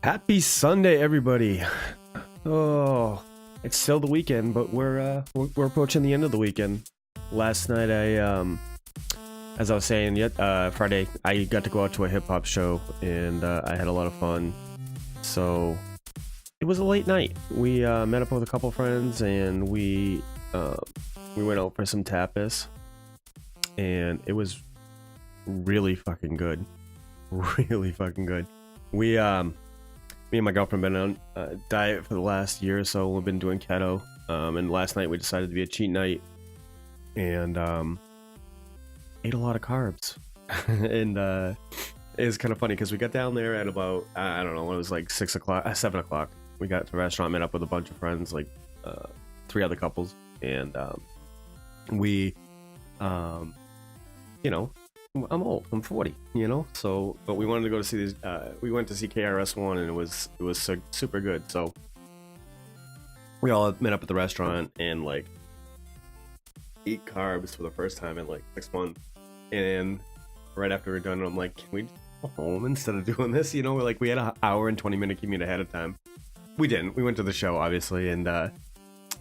Happy Sunday, everybody. Oh, it's still the weekend, but we're approaching the end of the weekend. Last night, as I was saying, Friday, I got to go out to a hip hop show, and I had a lot of fun. So it was a late night. We met up with a couple friends, and we went out for some tapas, and it was really fucking good. Really fucking good. Me and my girlfriend been on a diet for the last year or so. We've been doing keto, and last night we decided to be a cheat night, and ate a lot of carbs. And it was kind of funny because we got down there at about I don't know, it was like 7 o'clock. We got to the restaurant, met up with a bunch of friends, like 3 other couples, and we you know, I'm old. I'm 40, So, but we wanted to go to see these. We went to see KRS-One, and it was super good. So, we all met up at the restaurant and like eat carbs for the first time in like 6 months. And right after we're done, I'm like, can we go home instead of doing this? We're like, we had an hour and 20-minute commute ahead of time. We didn't. We went to the show, obviously, and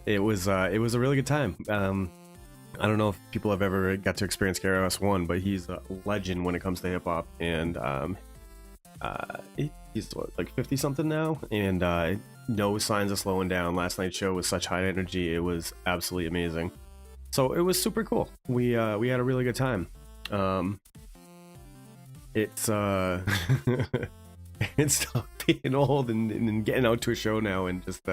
it was a really good time. I don't know if people have ever got to experience KRS-One, but he's a legend when it comes to hip hop, and he's like 50 something now, and no signs of slowing down. Last night's show was such high energy; it was absolutely amazing. So it was super cool. We had a really good time. It's it's tough being old and getting out to a show now, and just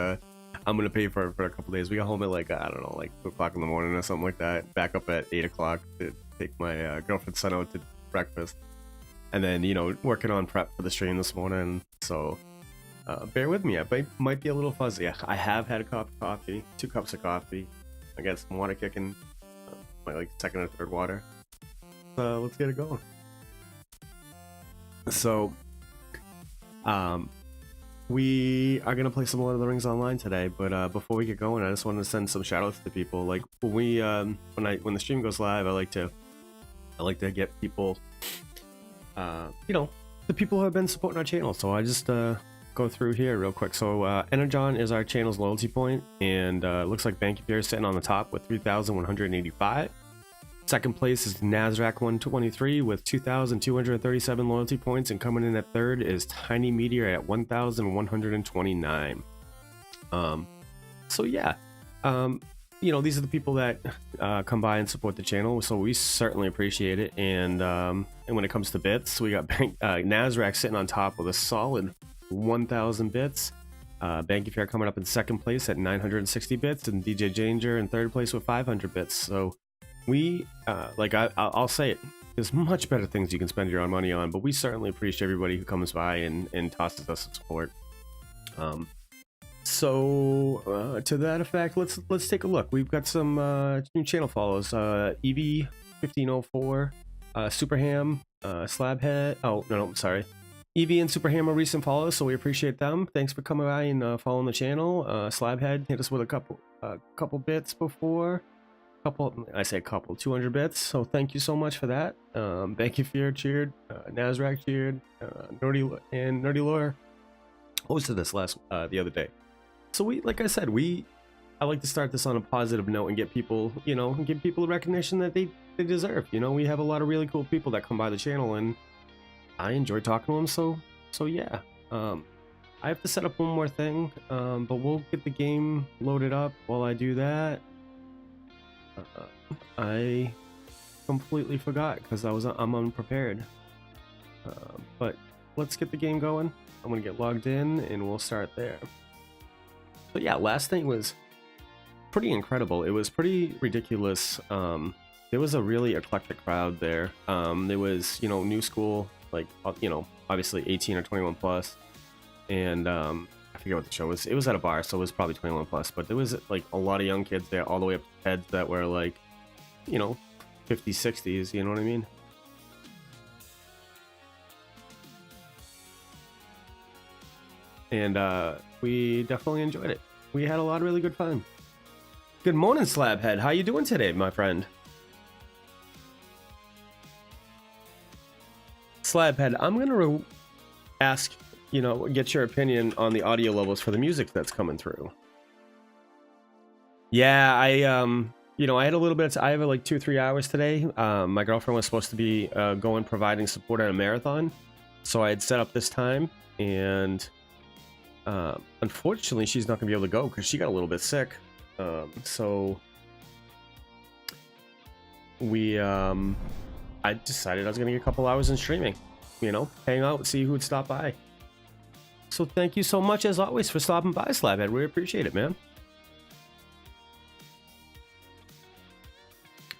I'm gonna pay for it for a couple days. We got home at like I don't know, like 2 o'clock in the morning or something like that. Back up at 8 o'clock to take my girlfriend's son out to breakfast, and then working on prep for the stream this morning. So bear with me. I might be a little fuzzy. I have had a cup of coffee, 2 cups of coffee. I got some water kicking, my like second or third water. So let's get it going. So we are gonna play some Lord of the Rings Online today, but before we get going, I just wanted to send some shoutouts to people. Like when when the stream goes live, I like to get people, the people who have been supporting our channel. So I just go through here real quick. So Energon is our channel's loyalty point, and looks like Banky Fear is sitting on the top with 3,185. Second place is Nazrak 123 with 2,237 loyalty points, and coming in at third is Tiny Meteor at 1,129. So yeah, these are the people that come by and support the channel, so we certainly appreciate it. And when it comes to bits, we got Nazrak sitting on top with a solid 1,000 bits. Banky Fair coming up in second place at 960 bits, and DJ Danger in third place with 500 bits. So we I'll say it, there's much better things you can spend your own money on, but we certainly appreciate everybody who comes by and tosses us some support. So to that effect, let's take a look. We've got some new channel follows. EV1504, Superham, Slabhead. Oh no, sorry. EV and Superham are recent follows, so we appreciate them. Thanks for coming by and following the channel. Slabhead hit us with a couple bits before. 200 bits, so thank you so much for that. Banky Fear cheered, Nazrak cheered, Nerdy Lawyer hosted this the other day. So I like to start this on a positive note and get people, give people the recognition that they deserve. We have a lot of really cool people that come by the channel, and I enjoy talking to them. So yeah, I have to set up one more thing, but we'll get the game loaded up while I do that. I completely forgot because I'm unprepared. But let's get the game going. I'm gonna get logged in and we'll start there. But yeah, last thing was pretty incredible. It was pretty ridiculous. There was a really eclectic crowd there. There was new school, like obviously 18 or 21 plus, and I forget what the show was. It was at a bar, so it was probably 21 plus, but there was like a lot of young kids there, all the way up to heads that were like 50s, 60s, you know what I mean? And we definitely enjoyed it. We had a lot of really good fun. Good morning, Slabhead. How you doing today, my friend? Slabhead, I'm gonna ask you know, get your opinion on the audio levels for the music that's coming through. Yeah, you know, I had a little bit. I have like 2-3 hours today. My girlfriend was supposed to be going providing support at a marathon, so I had set up this time, and unfortunately, she's not gonna be able to go because she got a little bit sick. So I decided I was gonna get a couple hours in streaming. You know, hang out, see who would stop by. So thank you so much, as always, for stopping by, Slabhead. We appreciate it, man.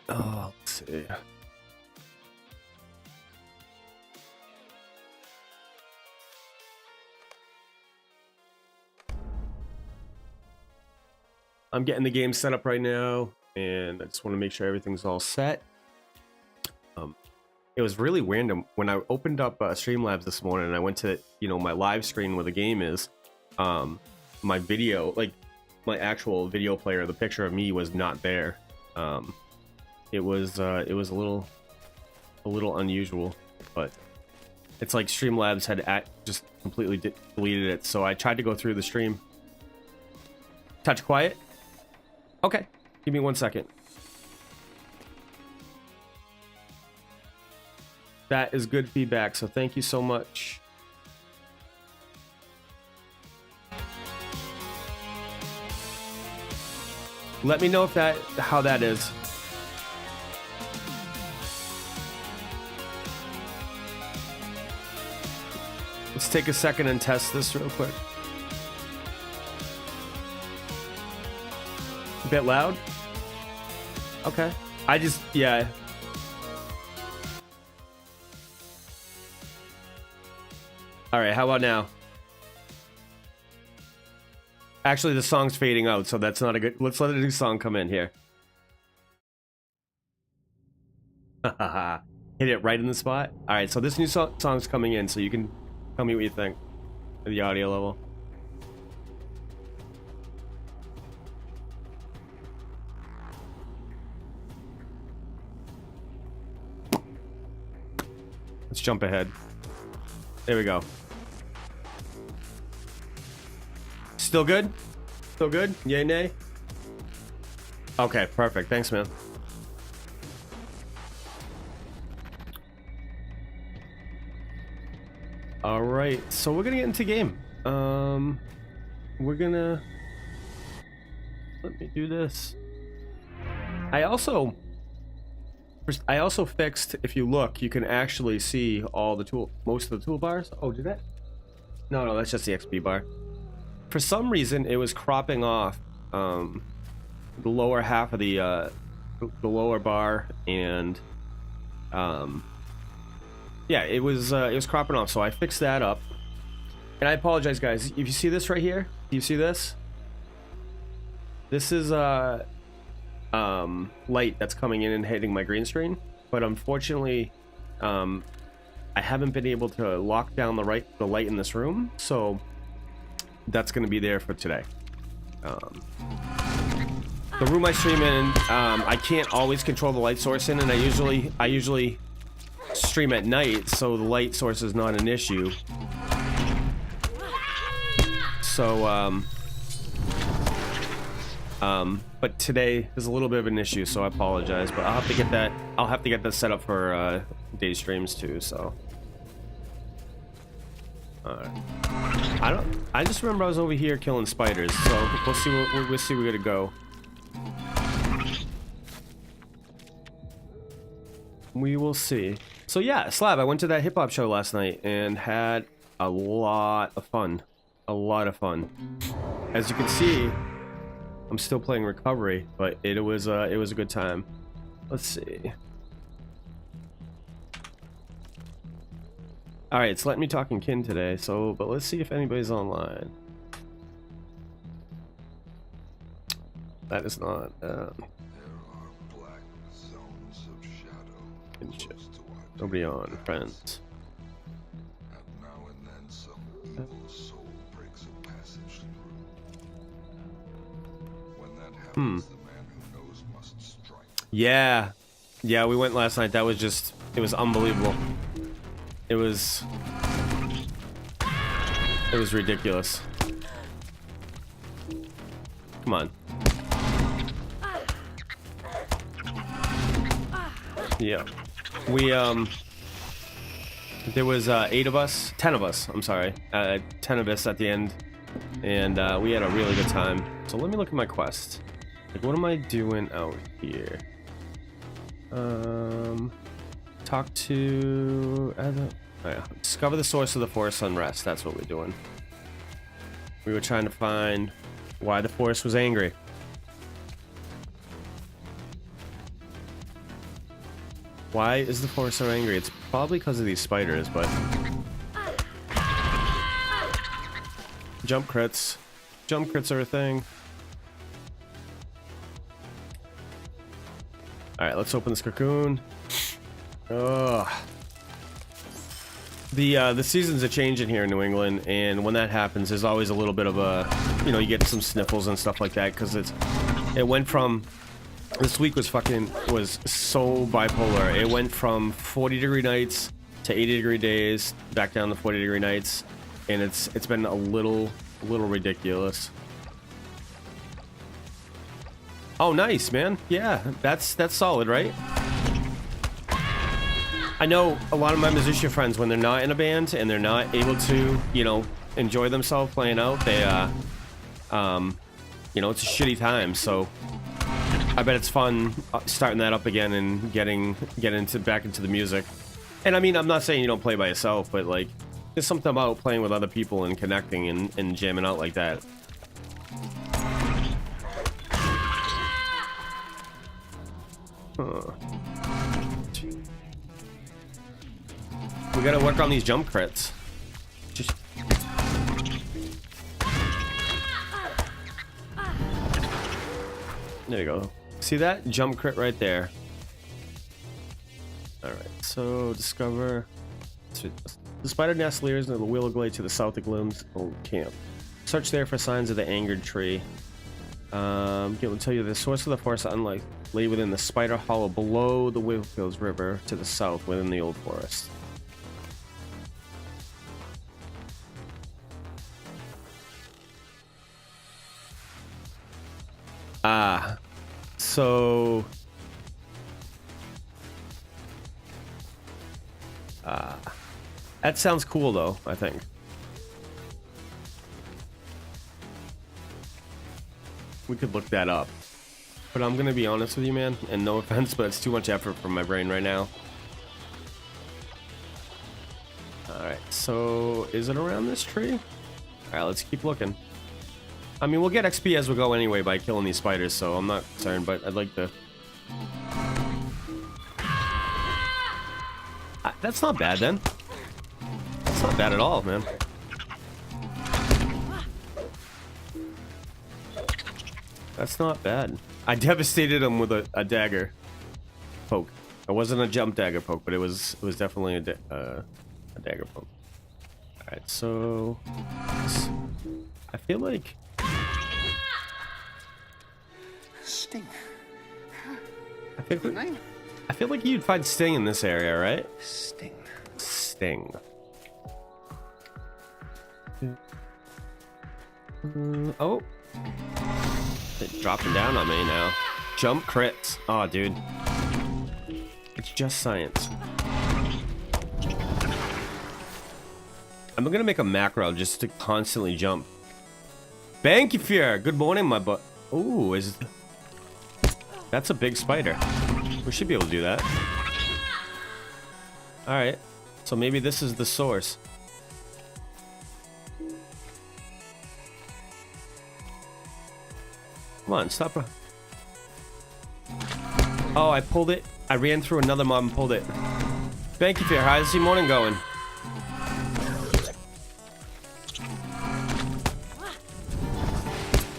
Oh, let's see. I'm getting the game set up right now, and I just want to make sure everything's all set. It was really random when I opened up Streamlabs this morning, and I went to, you know, my live screen where the game is. My video, like my actual video player, the picture of me was not there. It was a little unusual, but it's like Streamlabs had just completely deleted it. So I tried to go through the stream. Touch quiet. Okay, give me 1 second. That is good feedback, so thank you so much. Let me know if how that is. Let's take a second and test this real quick. A bit loud? Okay. Yeah. All right, how about now? Actually, the song's fading out, so that's not a good... Let's let a new song come in here. Hit it right in the spot. All right, so this new song's coming in, so you can tell me what you think at the audio level. Let's jump ahead. There we go. Still good? Still good? Yay, nay? Okay, perfect. Thanks, man. All right, so we're gonna get into game. We're gonna... Let me do this. I also fixed, if you look, you can actually see all the most of the toolbars. Oh, did that? No, that's just the XP bar. For some reason, it was cropping off the lower half of the lower bar, and yeah, it was cropping off. So I fixed that up, and I apologize, guys. If you see this right here, do you see this? This is light that's coming in and hitting my green screen, but unfortunately I haven't been able to lock down the light in this room, so that's going to be there for today. The room I stream in, I can't always control the light source in, and I usually stream at night, so the light source is not an issue. So but today is a little bit of an issue, so I apologize. But I'll have to get that set up for day streams too. So, I just remember I was over here killing spiders. So we'll see where we're gonna go. We will see. So yeah, Slab. I went to that hip hop show last night and had a lot of fun. A lot of fun. As you can see, I'm still playing recovery, but it was a good time. Let's see. All right, it's letting me talk in kin today. So, but let's see if anybody's online. That is not. Nobody on, friends. Yeah, we went last night. That was it was unbelievable. It was It was ridiculous. Come on. Yeah. We, there was 8 of us, 10 of us, I'm sorry. 10 of us at the end. And we had a really good time. So let me look at my quest. Like, what am I doing out here? Talk to... oh yeah. Discover the source of the forest unrest. That's what we're doing. We were trying to find why the forest was angry. Why is the forest so angry? It's probably because of these spiders, but... Jump crits. Jump crits are a thing. Alright, let's open this cocoon. Ugh. The seasons are changing here in New England, and when that happens, there's always a little bit of a... You know, you get some sniffles and stuff like that, because it went from... This week was so bipolar. It went from 40-degree nights to 80-degree days, back down to 40-degree nights, and it's been a little ridiculous. Oh, nice, man. Yeah, that's solid, right? I know a lot of my musician friends, when they're not in a band and they're not able to, you know, enjoy themselves playing out, they you know, it's a shitty time. So I bet it's fun starting that up again and getting back into the music. And I mean, I'm not saying you don't play by yourself, but like, there's something about playing with other people and connecting and jamming out like that. Huh. We gotta work on these jump crits. Just... There you go. See that? Jump crit right there. Alright, so discover... The spider nest leers near the willow glade to the south of Glenn's old camp. Search there for signs of the angered tree. It will tell you the source of the forest lay within the spider hollow below the Willowfields River to the south within the old forest. So... that sounds cool, though, I think. We could look that up. But I'm gonna be honest with you, man, and no offense, but it's too much effort for my brain right now. Alright, so is it around this tree? Alright, let's keep looking. I mean, we'll get XP as we go anyway by killing these spiders, so I'm not concerned, but I'd like to... That's not bad, then. That's not bad at all, man. That's not bad. I devastated him with a dagger poke. It wasn't a jump dagger poke, but it was definitely a dagger poke. Alright, so... I feel like... Sting. I feel like you'd find Sting in this area, right? Sting. Sting. Oh. It's dropping down on me now. Jump crits. Oh, dude. It's just science. I'm gonna make a macro just to constantly jump. Thank you, Fear. Good morning, my butt. Ooh, that's a big spider. We should be able to do that. Alright. So maybe this is the source. Come on, stop. Oh, I pulled it. I ran through another mob and pulled it. Thank you, Fear. How's your morning going?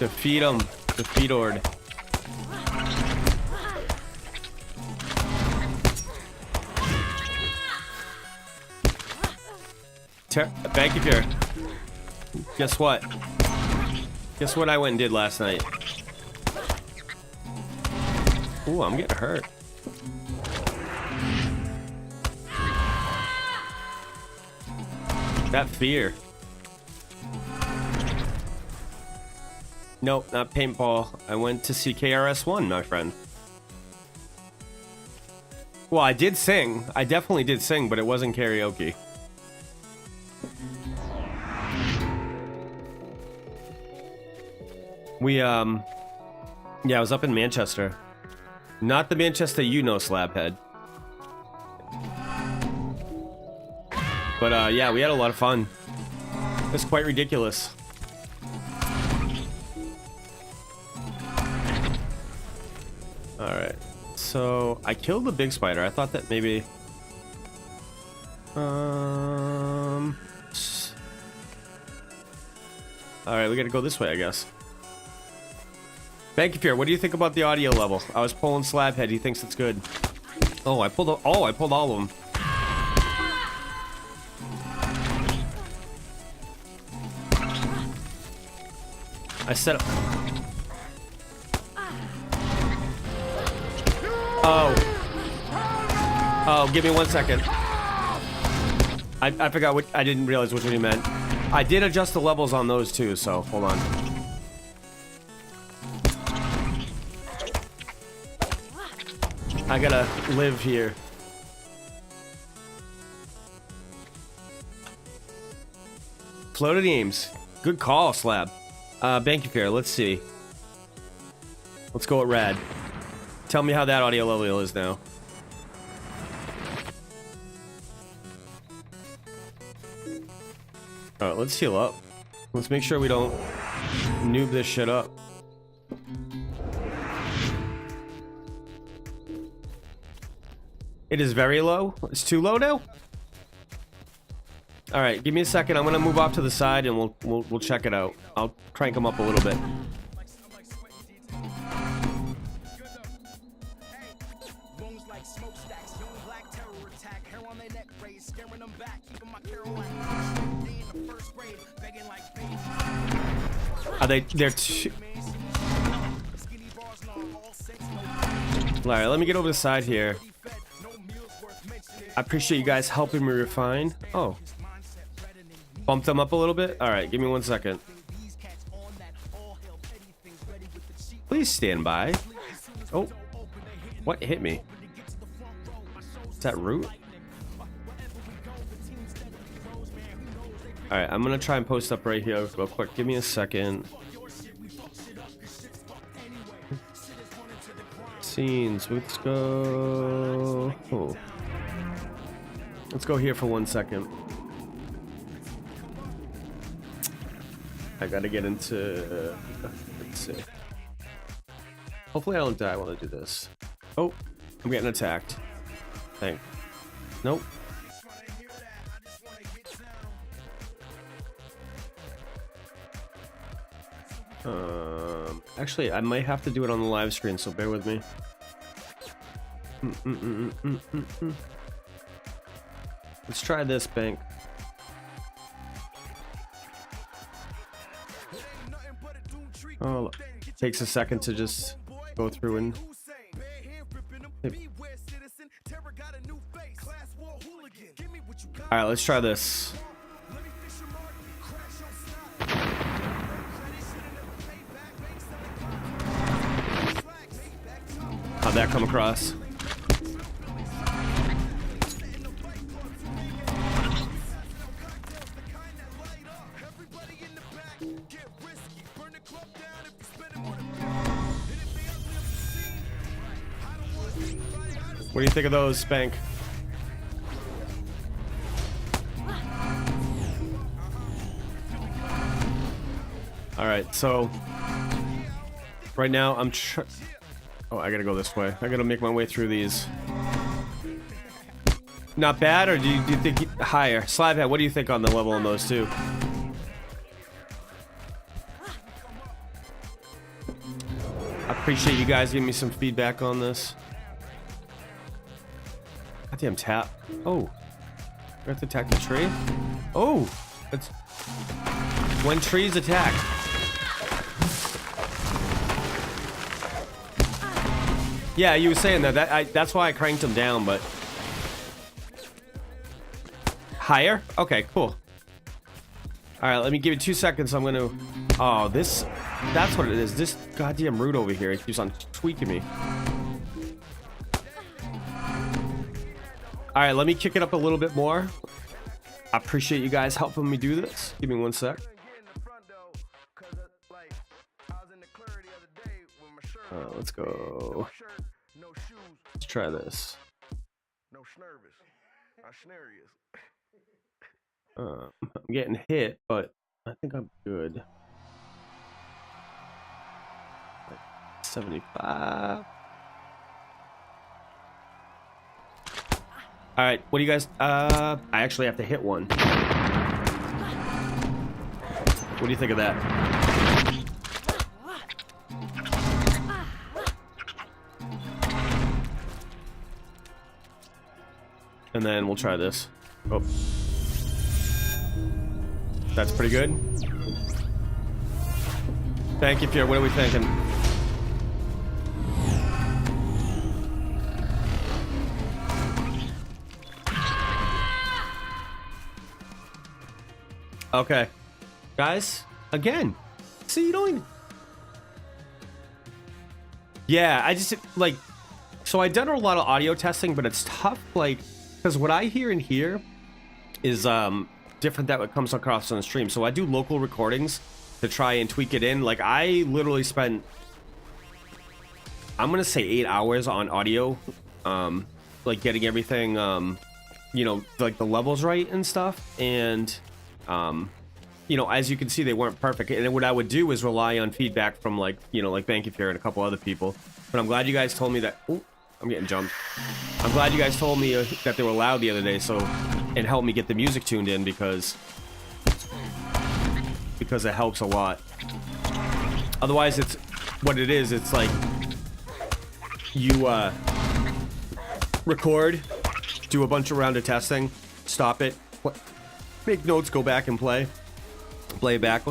Defeat him. Defeat Ord. Thank you, Fear. Guess what? Guess what I went and did last night? Ooh, I'm getting hurt. That Fear. Nope, not paintball. I went to see KRS-One, my friend. Well, I did sing. I definitely did sing, but it wasn't karaoke. Yeah, I was up in Manchester. Not the Manchester you know, Slabhead. But, yeah, we had a lot of fun. It was quite ridiculous. Alright. So, I killed the big spider. I thought that maybe... Alright, we gotta go this way, I guess. Thank you, Fear. What do you think about the audio level? I was pulling Slabhead. He thinks it's good. Oh, I pulled all of them. I set up... Oh, give me 1 second. I forgot what... I didn't realize which one you meant. I did adjust the levels on those too, so hold on. I gotta live here. Floated aims. Good call, Slab. Banky Fair, let's see. Let's go at Rad. Tell me how that audio level is now. Alright, let's heal up. Let's make sure we don't noob this shit up. It is very low. It's too low now? Alright, give me a second. I'm gonna move off to the side and we'll check it out. I'll crank them up a little bit. They're too... Alright, let me get over the side here. I appreciate you guys helping me refine. Oh. Bump them up a little bit? Alright, give me 1 second. Please stand by. Oh. What hit me? Is that root? Alright, I'm gonna try and post up right here real quick. Give me a second. Scenes. Let's go... Oh. Let's go here for 1 second. I gotta get into... let's see. Hopefully I don't die while I do this. Oh, I'm getting attacked. Thank. Nope. Actually, I might have to do it on the live screen, so bear with me. Let's try this, Bank. Oh, takes a second to just go through and... Alright, let's try this. How'd that come across? What do you think of those, Spank? Alright, so right now I'm oh, I gotta go this way. I gotta make my way through these. Not bad, or do you think higher? Slabhead, what do you think on the level on those two? I appreciate you guys giving me some feedback on this. Goddamn tap. Oh. We have to attack the tree? Oh! It's... When trees attack. Yeah, you were saying that. That's why I cranked him down, but... Higher? Okay, cool. Alright, let me give it 2 seconds. I'm gonna... Oh, this... That's what it is. This goddamn root over here, it keeps on tweaking me. All right, let me kick it up a little bit more. I appreciate you guys helping me do this. Give me 1 sec. Let's go. Let's try this. I'm getting hit, but I think I'm good. Like 75. All right, what do you guys? I actually have to hit one. What do you think of that? And then we'll try this. Oh. That's pretty good. Thank you, Pierre. What are we thinking? Okay. Guys, again. See, you don't even... Yeah, I just, like... So I've done a lot of audio testing, but it's tough, like... Because what I hear in here is different than what comes across on the stream. So I do local recordings to try and tweak it in. Like, I literally spent... I'm going to say 8 hours on audio. Like, getting everything, you know, like the levels right and stuff. And... you know, as you can see, they weren't perfect. And what I would do is rely on feedback from, like, you know, like Banky Fair and a couple other people. But I'm glad you guys told me that... Ooh, I'm getting jumped. I'm glad you guys told me that they were loud the other day, so... And helped me get the music tuned in, because it helps a lot. Otherwise, it's... What it is, it's like... You, record, do a bunch of round of testing, stop it, make notes, go back and play it back,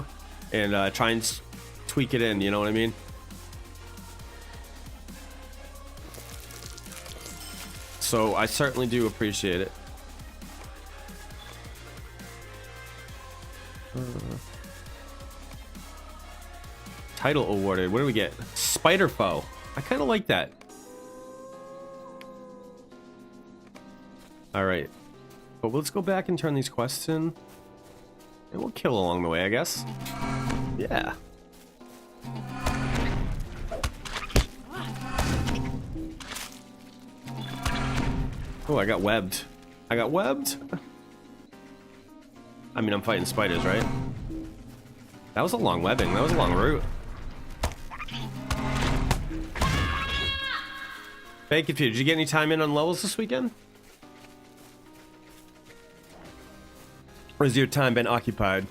and try and tweak it in, you know what I mean? So I certainly do appreciate it. Title awarded. What do we get? Spider Foe. I kind of like that. All right, but let's go back and turn these quests in. And we'll kill along the way, I guess. Yeah. Oh, I got webbed. I got webbed? I mean, I'm fighting spiders, right? That was a long webbing. That was a long route. Thank you, Peter. Did you get any time in on levels this weekend? Or has your time been occupied?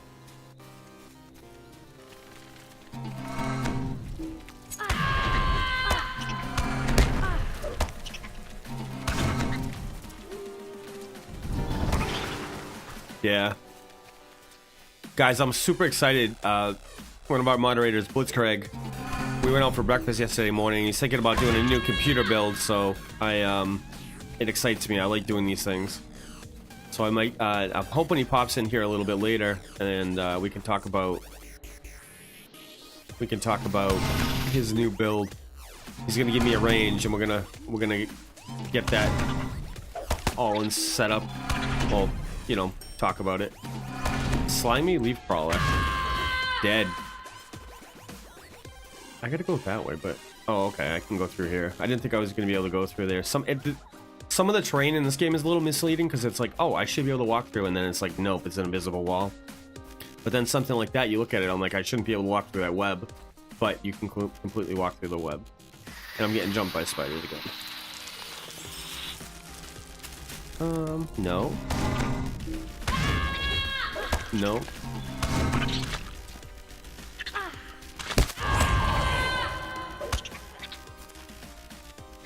Yeah. Guys, I'm super excited. One of our moderators, Blitzkrieg, we went out for breakfast yesterday morning. He's thinking about doing a new computer build, so it excites me. I like doing these things. So I might, I'm hoping he pops in here a little bit later, and we can talk about his new build. He's gonna give me a range, and we're gonna get that all in set up. Well, you know, talk about it. Slimy leaf crawler, dead. I gotta go that way, but oh, okay, I can go through here. I didn't think I was gonna be able to go through there. Some of the terrain in this game is a little misleading, because it's like, oh, I should be able to walk through, and then it's like, nope, it's an invisible wall. But then something like that, you look at it, I'm like, I shouldn't be able to walk through that web, but you can completely walk through the web. And I'm getting jumped by spiders again. No. No.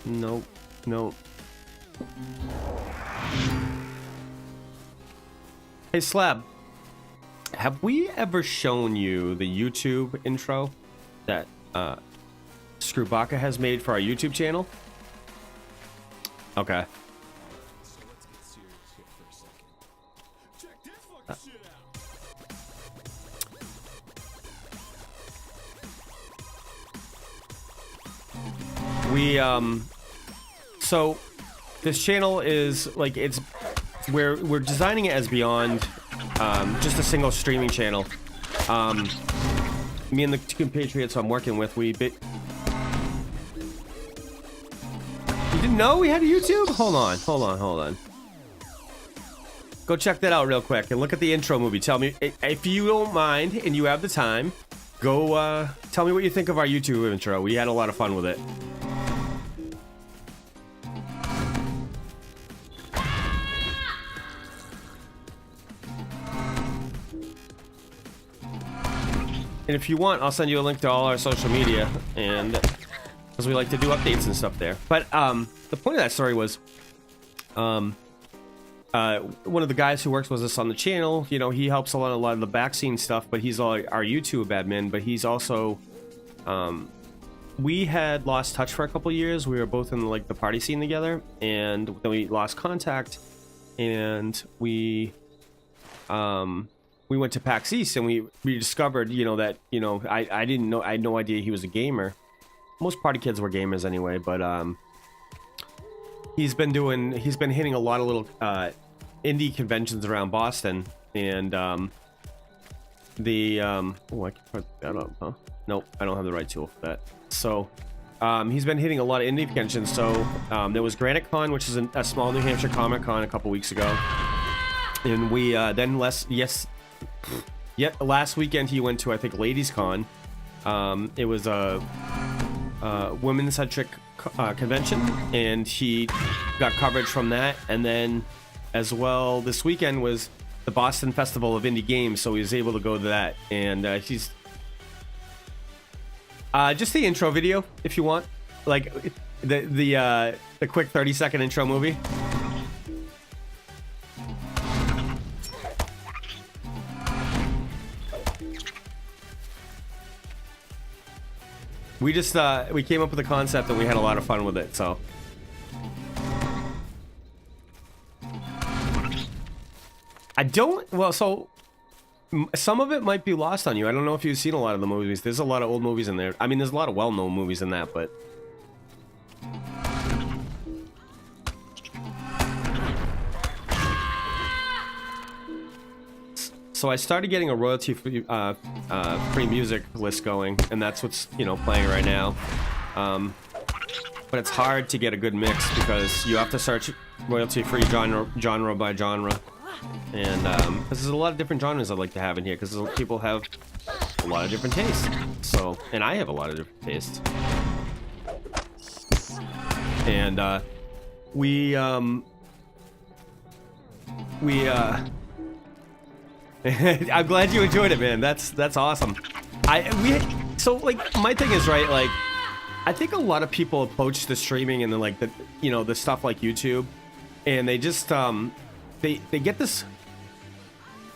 Nope. Nope. Hey Slab, have we ever shown you the YouTube intro that Screwbaka has made for our YouTube channel? Okay. So this channel is like we're designing it as beyond just a single streaming channel. Me and the two compatriots I'm working with, you didn't know we had a YouTube? Hold on. Go check that out real quick and look at the intro movie. Tell me, if you don't mind and you have the time, go tell me what you think of our YouTube intro. We had a lot of fun with it. And if you want, I'll send you a link to all our social media, and because we like to do updates and stuff there. But the point of that story was, one of the guys who works with us on the channel, you know, he helps a lot of the back scene stuff, but he's our YouTube admin. But he's also, we had lost touch for a couple years. We were both in like the party scene together, and then we lost contact, and we went to PAX East, and we discovered, you know, that, you know, I didn't know, I had no idea he was a gamer. Most party kids were gamers anyway, but he's been hitting a lot of little indie conventions around Boston, and oh, I can put that up, huh? Nope, I don't have the right tool for that. So he's been hitting a lot of indie conventions. So there was Granite Con, which is a small New Hampshire Comic Con a couple weeks ago, and we then last weekend he went to, I think, Ladies Con. It was a women-centric convention, and he got coverage from that. And then as well, this weekend was the Boston Festival of Indie Games, so he was able to go to that. And he's just the intro video, if you want, like the quick 30-second intro movie. We just we came up with a concept, and we had a lot of fun with it. So so some of it might be lost on you. I don't know if you've seen a lot of the movies. There's a lot of old movies in there. I mean, there's a lot of well-known movies in that, but so I started getting a royalty-free free music list going, and that's what's, you know, playing right now. But it's hard to get a good mix because you have to search royalty-free genre by genre, and because there's a lot of different genres I'd like to have in here, because people have a lot of different tastes. So, and I have a lot of different tastes, and I'm glad you enjoyed it, man. That's awesome. So like, my thing is, right, like, I think a lot of people approach the streaming and the the stuff like YouTube, and they just they get this.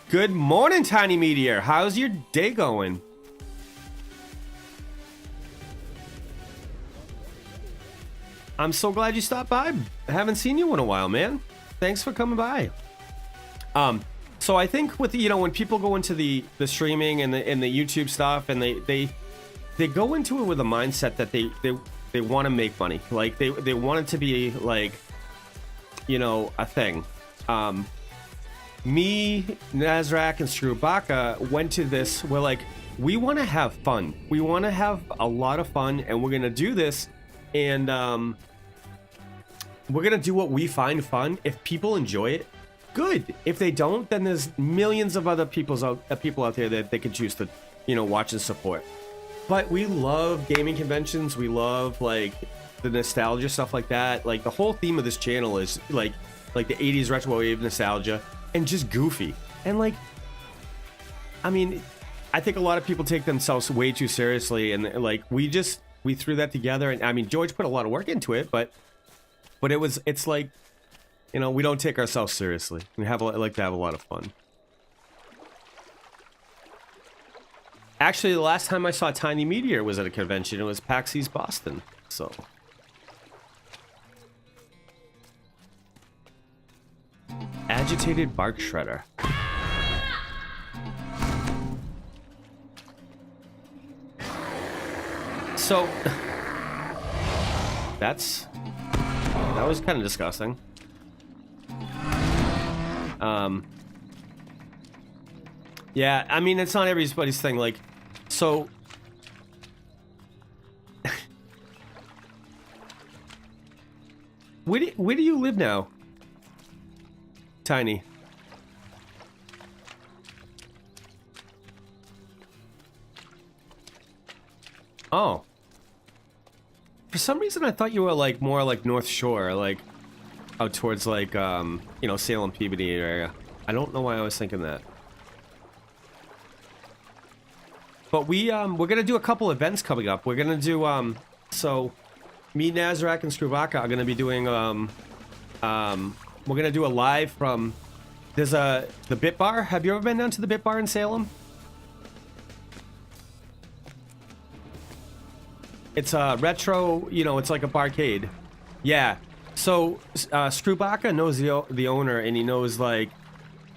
Good morning, Tiny Meteor. How's your day going? I'm so glad you stopped by. I haven't seen you in a while, man. Thanks for coming by. So I think with, you know, when people go into the streaming and the YouTube stuff, and they go into it with a mindset that they want to make money. Like they want it to be like, you know, a thing. Me, Nazrak, and Screwbaka went to this. We're like, we want to have fun. We want to have a lot of fun, and we're gonna do this, and we're gonna do what we find fun. If people enjoy it, good. If they don't, then there's millions of other people out there that they can choose to, you know, watch and support. But we love gaming conventions. We love like the nostalgia stuff like that. Like the whole theme of this channel is like the 80s retro wave nostalgia, and just goofy. And like, I mean, I think a lot of people take themselves way too seriously, and like we threw that together. And I mean, George put a lot of work into it, but it's like, you know, we don't take ourselves seriously. We like to have a lot of fun. Actually, the last time I saw Tiny Meteor was at a convention. It was PAX East Boston. So agitated bark shredder. So That was kind of disgusting. Yeah, I mean, it's not everybody's thing. Like, so. Where do you live now? Tiny. Oh. For some reason, I thought you were like more like North Shore, like out towards like you know, Salem, Peabody area. I don't know why I was thinking that. But we're gonna do a couple events coming up. We're gonna do so me, Nazarek, and Skrubaka are gonna be doing we're gonna do a live from the Bit Bar. Have you ever been down to the Bit Bar in Salem? It's a retro, you know, it's like a barcade. Yeah. So Skrubaka knows the owner, and he knows like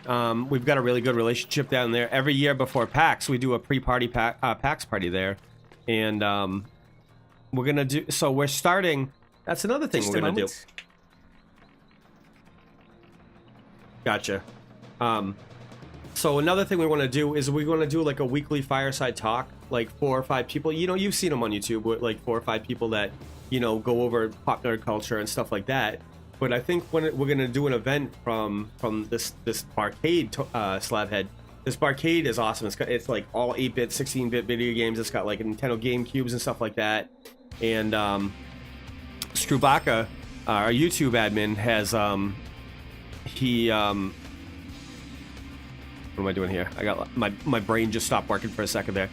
we've got a really good relationship down there. Every year before PAX, we do a pre-party PAX party there, and we're gonna do. So we're starting. That's another thing we're gonna do. Gotcha. So another thing we want to do is we're going to do like a weekly fireside talk, like 4 or 5 people. You know, you've seen them on YouTube, with like 4 or 5 people that, you know, go over pop nerd culture and stuff like that. But I think when we're going to do an event from this barcade, Slabhead. This barcade is awesome. It's like all 8-bit, 16-bit video games. It's got like Nintendo GameCubes and stuff like that. And Skrubaka, our YouTube admin, has what am I doing here? I got my brain just stopped working for a second there.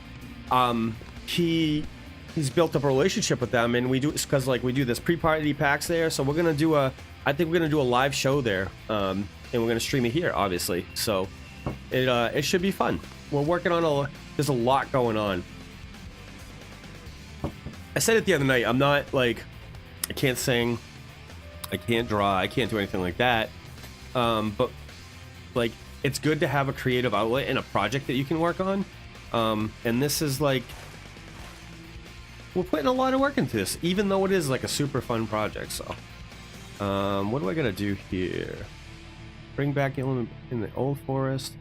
He's built up a relationship with them, and we do because like we do this pre-party PAX there. So we're gonna do I think we're gonna do a live show there, and we're gonna stream it here, obviously. So it should be fun. We're working on there's a lot going on. I said it the other night. I'm not like I can't sing, I can't draw, I can't do anything like that. But like it's good to have a creative outlet and a project that you can work on. And this is like we're putting a lot of work into this, even though it is like a super fun project. So what do I gotta do here? Bring back in the Old Forest,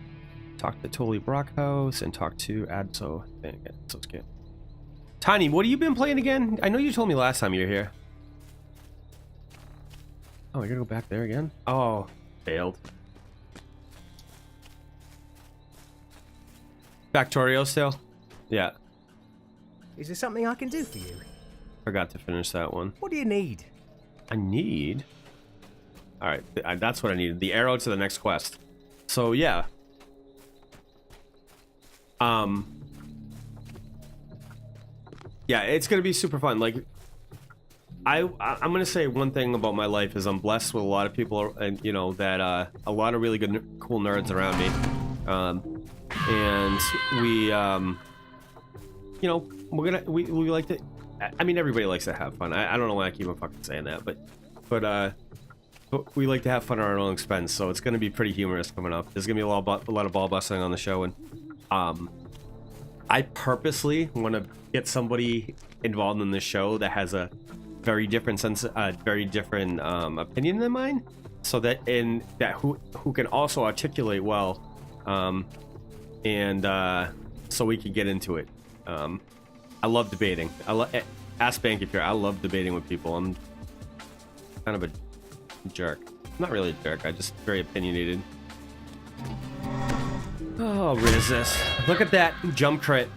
talk to Tolly Brockhouse, and talk to Adso. Dang it, so it's good. Tiny, what have you been playing again? I know you told me last time you were here. Oh, I gotta go back there again? Oh, failed. Factorio still? Yeah. Is there something I can do for you? Forgot to finish that one. What do you need? I need... Alright, that's what I needed. The arrow to the next quest. So, yeah. Yeah, it's gonna be super fun. Like, I'm gonna say one thing about my life is I'm blessed with a lot of people, and you know that a lot of really good, cool nerds around me, and we, you know, we like to. I mean, everybody likes to have fun. I don't know why I keep on fucking saying that, but we like to have fun at our own expense. So it's gonna be pretty humorous coming up. There's gonna be a lot of ball busting on the show, and I purposely want to get somebody involved in the show that has a very different opinion than mine, so that who can also articulate well, and so we can get into it. I love debating. Ask Bank if you're. I love debating with people. I'm kind of a jerk. Not really a jerk. I just very opinionated. Oh, resist. Look at that jump crit.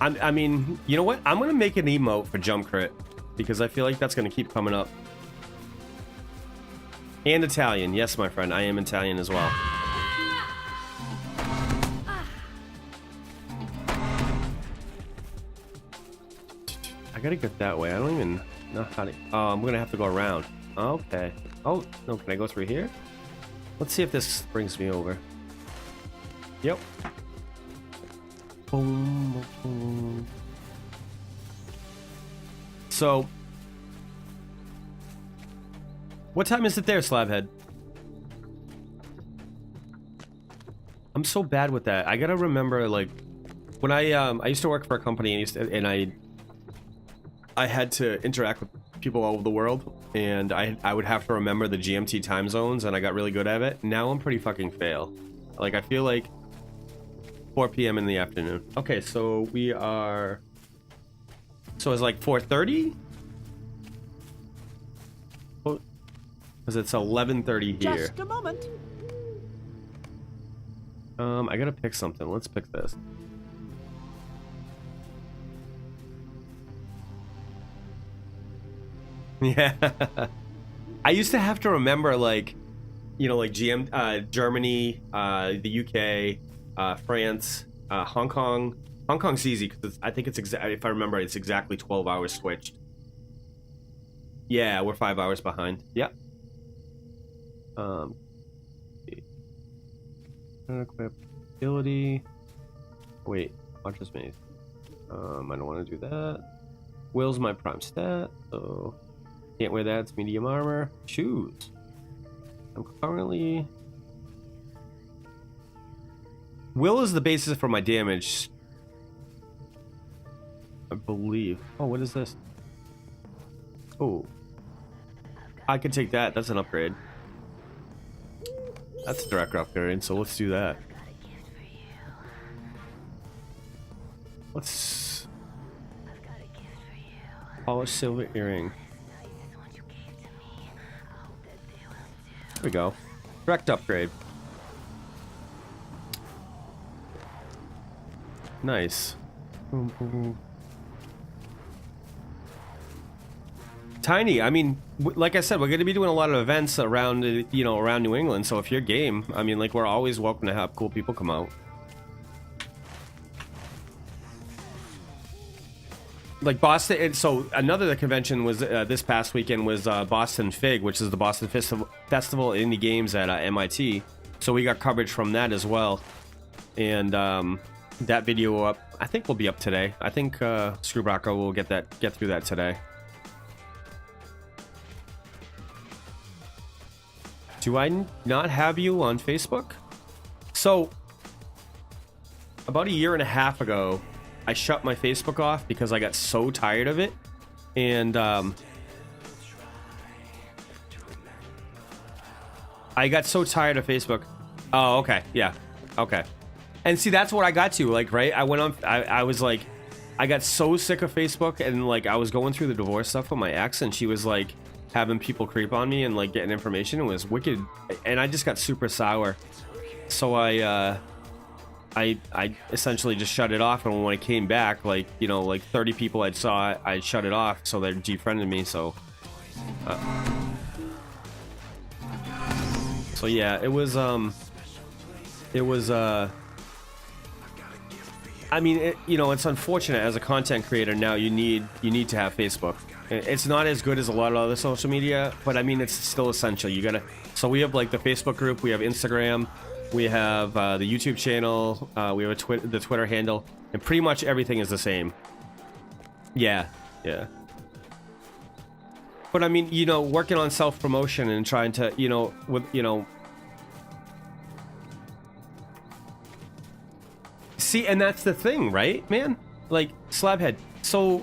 I mean, you know what? I'm gonna make an emote for jump crit because I feel like that's gonna keep coming up. And Italian, yes, my friend. I am Italian as well. I gotta get that way. I don't even know how to. Oh, I'm gonna have to go around. Okay. Oh no, can I go through here? Let's see if this brings me over. Yep. Boom, boom. So, what time is it there, Slabhead? I'm so bad with that. I gotta remember, like, when I used to work for a company and I had to interact with people all over the world, and I would have to remember the GMT time zones, and I got really good at it. Now I'm pretty fucking fail. Like, I feel like 4 p.m. in the afternoon. Okay, so we are... So it's like 4:30? Because it's 11:30 here. Just a moment. I gotta pick something. Let's pick this. Yeah. I used to have to remember, like, you know, like Germany, the UK, France, Hong Kong. Hong Kong's easy because I think it's if I remember, it's exactly 12 hours switched. Yeah, we're 5 hours behind. Yep. Equip ability. Wait, watch this maze. I don't want to do that. Will's my prime stat, so can't wear that. It's medium armor. Shoes. I'm currently. Will is the basis for my damage, I believe. Oh, what is this? Oh, I can take that. That's an upgrade. That's a direct upgrade, so let's do that. Let's... Polished silver earring. There we go. Direct upgrade. Nice. Boom, boom, boom. Tiny, I mean, like I said, we're going to be doing a lot of events around, you know, around New England. So if you're game, I mean, like, we're always welcome to have cool people come out. Like Boston, and so another convention was this past weekend was Boston Fig, which is the Boston Festival Indie Games at MIT. So we got coverage from that as well, and that video up, I think will be up today. I think Screwbrocker will get through that today. Do I not have you on Facebook? So, about a year and a half ago, I shut my Facebook off because I got so tired of it. And, I got so tired of Facebook. Oh, okay. Yeah. Okay. And see, that's what I got to, like, right? I went on, I was like, I got so sick of Facebook, and, like, I was going through the divorce stuff with my ex, and she was, like, having people creep on me and like getting information. It was wicked, and I just got super sour. So I essentially just shut it off. And when I came back, like, you know, like 30 people I saw, I shut it off, so they defriended me. So so yeah, it was I mean, you know, it's unfortunate as a content creator now. You need to have Facebook. It's not as good as a lot of other social media, but I mean, it's still essential. You gotta. So we have like the Facebook group, we have Instagram, we have the YouTube channel, we have the Twitter handle, and pretty much everything is the same. Yeah. But I mean, you know, working on self-promotion and trying to, you know, with, you know. See, and that's the thing, right, man? Like, Slabhead. So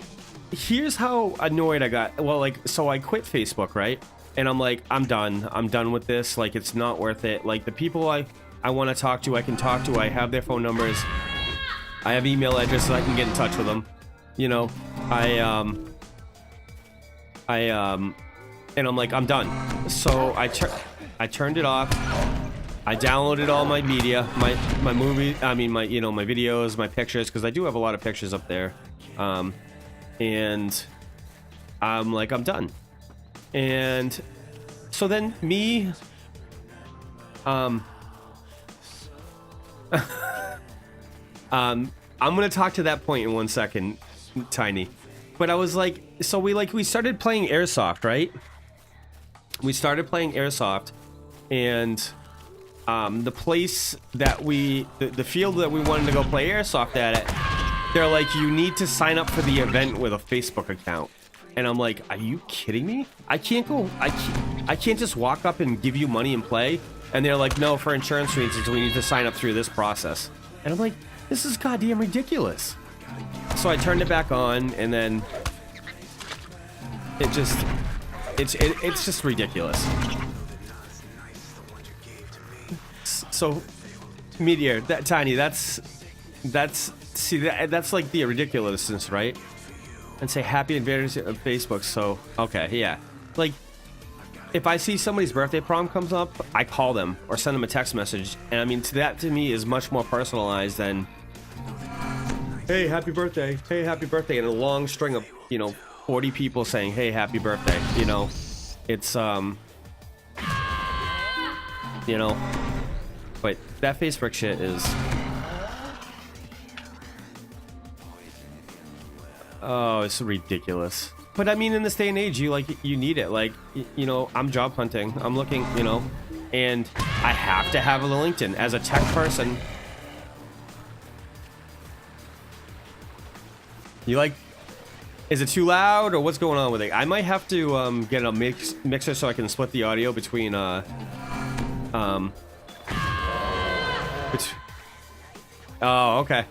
here's how annoyed I got. Well, like, so I quit Facebook, right? And I'm like, I'm done with this. Like, it's not worth it. Like, the people I want to talk to, I can talk to. I have their phone numbers. I have email addresses. I can get in touch with them. You know, and I'm like, I'm done. So I turned it off. I downloaded all my media, my movie, I mean, my, you know, my videos, my pictures, because I do have a lot of pictures up there. And I'm like, I'm done. And so then me, I'm gonna talk to that point in 1 second, Tiny. But I was like, so we started playing Airsoft, right? We started playing Airsoft, and the place that the field that we wanted to go play Airsoft at, they're like, you need to sign up for the event with a Facebook account. And I'm like, are you kidding me? I can't just walk up and give you money and play. And they're like, no, for insurance reasons, we need to sign up through this process. And I'm like, this is goddamn ridiculous. So I turned it back on, and then it's just ridiculous. So, Meteor, that Tiny, that's like the ridiculousness, right? And say happy anniversary of Facebook. So, okay, yeah, like if I see somebody's birthday prom comes up, I call them or send them a text message, and I mean, that to me is much more personalized than, hey, happy birthday, and a long string of 40 people saying, hey, happy birthday. It's but that Facebook shit is, oh, it's ridiculous. But I mean, in this day and age, you need it. Like, I'm job hunting, I'm looking, and I have to have a LinkedIn as a tech person. Is it too loud or what's going on with it? I might have to get a mixer so I can split the audio between oh, okay.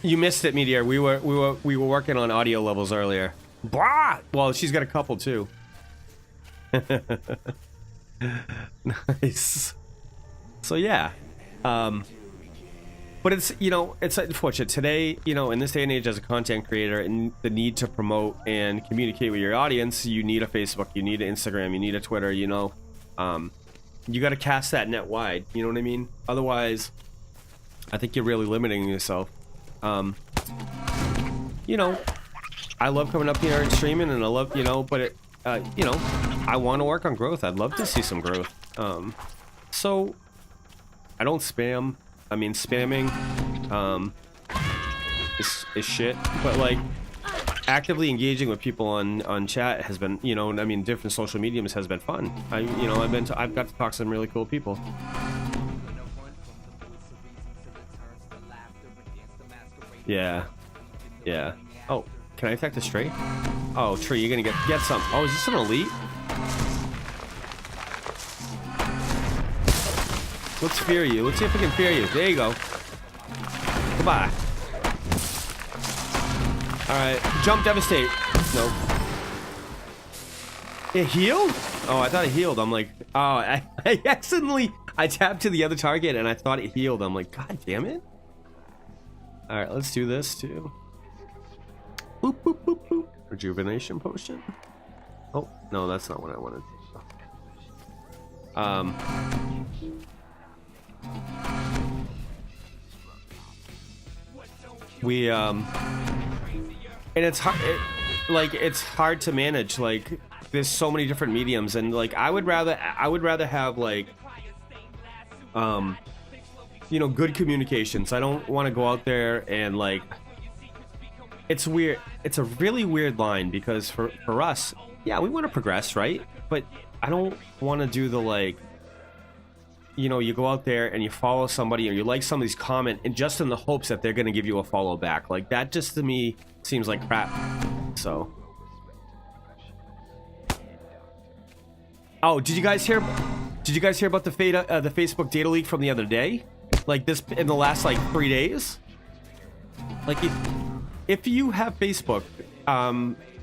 You missed it, Meteor. We were working on audio levels earlier. Blah! Well, she's got a couple too. Nice. So yeah. But it's, it's unfortunate today, in this day and age as a content creator and the need to promote and communicate with your audience, you need a Facebook, you need an Instagram, you need a Twitter, you got to cast that net wide, you know what I mean? Otherwise, I think you're really limiting yourself. I love coming up here and streaming, and I love, but I want to work on growth. I'd love to see some growth. So I don't spam. I mean, spamming is shit, but like actively engaging with people on chat has been, different social mediums has been fun. I've got to talk to some really cool people. Yeah. Oh, can I attack the stray? Oh, Tree, you're gonna get some. Oh, is this an elite? Let's fear you. Let's see if we can fear you. There you go. Goodbye. Alright. Jump, devastate. Nope. It healed? Oh, I thought it healed. I'm like, oh, I accidentally, I tapped to the other target and I thought it healed. I'm like, god damn it. Alright, let's do this too. Boop, boop, boop, boop. Rejuvenation potion. Oh, no, that's not what I wanted. And it's hard, it's hard to manage. Like, there's so many different mediums, and like I would rather have like good communications. I don't want to go out there and like, it's weird. It's a really weird line because for us, yeah, we want to progress, right? But I don't want to do the like, you go out there and you follow somebody or you like somebody's comment and just in the hopes that they're going to give you a follow back. Like, that just to me seems like crap. So, oh, did you guys hear about the Facebook data leak from the other day? Like, this in the last like 3 days? Like, if you have Facebook,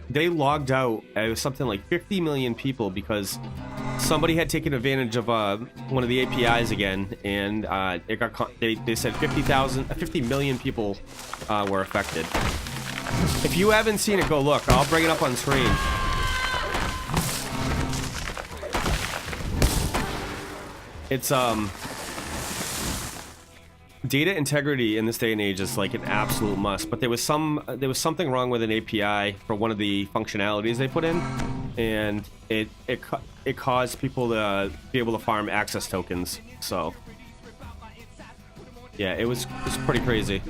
they logged out something like 50 million people because somebody had taken advantage of one of the APIs again, and it got they said 50 million people were affected. If you haven't seen it, go look. I'll bring it up on screen. It's data integrity in this day and age is like an absolute must, but there was something wrong with an API for one of the functionalities they put in, and it caused people to be able to farm access tokens. So yeah, it was pretty crazy.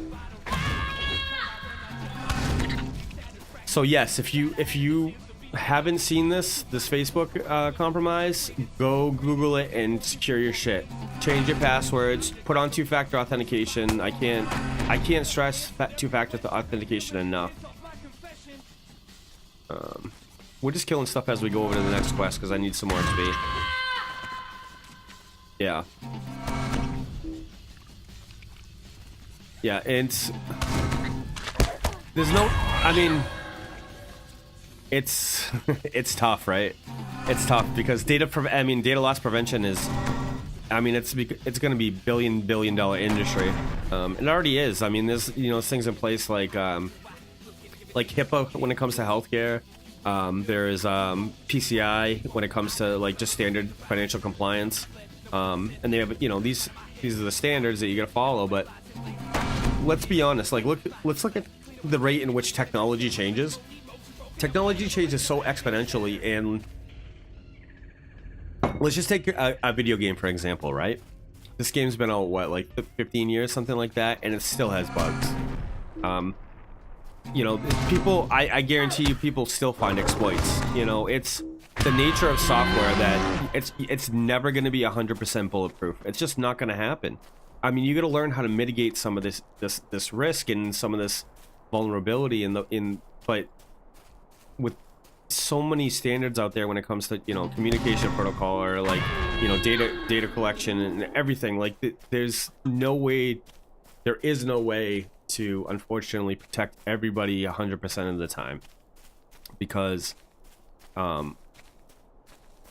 So yes, if you haven't seen this Facebook compromise, go Google it and secure your shit. Change your passwords, put on two-factor authentication. I can't stress two-factor authentication enough. We're just killing stuff as we go over to the next quest because I need some more XP. Yeah. Yeah, and there's no, I mean, it's it's tough, right? It's tough because data loss prevention is, I mean, it's going to be billion dollar industry. It already is. I mean, there's things in place like HIPAA when it comes to healthcare. There's PCI when it comes to like just standard financial compliance. And they have these are the standards that you got to follow. But let's be honest. Like let's look at the rate in which technology changes. Technology changes so exponentially, and let's just take a video game for example, right? This game's been out like 15 years, something like that, and it still has bugs. People, I guarantee you, people still find exploits. It's the nature of software that it's never going to be 100% bulletproof. It's just not going to happen. I mean, you got to learn how to mitigate some of this risk and some of this vulnerability but with so many standards out there when it comes to communication protocol or like data collection and everything, like there is no way to unfortunately protect everybody 100% of the time, because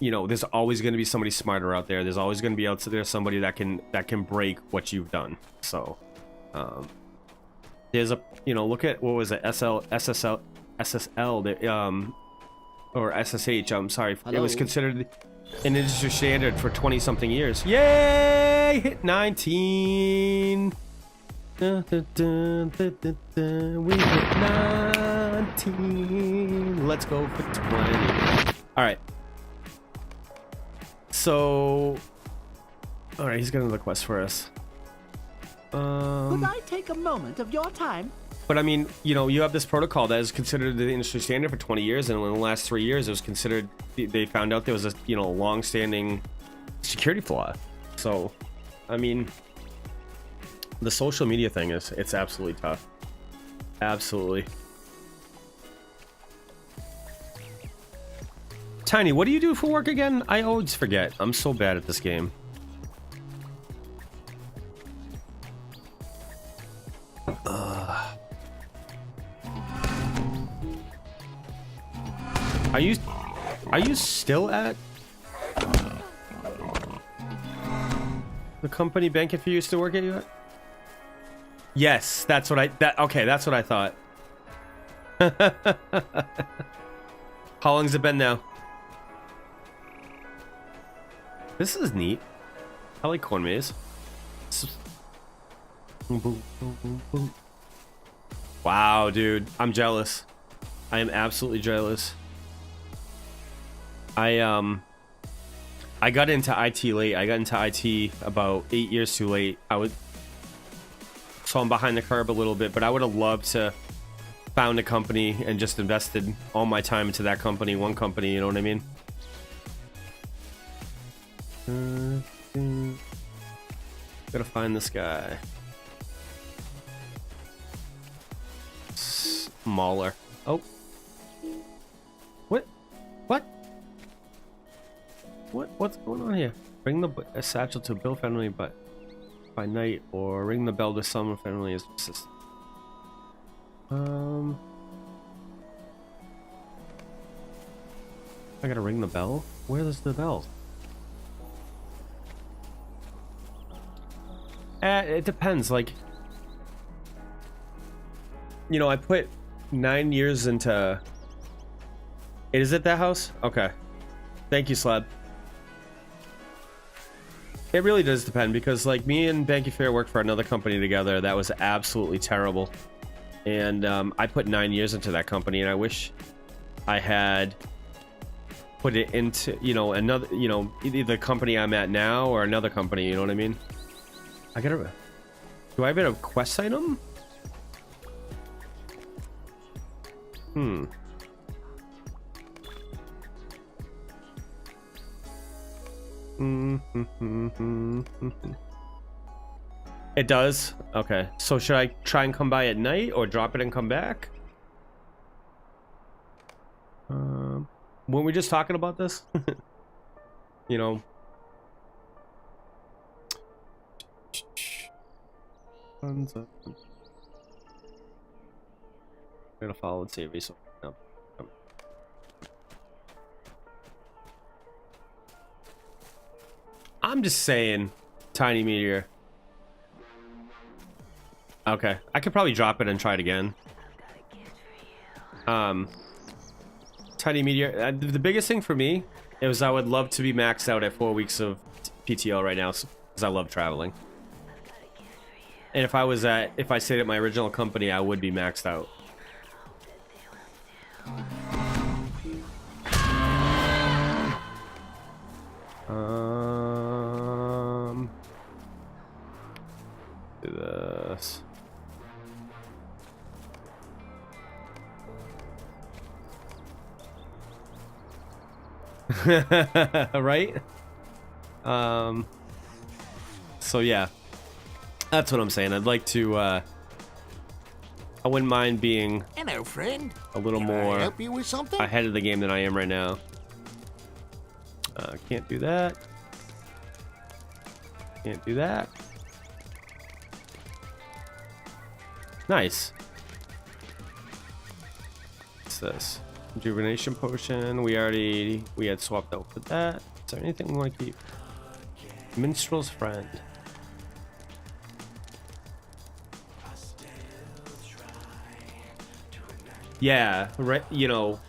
there's always going to be somebody smarter out there. There's always going to be out there somebody that can break what you've done. So there's a look at what was it, SSL or SSH, I'm sorry. Hello. It was considered an industry standard for 20 something years. Yay! Hit 19. We hit 19. Let's go for 20. All right. So, all right, he's got another quest for us. Could I take a moment of your time? But I mean, you have this protocol that is considered the industry standard for 20 years, and in the last 3 years, it was considered. They found out there was a long-standing security flaw. So, I mean, the social media thing it's absolutely tough. Absolutely. Tiny, what do you do for work again? I always forget. I'm so bad at this game. Are you still at the company bank if you used to work at you at? Yes, that's what I thought. How long's it been now? This is neat. I like corn maze. Wow, dude, I'm jealous. I am absolutely jealous. I got into IT late. I got into IT about 8 years too late. So I'm behind the curve a little bit, but I would have loved to found a company and just invested all my time into that company, one company, you know what I mean? Gotta find this guy. Smaller. Oh. What? What's going on here? Ring a satchel to Bill Fenley by night, or ring the bell to summon Fenley as assistant. I gotta ring the bell? Where is the bell? It depends, like, I put 9 years into... Is it that house? Okay. Thank you, Slab. It really does depend, because, like, me and Banky Fair worked for another company together that was absolutely terrible. And I put 9 years into that company, and I wish I had put it into, another, either the company I'm at now or another company, you know what I mean? Do I have a quest item? It does? Okay. So should I try and come by at night or drop it and come back? Weren't we just talking about this? I'm gonna follow and see if he's... No. I'm just saying, tiny meteor. Okay, I could probably drop it and try it again. Tiny meteor. The biggest thing for me is I would love to be maxed out at 4 weeks of PTO right now, because I love traveling. And if I stayed at my original company, I would be maxed out. Do this. Right? So yeah, that's what I'm saying. I'd like to, I wouldn't mind being Hello, friend. a little Can more I help you with something? ahead of the game than I am right now. Can't do that. Can't do that. Nice. What's this? Rejuvenation potion. We had swapped out for that. Is there anything we want to keep? Minstrel's friend. Yeah, right. You know,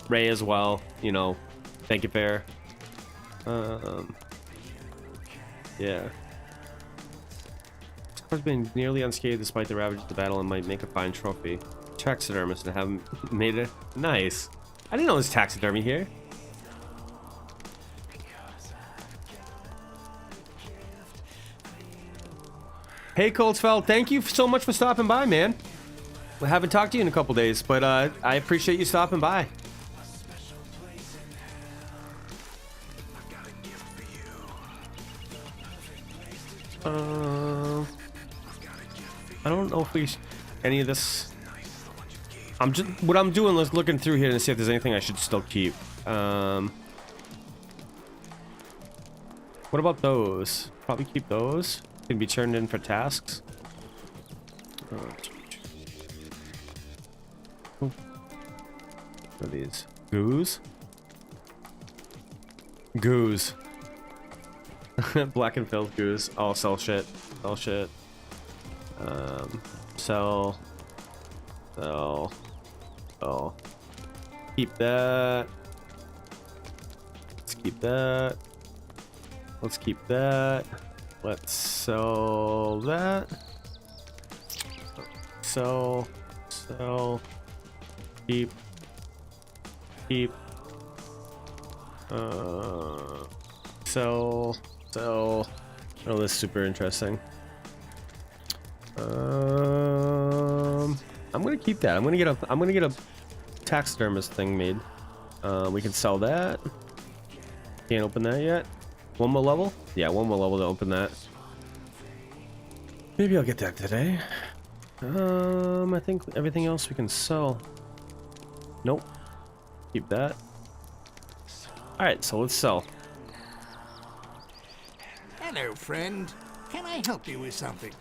Ray as well. You know, thank you, Fair. Yeah. Has been nearly unscathed despite the ravages of the battle and might make a fine trophy. Taxidermist and haven't made it. Nice. I didn't know there's taxidermy here. Hey Coldsfeld, thank you so much for stopping by, man. I haven't talked to you in a couple days, but I appreciate you stopping by. I don't know if we any of this. What I'm doing is looking through here to see if there's anything I should still keep. What about those? Probably keep those. Can be turned in for tasks. What are these? Goose? Goose. Black and filled goose. Oh, sell shit. Sell shit. Sell. Oh. Keep that. Let's keep that. Let's keep that. Let's sell that. Sell. Keep. Sell. Oh, this is super interesting. I'm gonna keep that. I'm gonna get a taxidermist thing made. We can sell that. Can't open that yet. One more level? Yeah, one more level to open that. Maybe I'll get that today. I think everything else we can sell. Nope. Keep that. Alright, so let's sell. Hello, friend. Can I help you with something?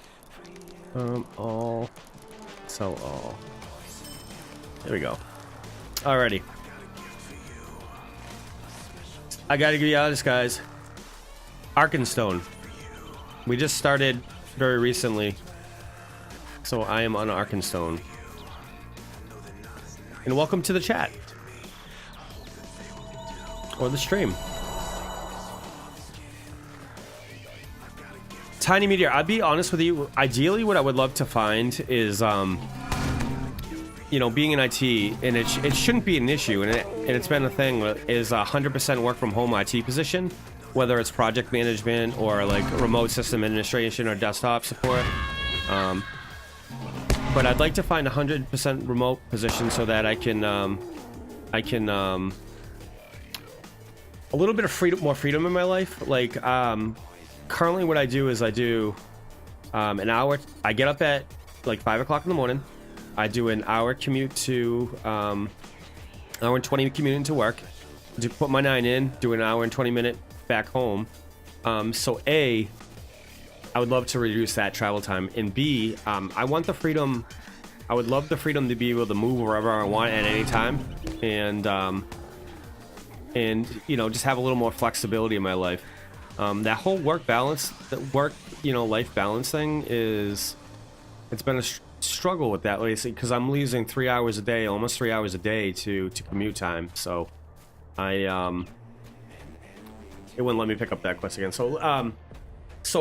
All. Sell all. There we go. Alrighty. I gotta be honest, guys. Arkenstone. We just started very recently. So I am on Arkenstone. And welcome to the chat. Or the stream. Tiny meteor. I'll be honest with you. Ideally, what I would love to find is, you know, being in IT, and it shouldn't be an issue, and it's been a thing, is 100% work from home IT position, whether it's project management or like remote system administration or desktop support. But I'd like to find a 100% remote position so that I can a little bit of more freedom in my life. Like, currently what I do is I do an hour. I get up at like 5 o'clock in the morning. I do an hour commute to hour and 20 commute into work. To put my 9 in, do an hour and 20 minute back home. So A, I would love to reduce that travel time, and B, I want the freedom. I would love the freedom to be able to move wherever I want at any time, and you know, just have a little more flexibility in my life. That whole work balance, life balance thing it's been a struggle with that lately because I'm losing 3 hours a day, almost 3 hours a day to commute time. So it wouldn't let me pick up that quest again. So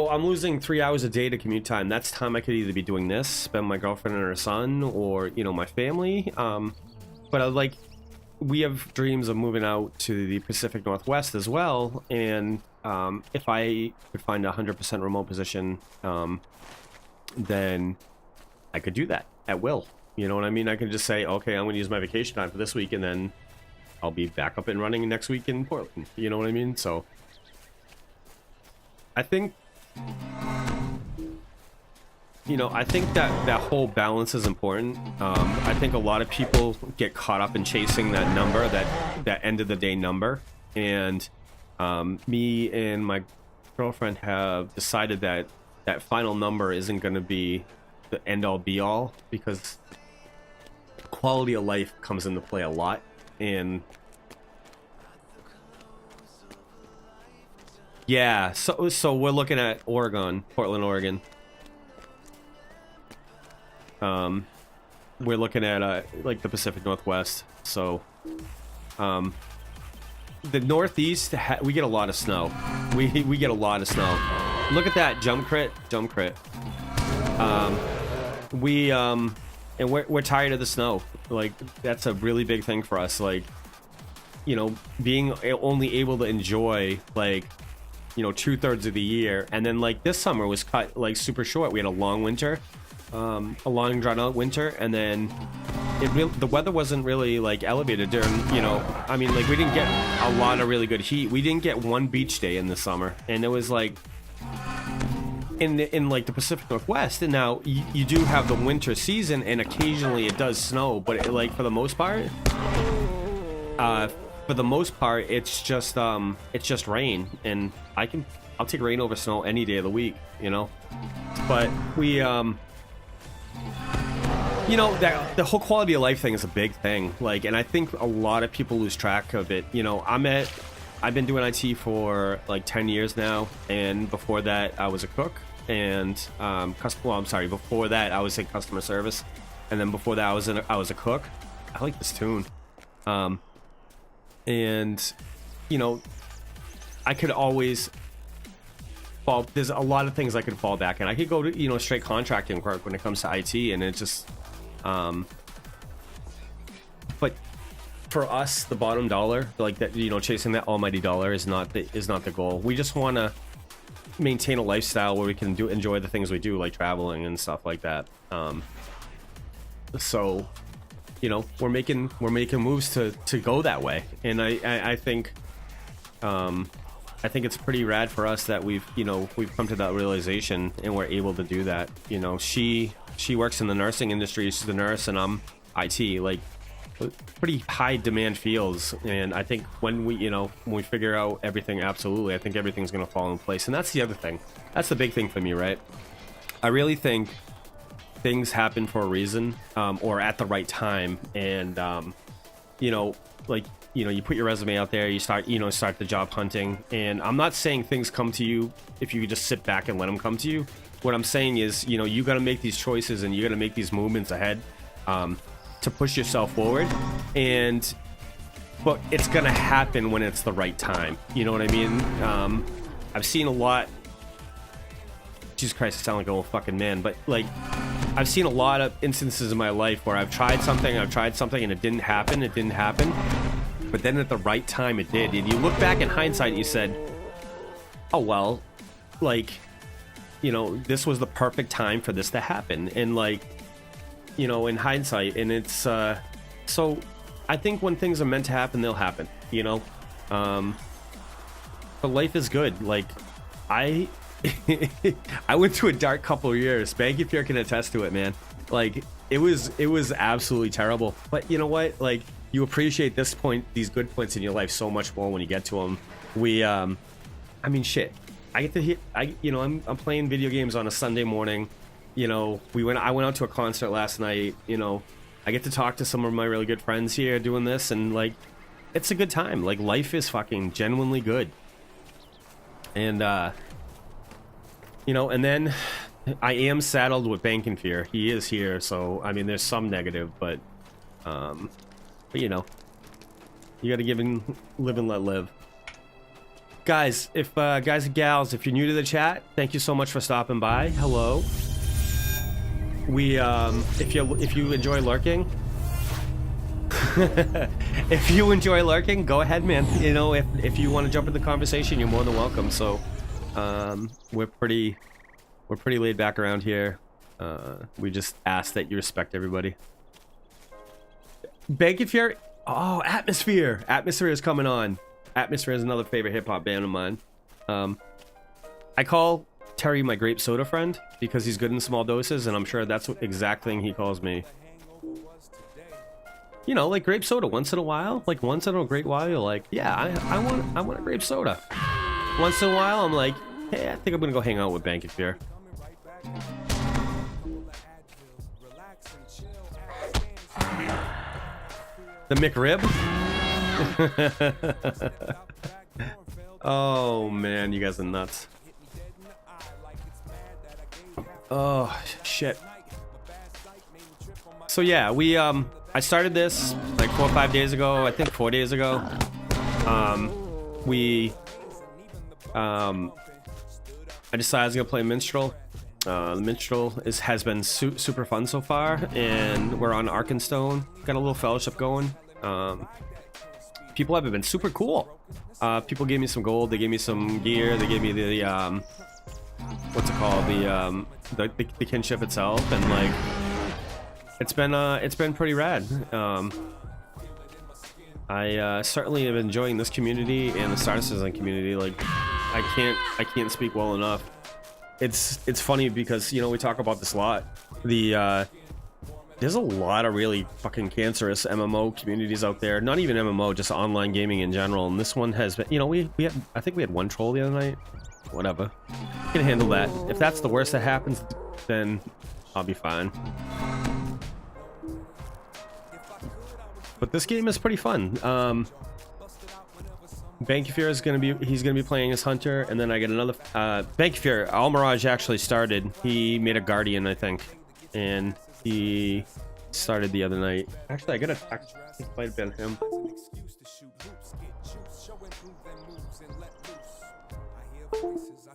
I'm losing 3 hours a day to commute time. That's time I could either be doing this, spend my girlfriend and her son, or my family. But we have dreams of moving out to the Pacific Northwest as well. And if I could find a 100% remote position, then I could do that at will. You know what I mean? I could just say, okay, I'm going to use my vacation time for this week, and then I'll be back up and running next week in Portland. You know what I mean? So I think that whole balance is important. I think a lot of people get caught up in chasing that number, that end of the day number. And me and my girlfriend have decided that that final number isn't going to be the end all be all, because quality of life comes into play a lot. And yeah, so we're looking at Oregon, Portland, Oregon. We're looking at like the Pacific Northwest. So the Northeast, we get a lot of snow. We get a lot of snow. Look at that jump crit. And we're tired of the snow. Like, that's a really big thing for us. Like, being only able to enjoy, like, 2/3 of the year, and then like this summer was cut like super short. We had a long winter, a long drawn out winter, and then the weather wasn't really like elevated during, I mean, like, we didn't get a lot of really good heat. We didn't get one beach day in the summer, and it was like in like the Pacific Northwest. And now you do have the winter season, and occasionally it does snow, but like for the most part, it's just rain, and I'll take rain over snow any day of the week, But we that the whole quality of life thing is a big thing. Like, and I think a lot of people lose track of it. I've been doing IT for like 10 years now, and before that I was a cook, and before that I was in customer service, and then before that I was a cook. I like this tune. And I could always there's a lot of things I could fall back, and I could go to straight contracting work when it comes to IT, and it just but for us, the bottom dollar, like that, chasing that almighty dollar is not the goal. We just want to maintain a lifestyle where we can enjoy the things we do, like traveling and stuff like that. So we're making moves to go that way, and I think it's pretty rad for us that we've come to that realization, and we're able to do that. She works in the nursing industry. She's a nurse, and I'm IT, like pretty high demand fields. And I think when we figure out everything, absolutely, I think everything's going to fall in place. And that's the other thing. That's the big thing for me, right? I really think things happen for a reason, or at the right time. And you put your resume out there, you start the job hunting. And I'm not saying things come to you if you just sit back and let them come to you. What I'm saying is, you got to make these choices, and you got to make these movements ahead to push yourself forward. But it's gonna happen when it's the right time. You know what I mean? I've seen a lot. Jesus Christ, I sound like an old fucking man, but like, I've seen a lot of instances in my life where I've tried something, and it didn't happen. But then at the right time, it did. And you look back in hindsight, you said, oh, well, like, this was the perfect time for this to happen. And like, in hindsight, and it's, so I think when things are meant to happen, they'll happen, but life is good. Like, I went through a dark couple of years. Banky Pierre can attest to it, man. Like, it was absolutely terrible. But you know what? Like, you appreciate these good points in your life so much more when you get to them. I mean, shit. I get to hit. I'm playing video games on a Sunday morning. I went out to a concert last night. I get to talk to some of my really good friends here doing this, and like, it's a good time. Like, life is fucking genuinely good. And you know, and then I am saddled with Banking Fear. He is here, so I mean, there's some negative, but you know, you got to give and live and let live. Guys, if guys and gals, if you're new to the chat, thank you so much for stopping by. Hello. We if you enjoy lurking, if you enjoy lurking, go ahead, man. You know, if you want to jump in the conversation, you're more than welcome. So we're pretty laid back around here. We just ask that you respect everybody. Banking Fear. Oh, Atmosphere is coming on. Atmosphere is another favorite hip-hop band of mine. I call Terry my grape soda friend because he's good in small doses, and I'm sure that's the exact thing he calls me. You know, like grape soda once in a while. Like once in a great while, you're like, yeah, I want a grape soda. Once in a while, I'm like, hey, I think I'm gonna go hang out with Banking Fear. The McRib? Oh man, you guys are nuts. Oh shit. So yeah, we I started this like 4 or 5 days ago. I think 4 days ago. I decided I was gonna play Minstrel. The Minstrel has been super fun so far, and we're on Arkenstone. Got a little fellowship going. People have been super cool. People gave me some gold. They gave me some gear. They gave me the what's it called? The kinship itself, and like it's been pretty rad. I certainly am enjoying this community and the Star Citizen community. Like I can't speak well enough. It's funny because, you know, we talk about this a lot. There's a lot of really fucking cancerous MMO communities out there. Not even MMO, just online gaming in general. And this one has been, you know, I think we had one troll the other night. Whatever. We can handle that. If that's the worst that happens, then I'll be fine. But this game is pretty fun. Banking Fear is he's gonna be playing as Hunter, and then I get another Banking Fear. Almirage actually started. He made a Guardian, I think, and he started the other night. Actually, I got a text. It might have been him.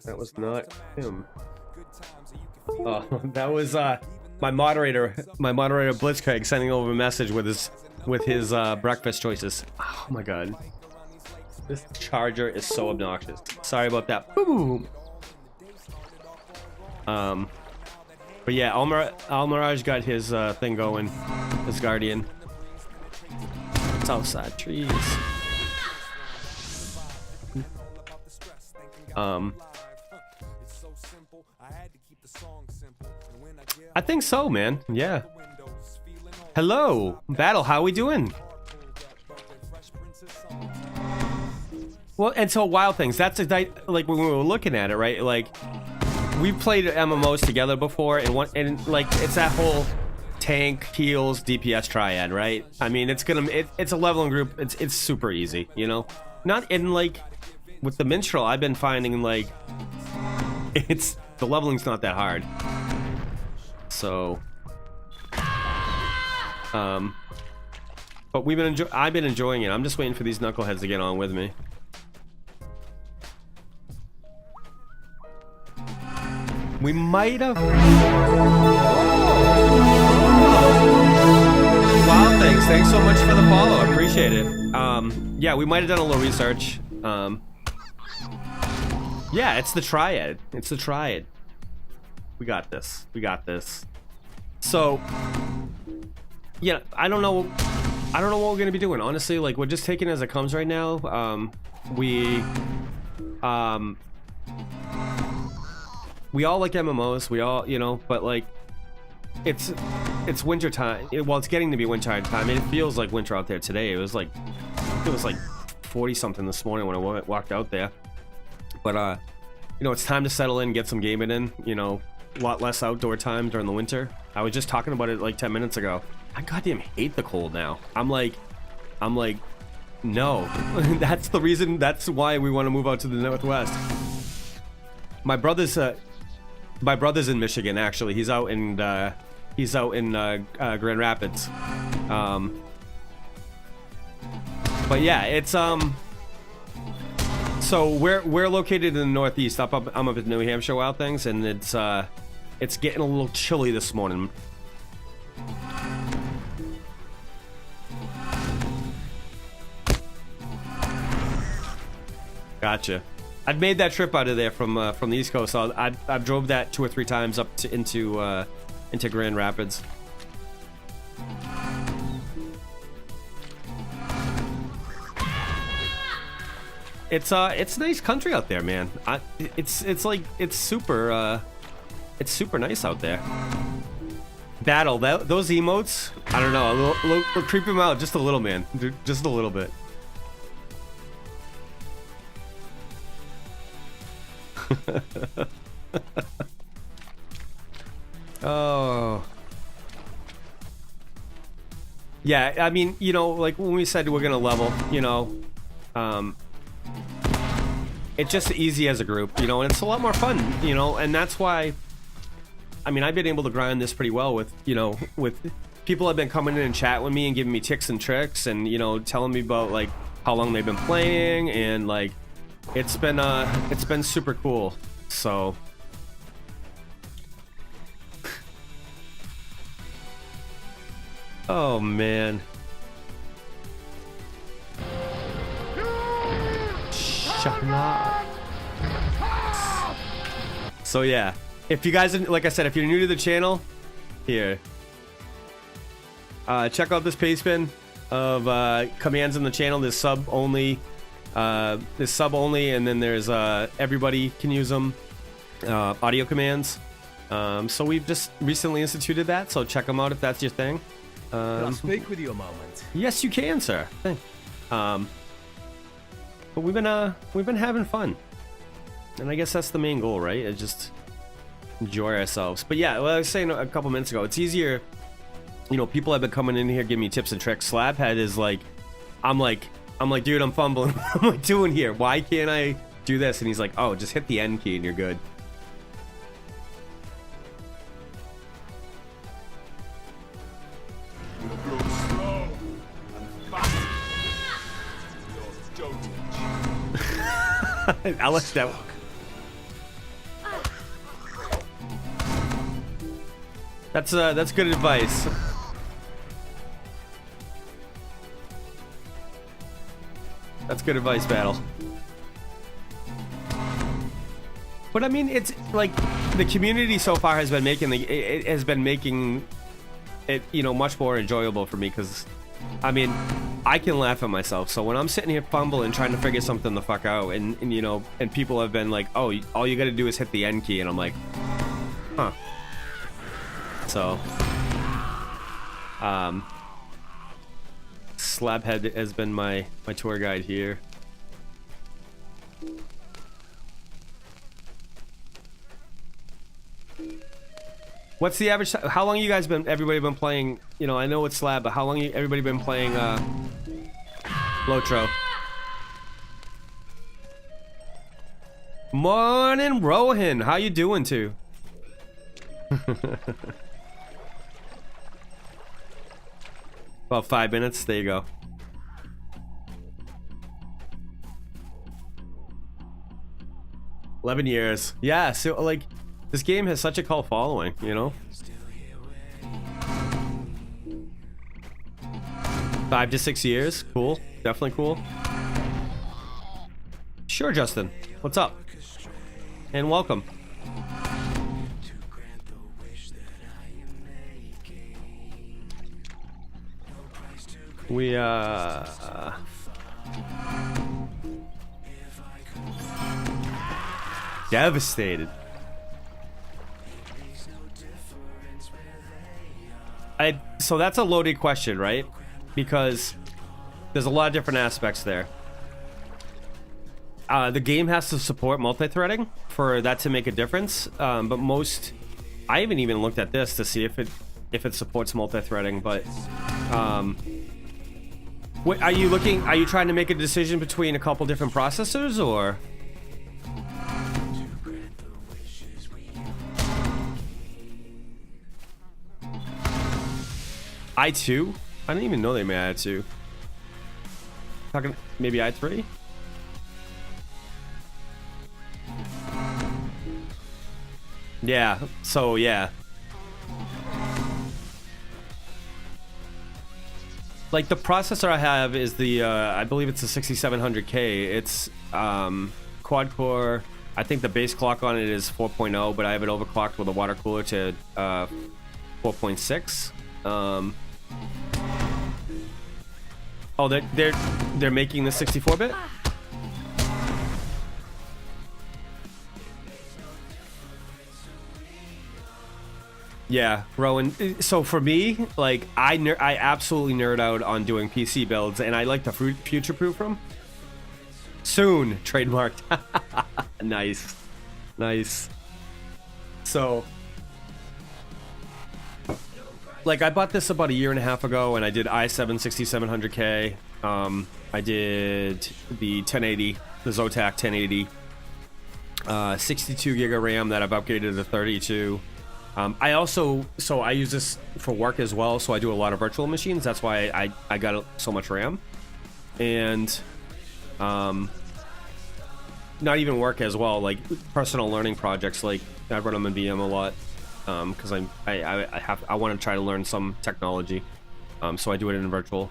That was not him. Oh, that was my moderator Blitzcraig sending over a message with his breakfast choices. Oh my god. This charger is so obnoxious. Sorry about that. Boom. But yeah, Almirage got his thing going, his Guardian. It's outside trees. I think so, man. Yeah. Hello, Battle. How we doing? Well, and so Wild Things. That's like when we were looking at it, right? Like we played MMOs together before, and like it's that whole tank, heals, DPS triad, right? I mean, it's a leveling group. It's super easy, you know. Not in like with the Minstrel. I've been finding like the leveling's not that hard. So, but I've been enjoying it. I'm just waiting for these knuckleheads to get on with me. We might have. Wow, thanks so much for the follow. I appreciate it. Yeah, we might have done a little research. Yeah, it's the triad. It's the triad. We got this. So, yeah, I don't know what we're gonna be doing. Honestly, like we're just taking it as it comes right now. We all like MMOs. We all, you know, but like it's winter time. Well, it's getting to be winter time. It feels like winter out there today. It was like 40 something this morning when I walked out there. But you know, it's time to settle in, get some gaming in. You know, a lot less outdoor time during the winter. I was just talking about it like 10 minutes ago. I goddamn hate the cold now. I'm like, no. That's the reason. That's why we want to move out to the Northwest. my brother's in Michigan actually. He's out in Grand Rapids. But yeah, it's so we're located in the Northeast. I'm up in New Hampshire, Wild Things, and it's getting a little chilly this morning. Gotcha. I'd made that trip out of there from the East Coast. So I've drove that 2 or 3 times up to into Grand Rapids. It's nice country out there, man. It's super nice out there. Battle those emotes. I don't know. We'll creep him out just a little, man. Just a little bit. Oh. Yeah, I mean, you know, like when we said we're gonna level, you know, it's just easy as a group, you know, and it's a lot more fun, you know, and that's why, I mean, I've been able to grind this pretty well with, you know, with people have been coming in and chat with me and giving me tips and tricks and, you know, telling me about like how long they've been playing, and like it's been super cool. So oh man. Shut up. So yeah, if you guys, like I said, if you're new to the channel, here, check out this paste bin of commands in the channel. There's sub only, and then there's everybody can use them, audio commands. So we've just recently instituted that, so check them out if that's your thing. Can I speak with you a moment? Yes, you can, sir. But we've been having fun, and I guess that's the main goal, right? Is just enjoy ourselves. But yeah, well, I was saying a couple minutes ago, it's easier. You know, people have been coming in here giving me tips and tricks. Slabhead is like, I'm like, dude, I'm fumbling. What am I doing here? Why can't I do this? And he's like, oh, just hit the N key and you're good. I like that. That's good advice. That's good advice, Battle. But I mean, it's like the community so far has been making it, you know, much more enjoyable for me, because I mean, I can laugh at myself. So when I'm sitting here fumbling trying to figure something the fuck out, and you know, and people have been like, oh, all you gotta do is hit the N key, and I'm like, huh. So Slabhead has been my tour guide here. What's the average? How long you guys everybody been playing? You know, I know it's Slab, but how long everybody been playing LOTRO? Morning, Rohan. How you doing, too? About 5 minutes. There you go. $11 years. Yeah. So like, this game has such a cult following, you know? 5 to 6 years. Cool. Definitely cool. Sure, Justin. What's up? And welcome. We, devastated. So that's a loaded question, right? Because there's a lot of different aspects there. The game has to support multi-threading for that to make a difference. But I haven't even looked at this to see if it supports multi-threading. But what are you looking? Are you trying to make a decision between a couple different processors, or? i2? I didn't even know they made i2. Talking maybe i3? Yeah, so yeah. Like the processor I have is the I believe it's a 6700K. It's quad core. I think the base clock on it is 4.0, but I have it overclocked with a water cooler to 4.6. Oh, they're making the 64-bit? Yeah, Rowan. So for me, like I absolutely nerd out on doing PC builds, and I like to future-proof them. Soon, trademarked. Nice, nice. So, like, I bought this about a year and a half ago, and I did i7 6700K. I did the 1080, the Zotac 1080, 62 gig of RAM that I've upgraded to 32. I also, so I use this for work as well, so I do a lot of virtual machines. That's why I got so much RAM. And not even work as well, like personal learning projects, like I run them in VM a lot, because I want to try to learn some technology, so I do it in virtual.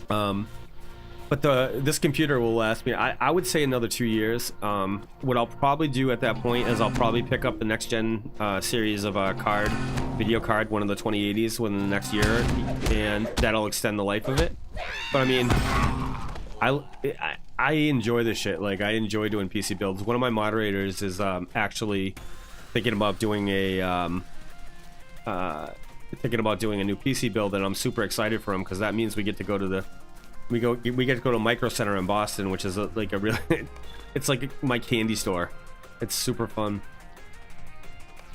But this computer will last me, I would say, another 2 years. What I'll probably do at that point is I'll probably pick up the next gen series of video card, one of the 2080s within the next year, and that'll extend the life of it. But I mean, I enjoy this shit. Like, I enjoy doing PC builds. One of my moderators is actually thinking about doing a new PC build, and I'm super excited for him because that means we get to go to Micro Center in Boston, which is like a really it's like my candy store. It's super fun.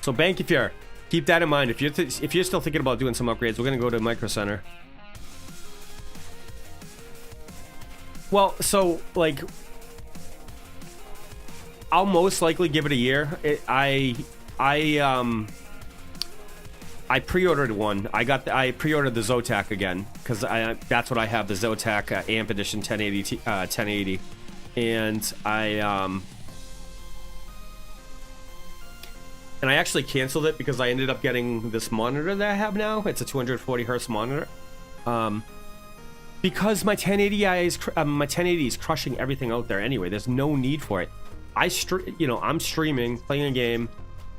So Bank, if you're keep that in mind, if you're still thinking about doing some upgrades, we're gonna go to Micro Center. Well, so like I'll most likely give it a year. I pre-ordered one. I pre-ordered the Zotac again because that's what I have, the Zotac Amp Edition 1080, and I actually canceled it because I ended up getting this monitor that I have now. It's a 240 hertz monitor. Because my 1080 is crushing everything out there anyway. There's no need for it. I'm streaming, playing a game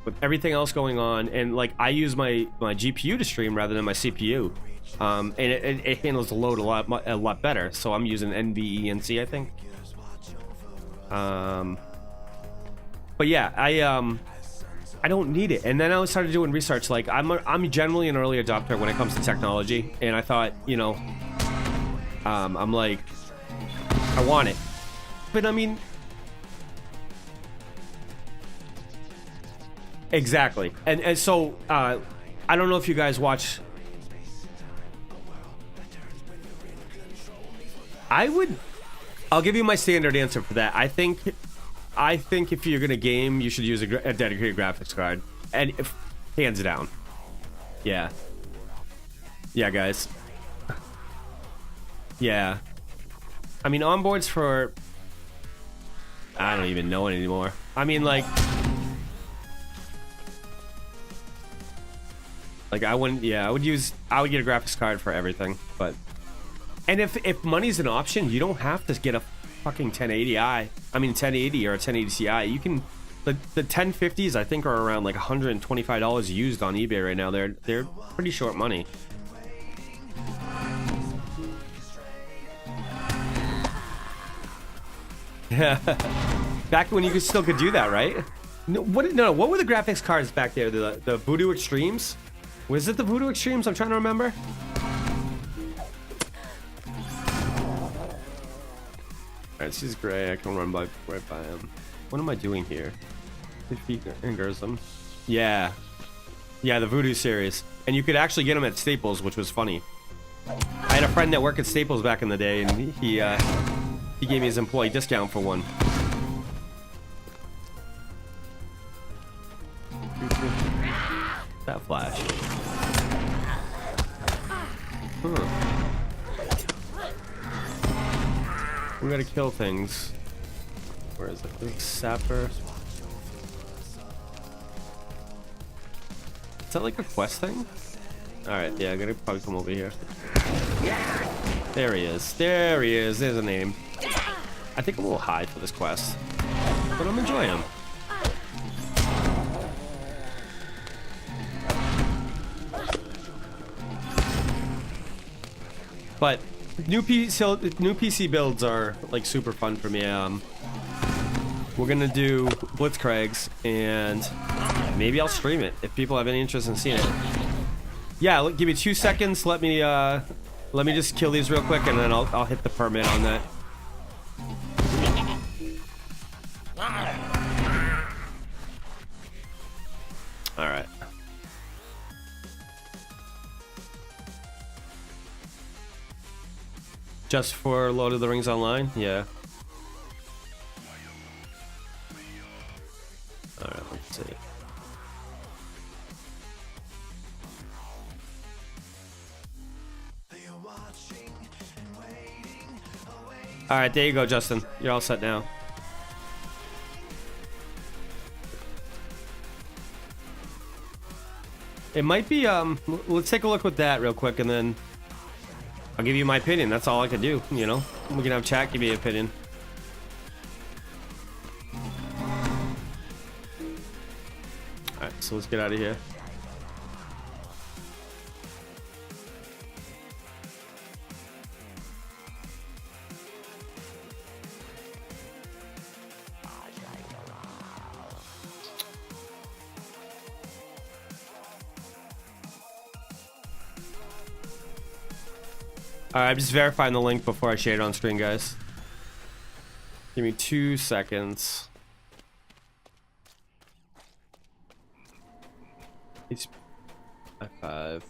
with everything else going on, and like I use my GPU to stream rather than my CPU, and it handles the load a lot better. So I'm using NVENC, I think. But yeah, I don't need it. And then I started doing research. Like I'm generally an early adopter when it comes to technology, and I thought, I'm like, I want it, but I mean. Exactly. And so I don't know if you guys watch. I'll give you my standard answer for that. I think if you're gonna game, you should use a dedicated graphics card, and hands down. Yeah, guys. Yeah, I mean, onboards for, I don't even know it anymore. I mean, like I would get a graphics card for everything. But and if money's an option, you don't have to get a fucking 1080 or a 1080 Ti. You can, the 1050s I think are around like $125 used on eBay right now. They're pretty short money. Back when you still could do that, right? What were the graphics cards back there? The Voodoo Extremes? Was it the Voodoo Extremes? I'm trying to remember. Alright, this is gray. I can run right by him. What am I doing here? Defeat Ingersum. Yeah, the Voodoo series, and you could actually get them at Staples, which was funny. I had a friend that worked at Staples back in the day, and he gave me his employee discount for one. That flash. We gotta kill things. Where is it? This sapper. Is that like a quest thing? Alright, yeah, I gotta probably come over here. There he is. There he is. There's a name. I think I'm a little high for this quest, but I'm enjoying him. But new PC builds are like super fun for me. We're gonna do Blitzkrieg's, and maybe I'll stream it if people have any interest in seeing it. Yeah, give me 2 seconds. Let me just kill these real quick, and then I'll hit the permit on that. All right. Just for Lord of the Rings Online? Yeah. Alright, let's see. Alright, there you go, Justin. You're all set now. It might be, let's take a look with that real quick, and then I'll give you my opinion. That's all I can do, you know? We can have chat, give me an opinion. Alright, so let's get out of here. Alright, I'm just verifying the link before I share it on screen, guys. Give me 2 seconds. It's F5.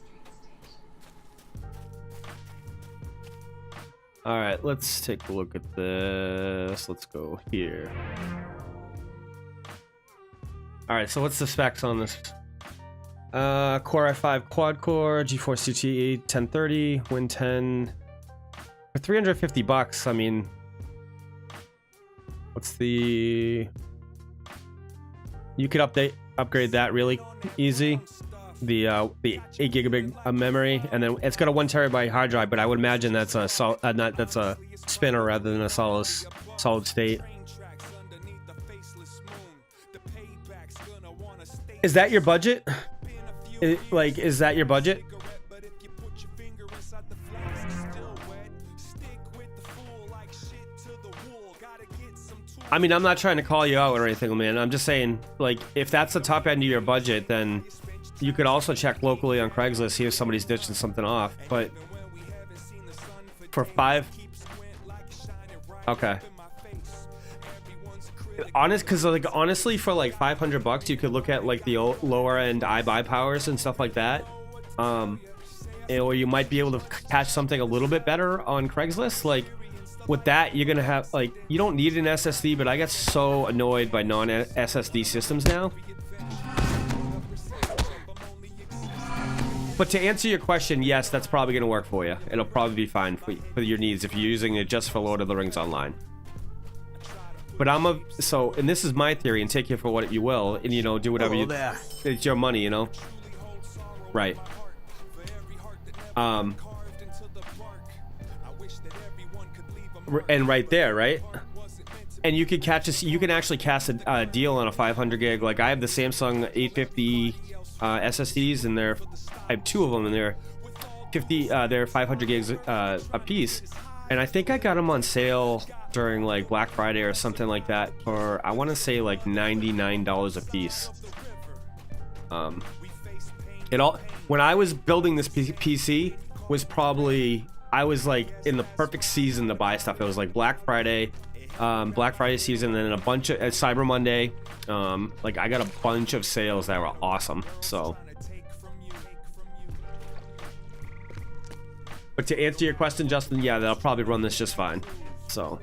Alright, let's take a look at this. Let's go here. Alright, so what's the specs on this? Core i5 quad core, GeForce GT 1030, Win 10 for $350. I mean, what's the? You could upgrade that really easy. The 8 gigabit memory, and then it's got a 1 terabyte hard drive. But I would imagine that's a that's a spinner rather than a solid state. Is that your budget? Is that your budget? I mean, I'm not trying to call you out or anything, man. I'm just saying, like, if that's the top end of your budget, then you could also check locally on Craigslist, see if somebody's ditching something off. But for 5, okay. Honestly, for like $500, you could look at like the lower end iBuy powers and stuff like that. Or you might be able to catch something a little bit better on Craigslist. Like with that, you're gonna have like, you don't need an SSD, but I get so annoyed by non-SSD systems now. But to answer your question, yes, that's probably gonna work for you. It'll probably be fine for your needs if you're using it just for Lord of the Rings Online. But and this is my theory, and take it for what you will, and, you know, do whatever you... It's your money, you know? Right. And right there, right? And you could you can actually cast a deal on a 500 gig. Like, I have the Samsung 850 SSDs, and I have 2 of them, and they're 500 gigs a piece. And I think I got them on sale during like Black Friday or something like that for, I want to say, like $99 a piece. When I was building this PC was probably, I was like in the perfect season to buy stuff. It was like Black Friday season, and then a bunch of Cyber Monday. Like, I got a bunch of sales that were awesome. So, but to answer your question, Justin, yeah, they'll probably run this just fine. So.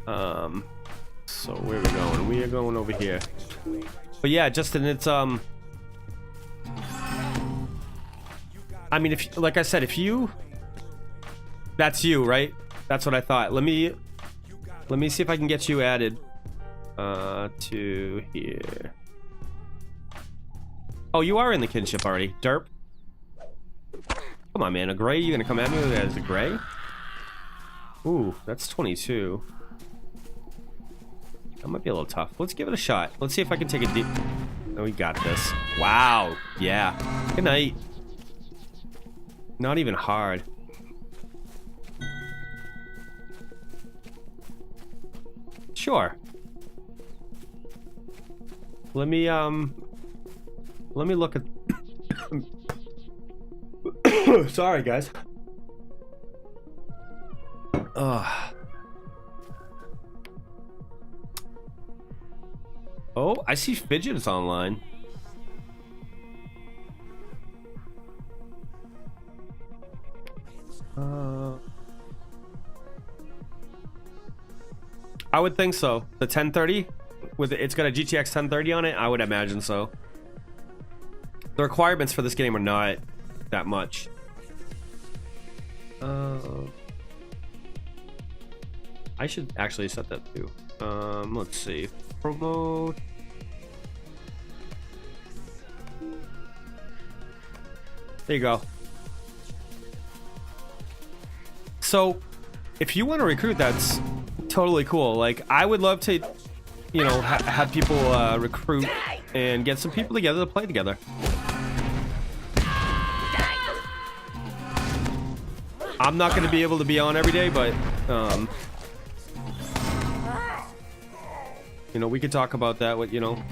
So where are we going? We are going over here. But yeah, Justin, it's I mean, if like I said, if you, that's you, right? That's what I thought. Let me see if I can get you added to here. Oh, you are in the kinship already, derp. Come on, man. A gray? You gonna come at me as a gray? Ooh, that's 22. That might be a little tough. Let's give it a shot. Let's see if I can take a deep. Oh, we got this. Wow. Yeah. Good night. Not even hard. Sure. Let me look at. Sorry, guys. Oh, I see Fidget's online. I would think so. The 1030 with it's got a GTX 1030 on it. I would imagine so. The requirements for this game are not that much. I should actually set that too. Let's see. Promote. There you go. So, if you want to recruit, that's totally cool. Like, I would love to, you know, have people recruit and get some people together to play together. I'm not going to be able to be on every day, but you know, we could talk about that with, you know.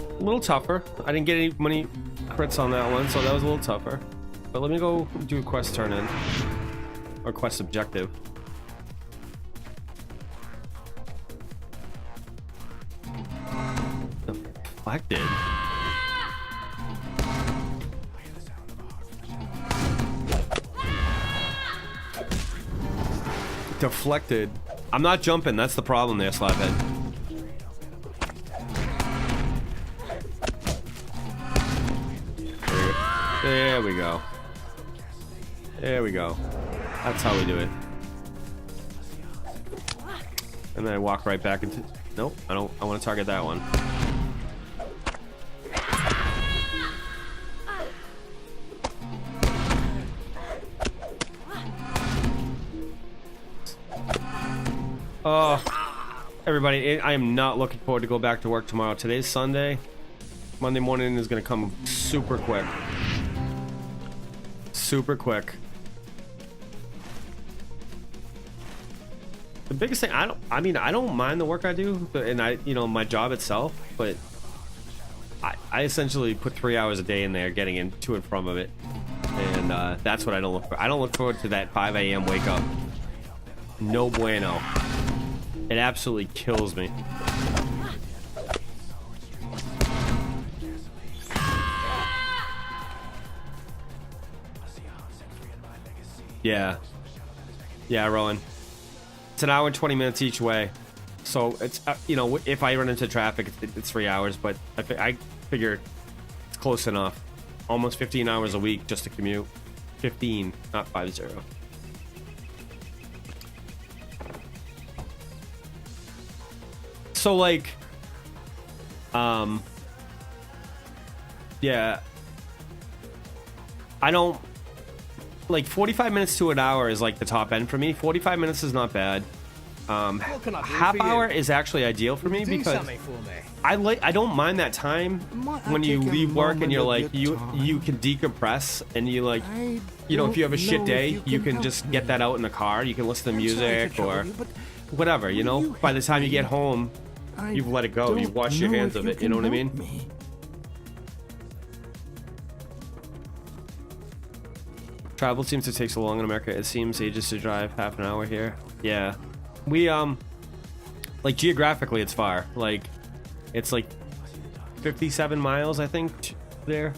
A little tougher. I didn't get any money crits on that one, so that was a little tougher. But let me go do a quest turn in. Or quest objective. Deflected. Deflected. I'm not jumping, that's the problem there, Slaphead. There we go. There we go. That's how we do it. And then I walk right back into... Nope, I don't. I want to target that one. Oh, everybody, I am not looking forward to go back to work tomorrow. Today's Sunday. Monday morning is going to come super quick. Super quick. The biggest thing, I don't mind the work I do, and you know, my job itself, but I essentially put 3 hours a day in there getting into and from of it. And that's what I don't look for. I don't look forward to that 5 a.m. wake up. No bueno. It absolutely kills me. Yeah. Yeah, Rowan. It's an hour and 20 minutes each way. So it's, you know, if I run into traffic, it's 3 hours, but I figure it's close enough. Almost 15 hours a week just to commute. 15, not 50. So like, yeah, I don't, like 45 minutes to an hour is like the top end for me. 45 minutes is not bad. Half hour is actually ideal for me because I don't mind that time when you leave work and you're like, you can decompress and you like, you know, if you have a shit day, you can just get that out in the car. You can listen to music or whatever, you know. By the time you get home, you've let it go. You've washed your hands of it. You know what I mean? Travel seems to take so long in America. It seems ages to drive half an hour here. Yeah. We, like, geographically, it's far. Like, it's like 57 miles, I think, there.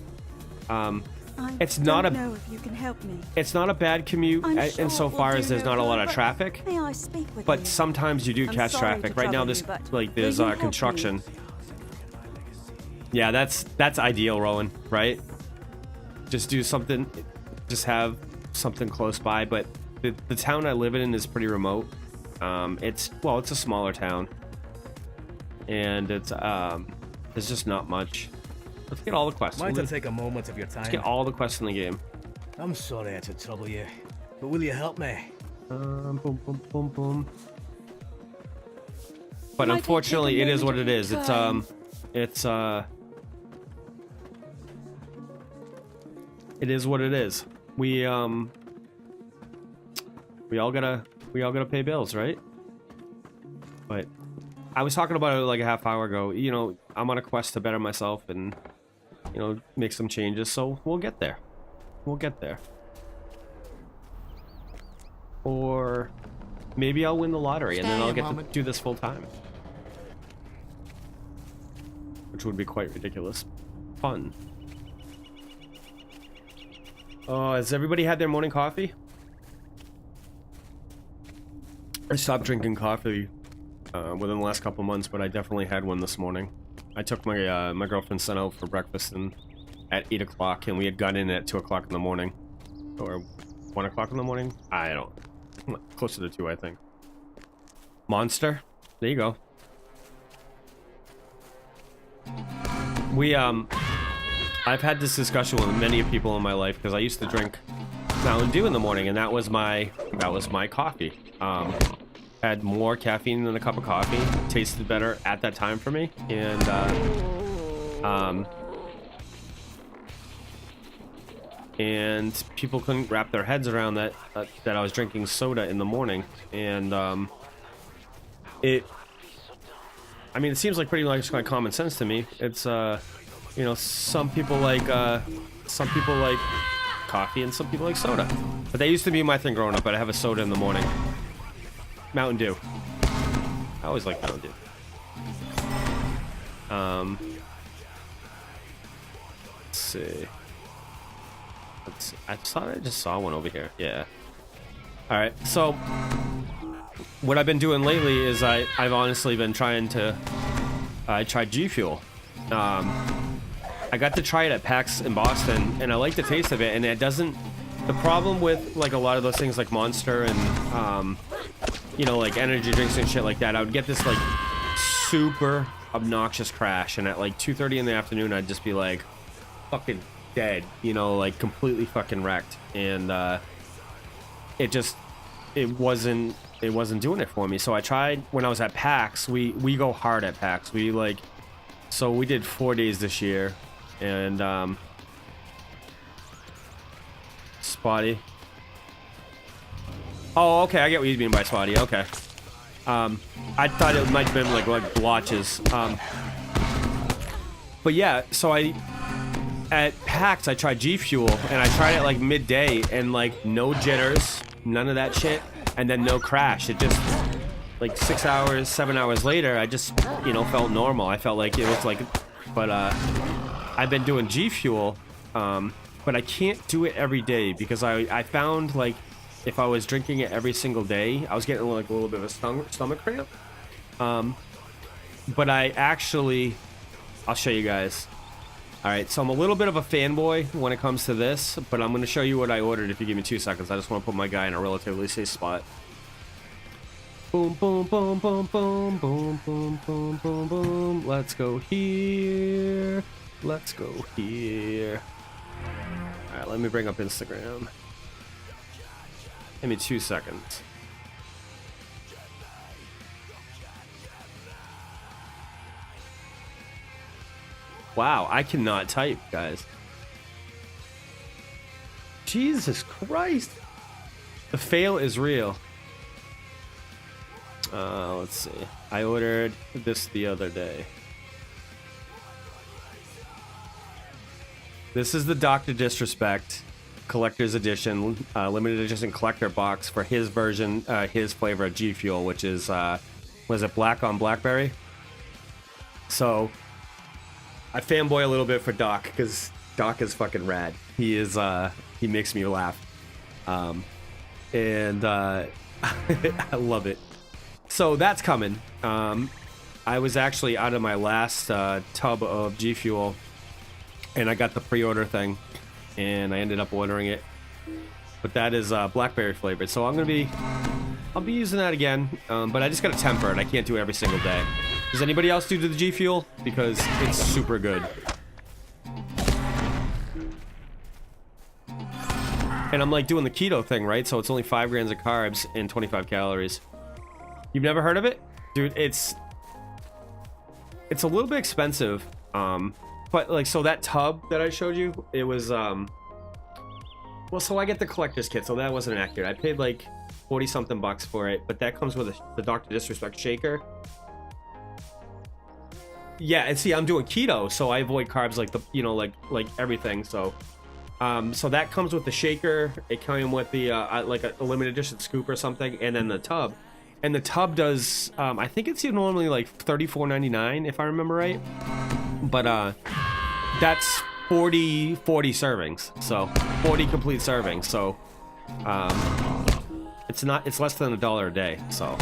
It's I not don't a know if you can help me. it's not a bad commute I'm sure insofar it as will there's do not a no lot of good, traffic. May I speak with But you? sometimes you do I'm catch sorry traffic. to Right now, trouble there's you, but like will there's you help me? construction. Yeah, that's ideal, Rowan. Right? Just do something. Just have something close by. But the town I live in is pretty remote. It's a smaller town, and it's there's just not much. Let's get all the quests. Mind to take a moment of your Let's time? get all the quests in the game. I'm sorry to trouble you, but will you help me? Boom, boom, boom, boom. But Might I unfortunately, take a it is what moment it of is. your It is what it is. We all gotta pay bills, right? But I was talking about it like a half hour ago. You know, I'm on a quest to better myself and, you know, make some changes. So we'll get there. We'll get there. Or maybe I'll win the lottery and then I'll get to do this full time. Which would be quite ridiculous. Fun. Oh, has everybody had their morning coffee? I stopped drinking coffee within the last couple months, but I definitely had one this morning. I took my my girlfriend's son out for breakfast and at 8 o'clock, and we had got in at 2 o'clock in the morning. Or 1 o'clock in the morning? I don't. Closer to 2, I think. Monster? There you go. I've had this discussion with many people in my life because I used to drink Mountain Dew in the morning, and that was my coffee. Had more caffeine than a cup of coffee. Tasted better at that time for me, and people couldn't wrap their heads around that I was drinking soda in the morning, and it seems like pretty much like common sense to me. It's you know, some people like coffee and some people like soda, but that used to be my thing growing up. But I have a soda in the morning. Mountain Dew. I always like Mountain Dew. Let's see. I thought I just saw one over here. Yeah. All right. So, what I've been doing lately is I've honestly been trying to. I tried G Fuel. I got to try it at PAX in Boston, and I like the taste of it. And it doesn't. The problem with like a lot of those things like Monster and you know, like energy drinks and shit like that, I would get this like super obnoxious crash, and at like 2:30 in the afternoon, I'd just be like fucking dead, you know, like completely fucking wrecked, and it wasn't doing it for me. So I tried when I was at PAX. We go hard at PAX. We did 4 days this year, and Spotty. Oh, okay, I get what you mean by spotty. Okay. I thought it might have been like blotches. But yeah, so at PAX I tried G Fuel, and I tried it like midday, and like no jitters, none of that shit, and then no crash. It just like 6 hours, 7 hours later, I just, you know, felt normal. I felt like it was like, but I've been doing G Fuel, but I can't do it every day because I found like, if I was drinking it every single day, I was getting like a little bit of a stomach cramp. But I'll show you guys. All right, so I'm a little bit of a fanboy when it comes to this, but I'm going to show you what I ordered if you give me 2 seconds. I just want to put my guy in a relatively safe spot. Boom, boom, boom, boom, boom, boom, boom, boom, boom, boom. Let's go here. Let's go here. All right, let me bring up Instagram. Give me 2 seconds. Wow, I cannot type, guys. Jesus Christ. The fail is real. Let's see. I ordered this the other day. This is the Dr. Disrespect Collector's Edition, limited edition collector box for his version, his flavor of G Fuel, which is, was it black on blackberry? So, I fanboy a little bit for Doc because Doc is fucking rad. He is he makes me laugh. And I love it. So that's coming. I was actually out of my last tub of G Fuel, and I got the pre-order thing, and I ended up ordering it. But that is blackberry flavored, so I'll be using that again. But I just gotta temper it. I can't do it every single day. Does anybody else do the G Fuel? Because it's super good. And I'm like doing the keto thing, right? So it's only 5 grams of carbs and 25 calories. You've never heard of it? Dude, it's a little bit expensive. But like, so that tub that I showed you, it was, well, so I get the collector's kit, so that wasn't accurate. I paid like 40 something bucks for it, but that comes with the Dr. Disrespect shaker. Yeah, and see, I'm doing keto, so I avoid carbs like the, you know, like everything, so. So that comes with the shaker. It came with the like a limited edition scoop or something, and then the tub. And the tub does, I think it's normally like $34.99 if I remember right. But that's 40 servings, so 40 complete servings. So it's less than $1 a day, so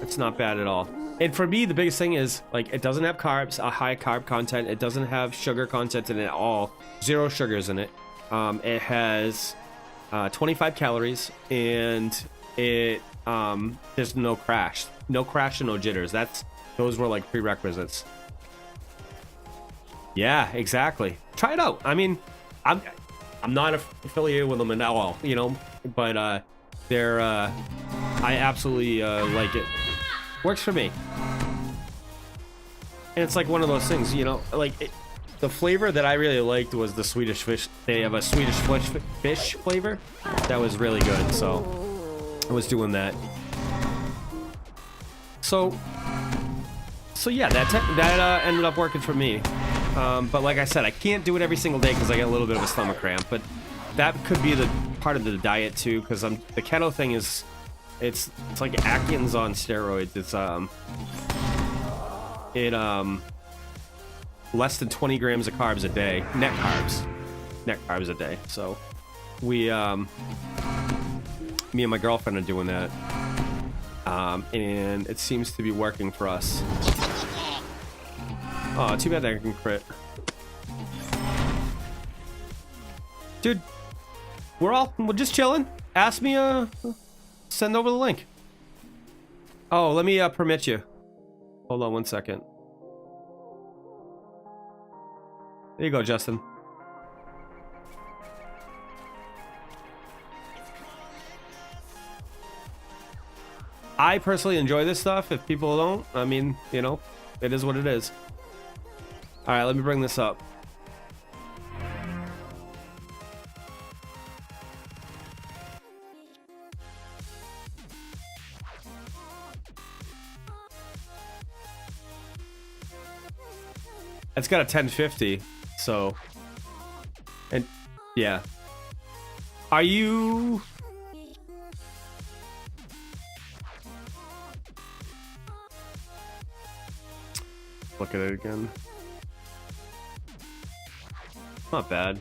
it's not bad at all. And for me, the biggest thing is, like, it doesn't have carbs, a high carb content. It doesn't have sugar content in it at all. 0 sugars in it. It has 25 calories, and it there's no crash. No crash and no jitters. Those were like prerequisites. Yeah, exactly. Try it out. I mean, I'm not affiliated with them at all, you know, but they're I absolutely like it. Works for me. And it's like one of those things, you know, like the flavor that I really liked was the Swedish fish. They have a Swedish fish flavor that was really good, so I was doing that. So yeah, that ended up working for me. But like I said, I can't do it every single day because I get a little bit of a stomach cramp. But that could be the part of the diet too, because the keto thing is, it's like Atkins on steroids. It's less than 20 grams of carbs a day, net carbs a day. So we me and my girlfriend are doing that, and it seems to be working for us. Oh, too bad that I can crit. Dude, we're just chilling. Ask me, send over the link. Oh, let me permit you. Hold on one second. There you go, Justin. I personally enjoy this stuff. If people don't, I mean, you know, it is what it is. All right, let me bring this up. It's got a 1050, so, and yeah. Are you? Look at it again. Not bad.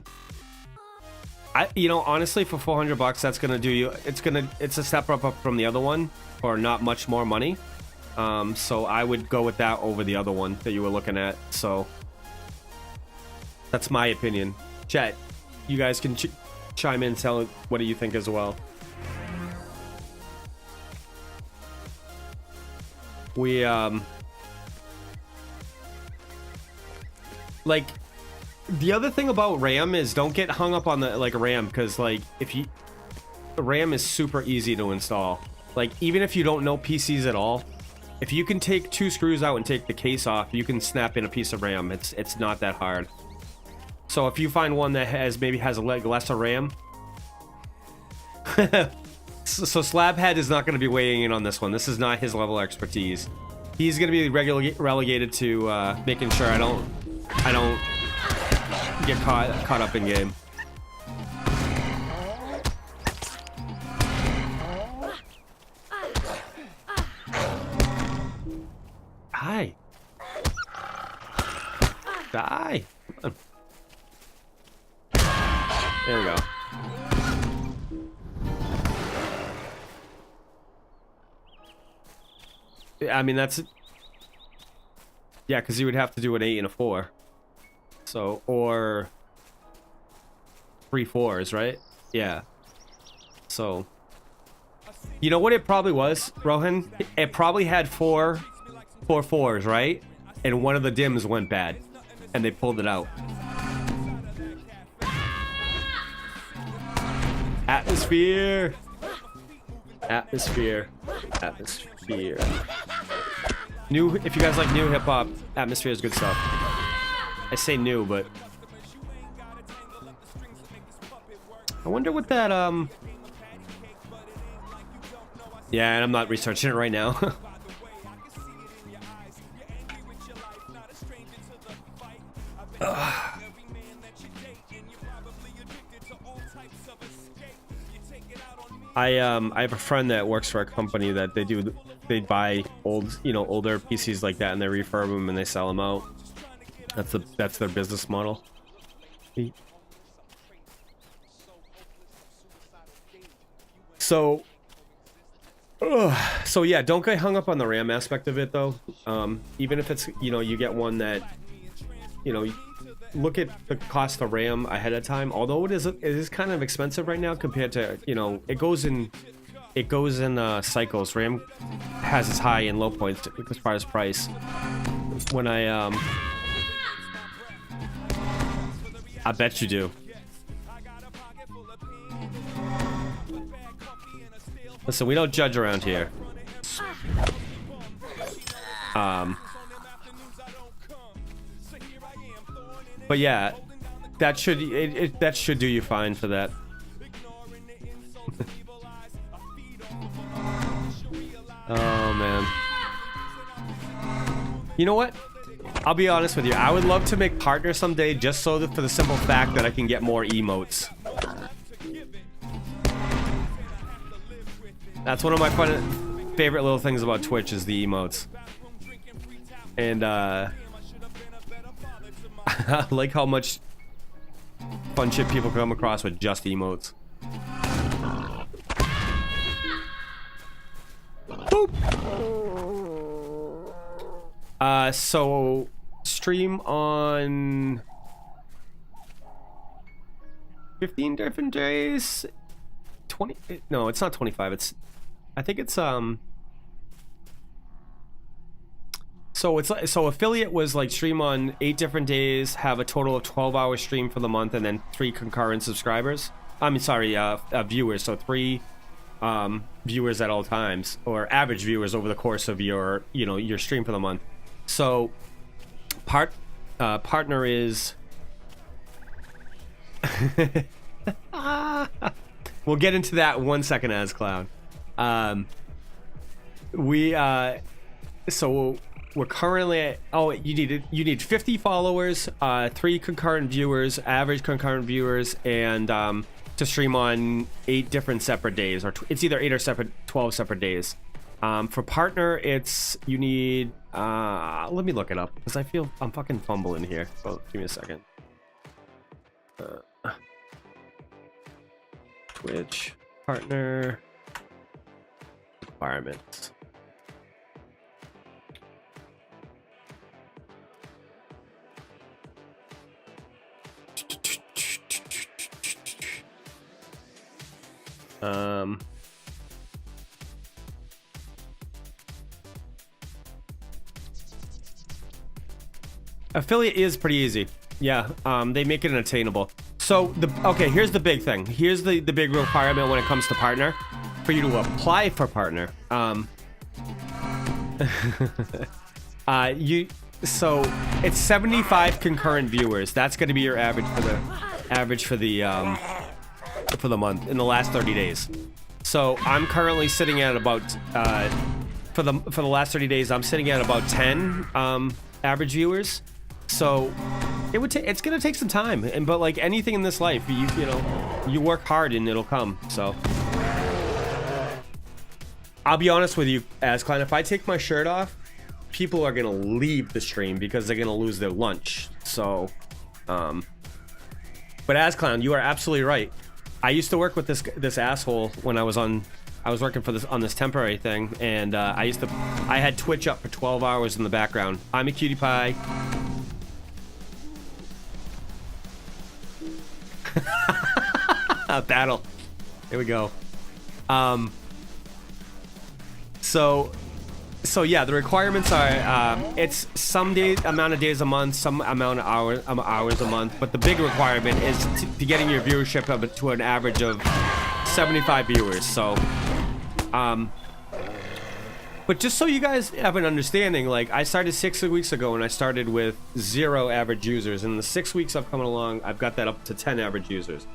You know, honestly, for 400 bucks, that's gonna do you. It's a step up from the other one for not much more money. So I would go with that over the other one that you were looking at. So that's my opinion. Chat, you guys can chime in, tell what do you think as well. We like, the other thing about RAM is don't get hung up on the RAM, because like the RAM is super easy to install. Like, even if you don't know PCs at all, if you can take 2 screws out and take the case off, you can snap in a piece of RAM. It's not that hard. So if you find one that maybe has a lesser RAM, so Slabhead is not going to be weighing in on this one. This is not his level of expertise. He's going to be relegated to making sure I don't get caught up in game. Hi. Die. Come on. There we go. I mean, that's... Yeah, because you would have to do an 8 and a 4. So, or... 3 4s, right? Yeah. So... You know what it probably was, Rohan? It probably had 4 4s, right? And one of the dims went bad. And they pulled it out. Atmosphere! Atmosphere. Atmosphere. New, if you guys like new hip-hop, Atmosphere is good stuff. I say new, but... I wonder what that, Yeah, and I'm not researching it right now. I have a friend that works for a company that they buy old, older PCs like that, and they refurb them and they sell them out. That's their business model. So yeah, don't get hung up on the RAM aspect of it though. Even if it's, you get one that, look at the cost of RAM ahead of time. Although it is kind of expensive right now compared to, it goes in cycles. RAM has its high and low points as far as price. When I bet you do. Listen, we don't judge around here. But yeah, that should do you fine for that. Oh man. You know what? I'll be honest with you. I would love to make partner someday, just so that for the simple fact that I can get more emotes. That's one of my favorite little things about Twitch is the emotes. And I like how much fun shit people come across with just emotes. Boop. So stream on 15 different days. 20? No, it's not 25. I think it's So affiliate was like stream on 8 different days, have a total of 12-hour stream for the month, and then 3 concurrent subscribers. I mean, sorry, viewers. So 3 viewers at all times, or average viewers over the course of your stream for the month. So partner is we'll get into that in 1 second, as clown. So we're currently at, you need 50 followers, 3 concurrent viewers, average concurrent viewers, and to stream on 8 different separate days, or it's either 8 or 12 separate days. For partner, you need let me look it up because I feel I'm fucking fumbling here. Well, give me a second. Twitch partner requirements. Affiliate is pretty easy. Yeah, they make it unattainable. So here's the big thing. Here's the big requirement when it comes to partner. For you to apply for partner, so it's 75 concurrent viewers. That's going to be your average for the month in the last 30 days. So I'm currently sitting at about for the last 30 days I'm sitting at about 10 average viewers. So it's gonna take some time, but like anything in this life, you work hard and it'll come. So I'll be honest with you, Asclan, if I take my shirt off, people are gonna leave the stream because they're gonna lose their lunch. So, but as Clown, you are absolutely right. I used to work with this asshole when I was working for this temporary thing, and I had Twitch up for 12 hours in the background. I'm a cutie pie. Battle. Here we go. So yeah, the requirements are it's some amount of days a month, some amount of hours a month, but the big requirement is to getting your viewership up to an average of 75 viewers. So but just so you guys have an understanding, like, I started 6 weeks ago and I started with 0 average users. In the 6 weeks I've come along, I've got that up to 10 average users.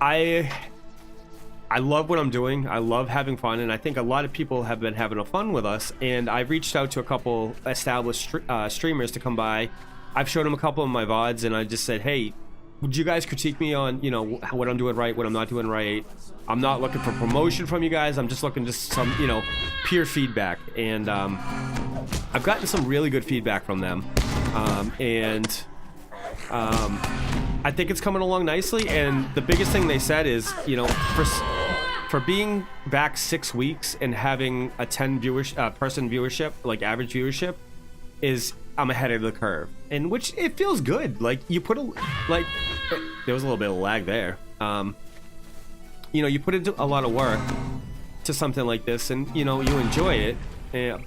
I love what I'm doing. I love having fun, and I think a lot of people have been having a fun with us. And I've reached out to a couple established streamers to come by. I've showed them a couple of my VODs, and I just said, hey, would you guys critique me on, you know, what I'm doing right, what I'm not doing right? I'm not looking for promotion from you guys. I'm just looking just some, you know, peer feedback. And I've gotten some really good feedback from them. I think it's coming along nicely. And the biggest thing they said is, you know, for being back 6 weeks and having a 10 person viewership, like average viewership, is I'm ahead of the curve, and which it feels good. Like, you put there was a little bit of lag there. You know, you put into a lot of work to something like this, and you know, you enjoy it.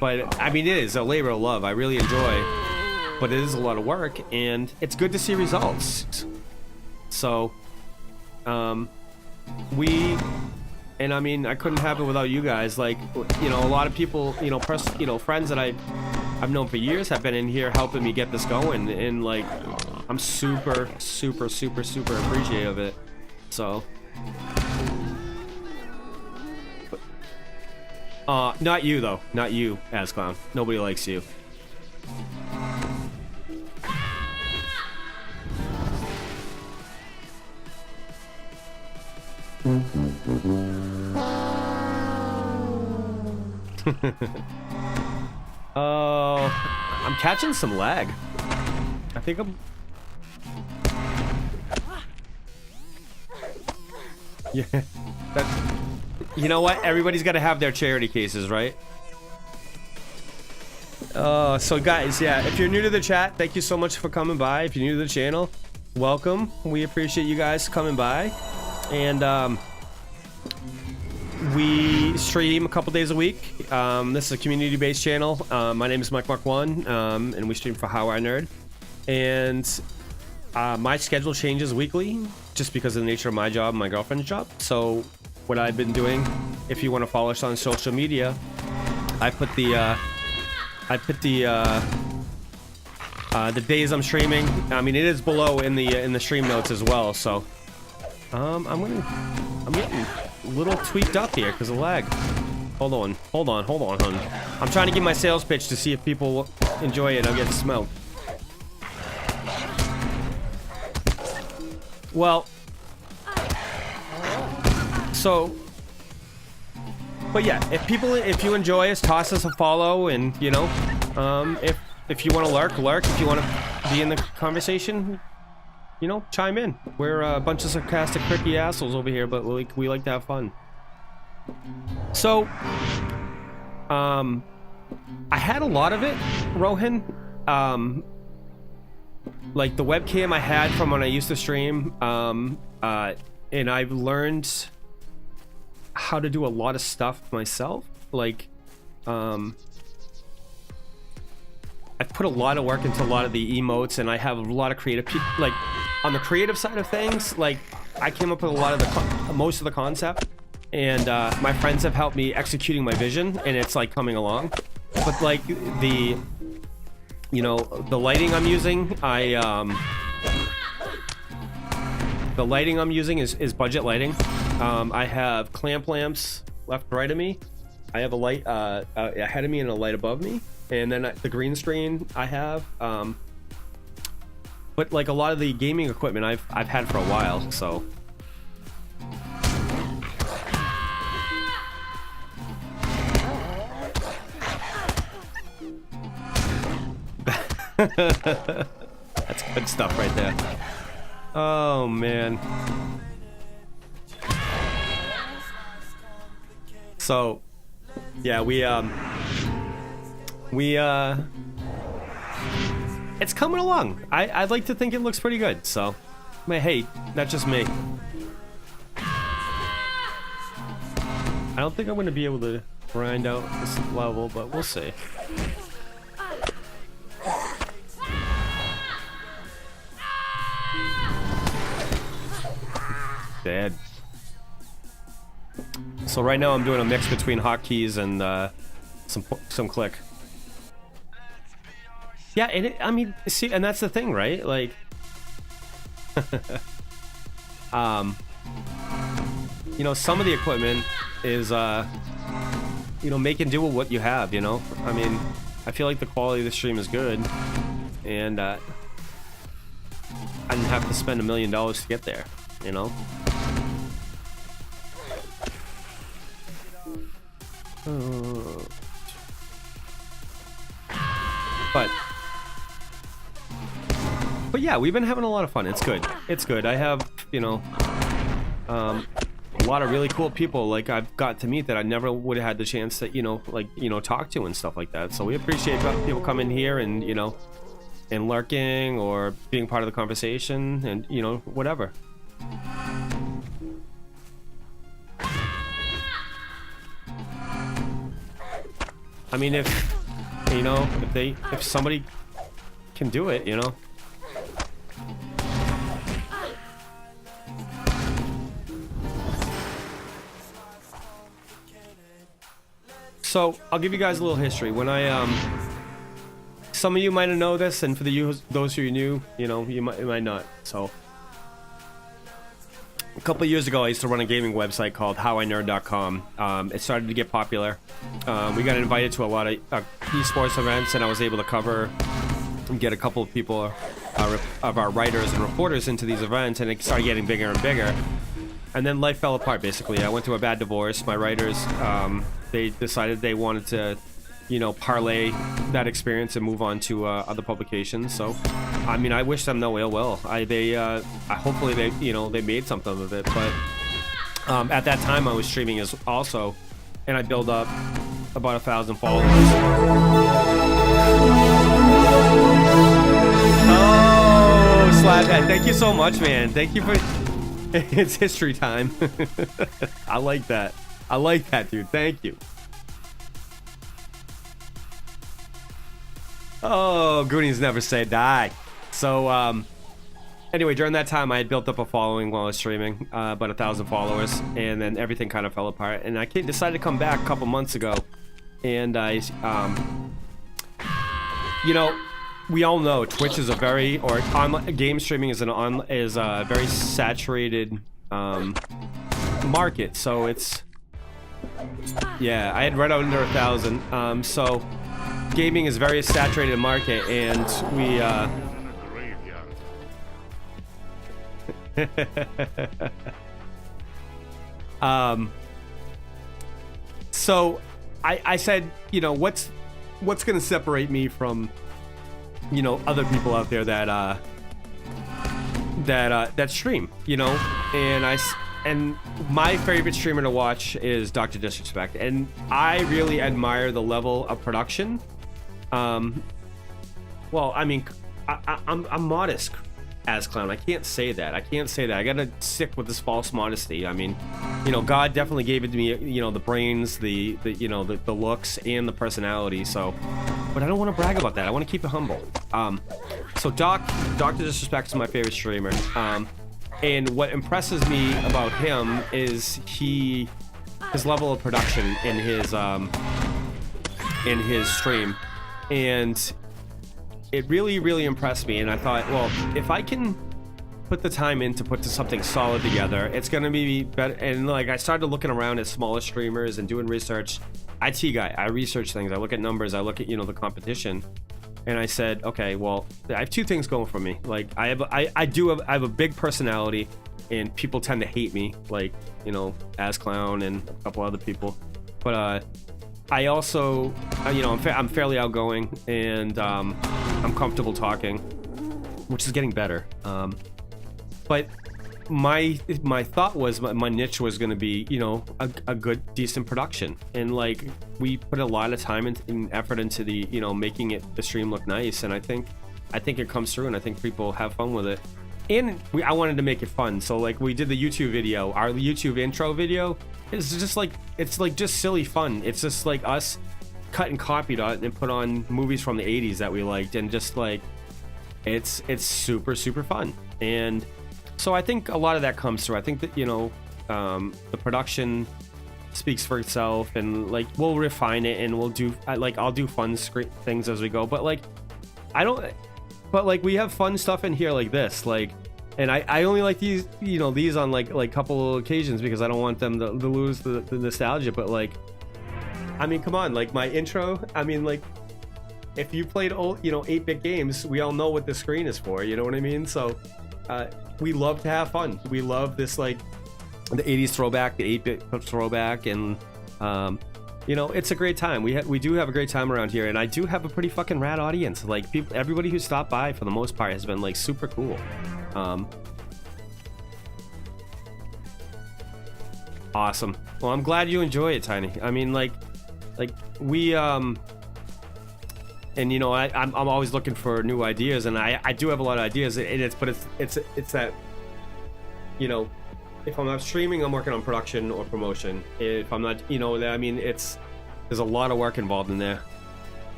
But I mean, it is a labor of love. I really enjoy, but it is a lot of work, and it's good to see results. So, and I mean, I couldn't have it without you guys. Like, you know, a lot of people, you know, friends that I've known for years have been in here helping me get this going, and like, I'm super appreciative of it. So, not you though, not you, Asclown. Nobody likes you. I'm catching some lag. I think I'm... Yeah, you know what? Everybody's got to have their charity cases, right? So guys, yeah, if you're new to the chat, thank you so much for coming by. If you're new to the channel, welcome. We appreciate you guys coming by. And we stream a couple days a week. This is a community-based channel. My name is Mike1, and we stream for How I Nerd. And my schedule changes weekly just because of the nature of my job and my girlfriend's job. So what I've been doing, if you want to follow us on social media, I put the days I'm streaming. I mean, it is below in the stream notes as well. So I'm getting a little tweaked up here because of lag. Hold on, hun. I'm trying to give my sales pitch to see if people enjoy it. I'm getting smoked. Well, so, but yeah, if you enjoy us, toss us a follow, and you know, if you want to lurk. If you want to be in the conversation, you know, chime in. We're a bunch of sarcastic, pricky assholes over here, but we like to have fun. So, I had a lot of it, Rohan. Like the webcam I had from when I used to stream, and I've learned how to do a lot of stuff myself. Like, I've put a lot of work into a lot of the emotes, and I have a lot of creative people. Like, on the creative side of things, like, I came up with a lot of most of the concept, and my friends have helped me executing my vision, and it's like coming along. But like you know, the lighting I'm using, the lighting I'm using is budget lighting. I have clamp lamps left, right of me. I have a light ahead of me and a light above me, and then the green screen I have. But like a lot of the gaming equipment I've had for a while, so. That's good stuff right there. Oh man. So yeah, it's coming along. I'd like to think it looks pretty good. So, hey, not just me. I don't think I'm gonna be able to grind out this level, but we'll see. Dead. So right now I'm doing a mix between hotkeys and some click. Yeah, I mean, see, and that's the thing, right? Like, you know, some of the equipment is, you know, make and do with what you have, you know? I mean, I feel like the quality of the stream is good, and I didn't have to spend $1 million to get there, you know? But yeah, we've been having a lot of fun. It's good. It's good. I have, you know, a lot of really cool people like I've got to meet that I never would have had the chance to, you know, like, you know, talk to and stuff like that. So we appreciate people coming here and, you know, and lurking or being part of the conversation and, you know, whatever. I mean, if, you know, if somebody can do it, you know. So I'll give you guys a little history. When some of you might have known this, and for those who are new, you know, you might not. So a couple of years ago, I used to run a gaming website called HowINerd.com. It started to get popular. We got invited to a lot of esports events, and I was able to cover and get a couple of people, of our writers and reporters into these events, and it started getting bigger and bigger. And then life fell apart, basically. I went through a bad divorce. My writers, they decided they wanted to, you know, parlay that experience and move on to other publications. So, I mean, I wish them no ill will. Hopefully they, you know, they made something of it. But at that time, I was streaming as also, and I built up about 1,000 followers. Oh, Slabhead, thank you so much, man. Thank you for. It's history time. I like that. I like that, dude. Thank you. Oh, Goonies never say die. So, anyway, during that time, I had built up a following while I was streaming, about 1,000 followers, and then everything kind of fell apart. And I decided to come back a couple months ago, and I, you know, we all know Twitch is a very, or online game streaming is a very saturated market. So it's, yeah, I had right under 1,000. So gaming is a very saturated market, and we so I said, you know, what's gonna separate me from, you know, other people out there that stream, you know, and my favorite streamer to watch is Dr. Disrespect, and I really admire the level of production. Well, I mean, I'm modest as Clown. I can't say that. I gotta stick with this false modesty. I mean, you know, God definitely gave it to me, you know, the brains, the you know, the looks and the personality. So, but I don't want to brag about that. I want to keep it humble. So Dr. Disrespect is my favorite streamer. And what impresses me about him is his level of production in his stream, and it really impressed me. And I thought, well, if I can put the time in to put something solid together, it's gonna be better. And like, I started looking around at smaller streamers and doing research. IT guy, I research things, I look at numbers, I look at, you know, the competition, and I said, okay, well, I have two things going for me. Like, I have a big personality, and people tend to hate me, like, you know, as Clown and a couple other people. But I also, you know, I'm fairly outgoing, and I'm comfortable talking, which is getting better. But my thought was my niche was going to be, you know, a good decent production, and like we put a lot of time and effort into the, you know, making the stream look nice, and I think it comes through, and I think people have fun with it. And I wanted to make it fun, so like we did the YouTube video, our YouTube intro video is just like, it's like just silly fun. It's just like us cut and copied on and put on movies from the 80s that we liked, and just like it's super fun. And so I think a lot of that comes through. I think that, you know, the production speaks for itself, and like we'll refine it, and we'll do I'll do fun things as we go, but like we have fun stuff in here like this, like, and I only like these, you know, these on like couple occasions, because I don't want them to lose the nostalgia. But like, I mean, come on, like my intro, I mean, like if you played old, you know, 8-bit games, we all know what the screen is for, you know what I mean? So we love to have fun. We love this, like the 80s throwback, the 8-bit throwback, and you know, it's a great time. We do have a great time around here, and I do have a pretty fucking rad audience. Like everybody who stopped by for the most part has been like super cool. Awesome. Well, I'm glad you enjoy it, Tiny. I mean, like we and you know, I'm always looking for new ideas, and I do have a lot of ideas, and it's that, you know, if I'm not streaming, I'm working on production or promotion. If I'm not, you know, I mean, there's a lot of work involved in there.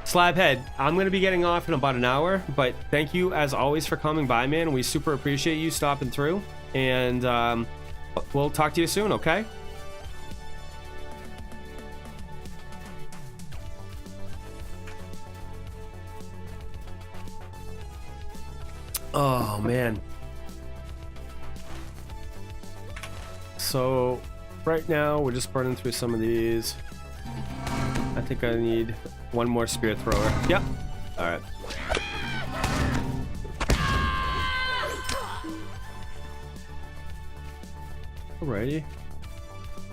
Slabhead, I'm going to be getting off in about an hour, but thank you as always for coming by, man. We super appreciate you stopping through, and we'll talk to you soon, okay? Oh, man. So right now we're just burning through some of these. I think I need one more spear thrower. Yep. All right. Alrighty.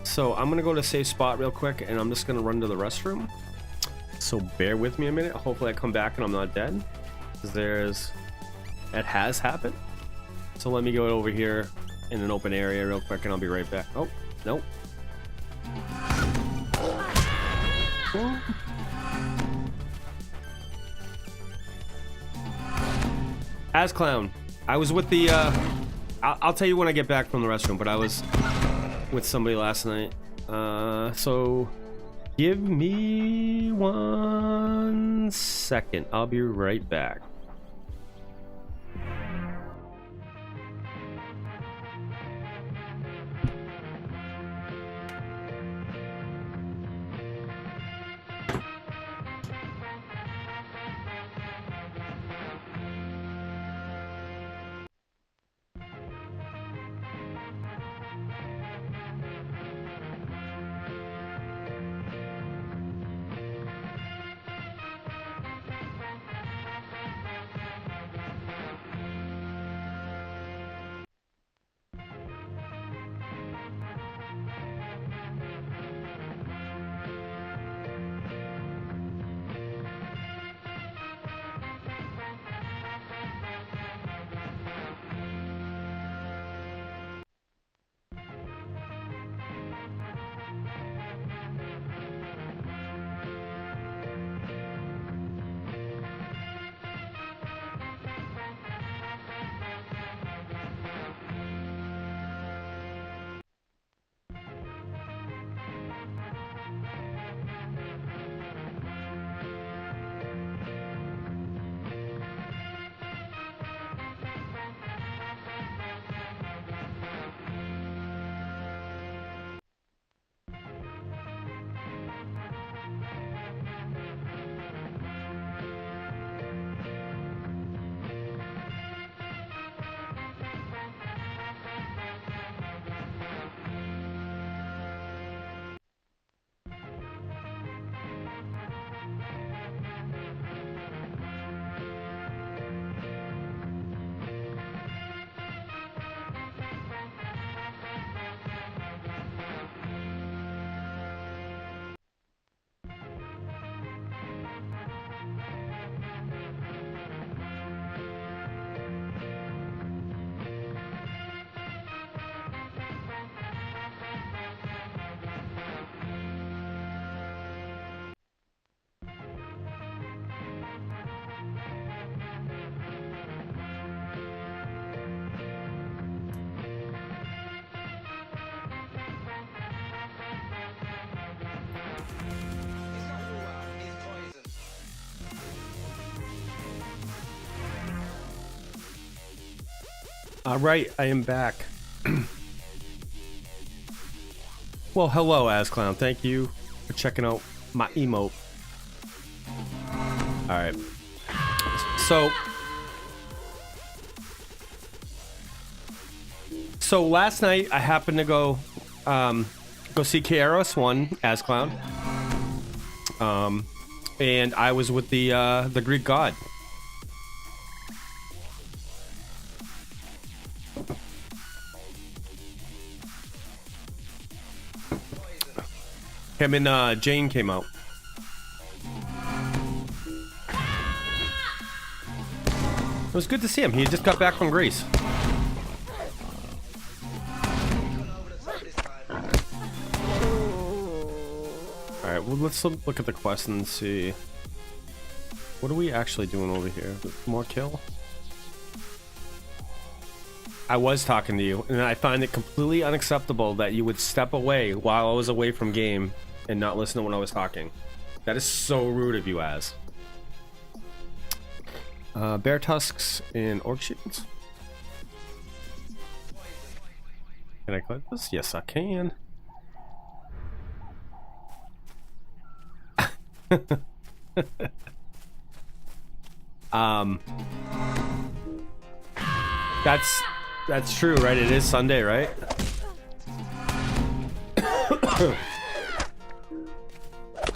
So I'm gonna go to save spot real quick, and I'm just gonna run to the restroom. So bear with me a minute. Hopefully I come back and I'm not dead, because it has happened. So let me go over here in an open area real quick, and I'll be right back. Oh, nope. As Clown, I was with the I'll tell you when I get back from the restroom, but I was with somebody last night. So give me 1 second. I'll be right back. All right, I am back. Well, hello, AsClown. Thank you for checking out my emote. All right. So last night I happened to go see KRS-One AsClown. And I was with the Greek god. Him and Jane came out. It was good to see him. He just got back from Greece. Alright, well, let's look at the quest and see. What are we actually doing over here? More kill? I was talking to you, and I find it completely unacceptable that you would step away while I was away from game and not listen to when I was talking. That is so rude of you, Az. Bear tusks and orc shields. Can I click this? Yes, I can. That's true, right? It is Sunday, right?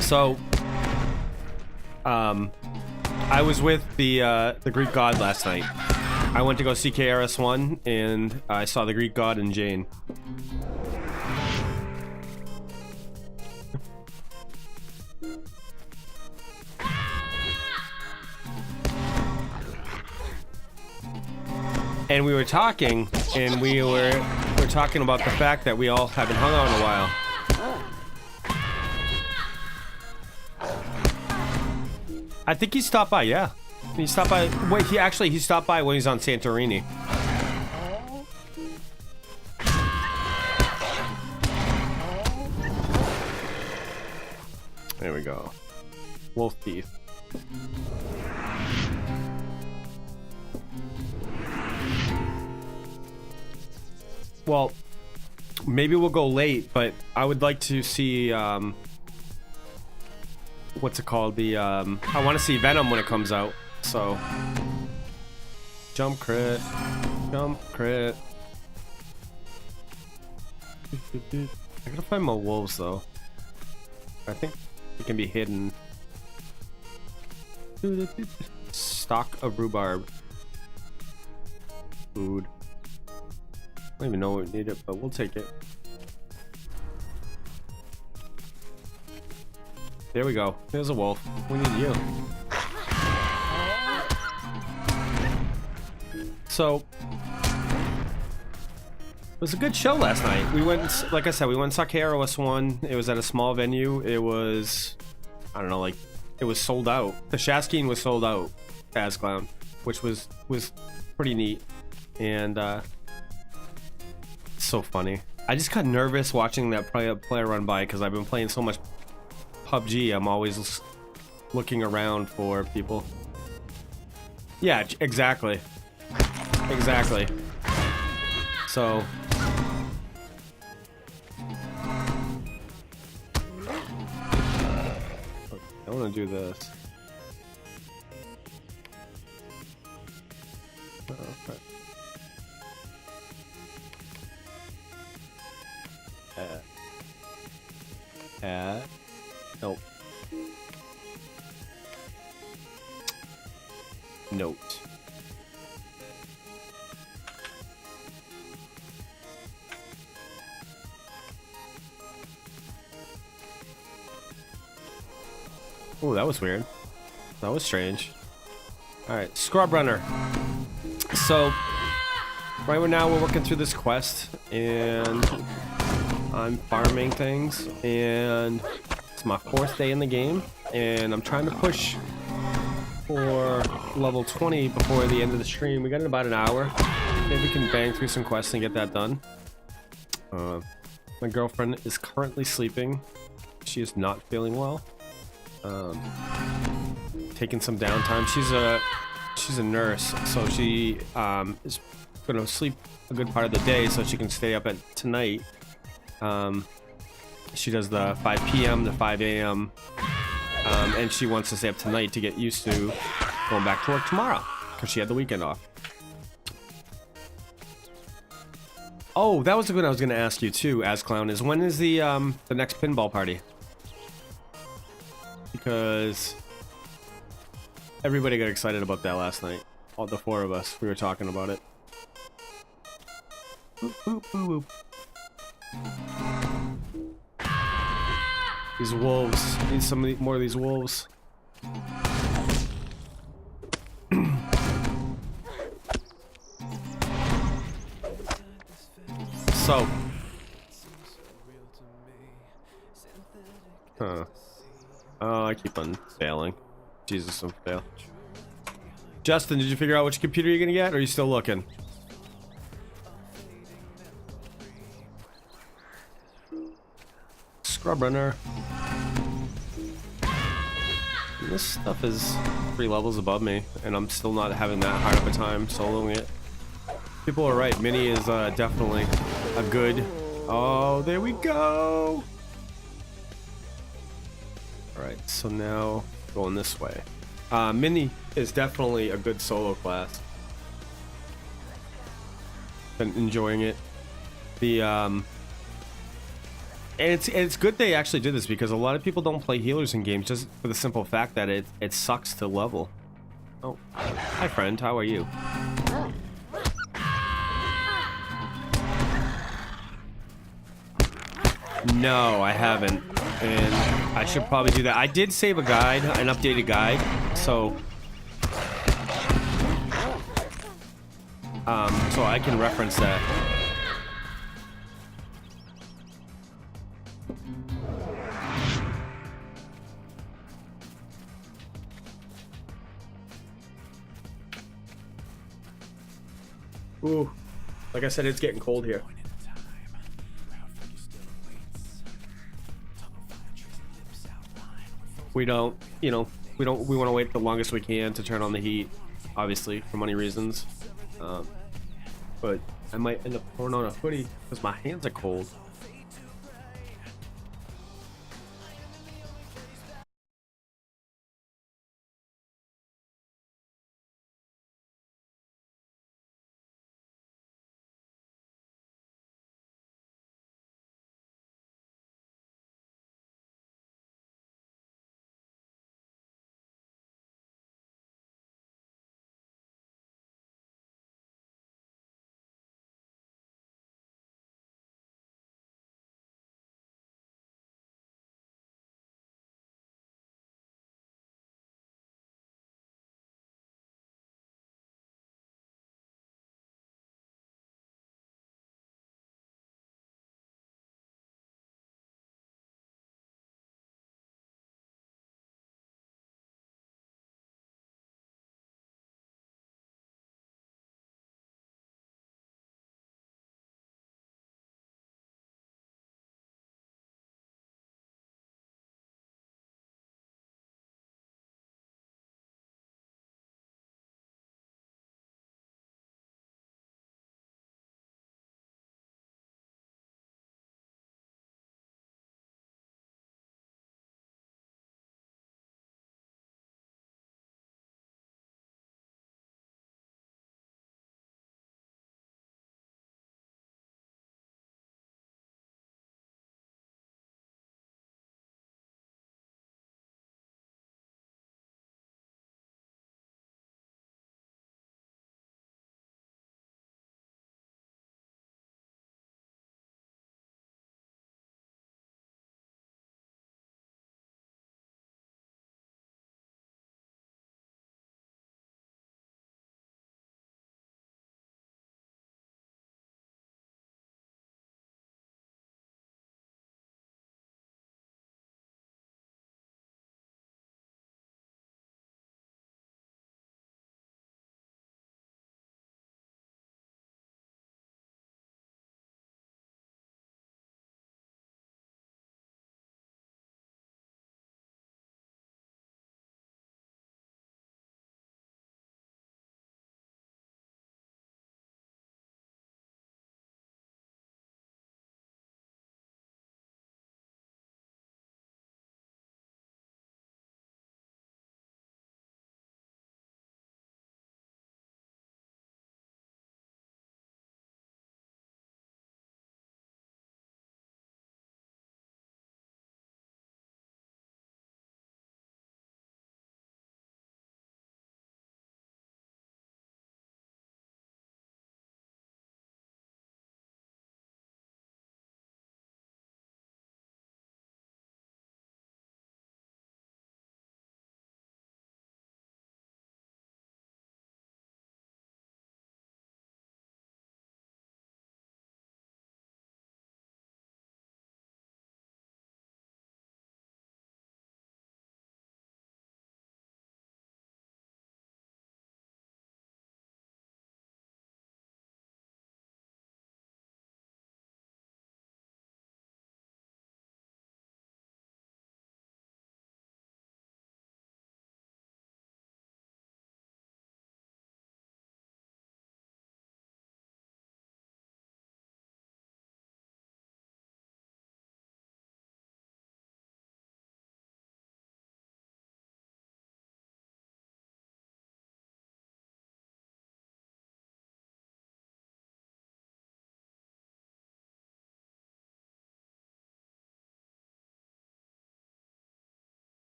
So, I was with the Greek god last night. I went to go see KRS-One, and I saw the Greek god and Jane. And we were talking, and we were talking about the fact that we all haven't hung out in a while. I think he stopped by, yeah. He stopped by. Wait, he stopped by when he's on Santorini. There we go. Wolf teeth. Well, maybe we'll go late, but I would like to see, what's it called? I want to see Venom when it comes out, so. Jump crit. Jump crit. I gotta find my wolves, though. I think it can be hidden. Stock of rhubarb. Food. I don't even know we need it, but we'll take it. There we go. There's a wolf. We need you. So, it was a good show last night. We went, like I said, we went and saw KRS-One. It was at a small venue. It was, I don't know, like, it was sold out. The Shaskeen was sold out, AsClown, which was pretty neat. And, so funny. I just got nervous watching that player run by because I've been playing so much PUBG. I'm always looking around for people. Yeah, exactly. Exactly. So I want to do this. Okay. Nope. Note. Oh, that was weird. That was strange. Alright, Scrub Runner. So, right now we're working through this quest, and I'm farming things, and it's my 4th day in the game, and I'm trying to push for level 20 before the end of the stream. We got in about an hour. Maybe we can bang through some quests and get that done. My girlfriend is currently sleeping. She is not feeling well. Taking some downtime. She's a nurse, so she is gonna sleep a good part of the day so she can stay up at tonight. She does the 5 p.m. to 5 a.m. And she wants to stay up tonight to get used to going back to work tomorrow because she had the weekend off. Oh, that was the good I was gonna ask you too, As Clown, is when is the next pinball party? Because everybody got excited about that last night. All the 4 of us, we were talking about it. Boop, boop, boop, boop. These wolves. Need some more of these wolves. So. Huh. Oh, I keep on failing. Jesus, I'm fail. Justin, did you figure out which computer you're gonna get, or are you still looking? Scrub runner. This stuff is 3 levels above me, and I'm still not having that hard of a time soloing it. People are right. Mini is definitely a good. Oh, there we go. All right, so now going this way. Mini is definitely a good solo class. Been enjoying it. The and it's good they actually did this because a lot of people don't play healers in games just for the simple fact that it sucks to level. Oh, hi friend, how are you? No, I haven't, and I should probably do that. I did save a guide, an updated guide, so I can reference that. Ooh, like I said, it's getting cold here. We don't, you know, we want to wait the longest we can to turn on the heat, obviously, for money reasons. But I might end up pouring on a hoodie because my hands are cold.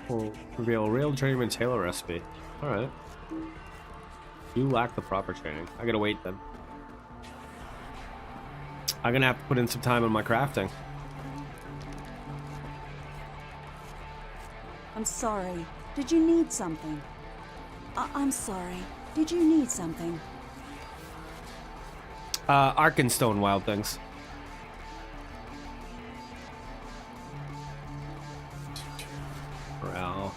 Will reveal real journeyman tailor recipe. Alright. You lack the proper training. I gotta wait then. I'm gonna have to put in some time on my crafting. I'm sorry. Did you need something? I'm sorry. Did you need something? Arkenstone wild things. Morale.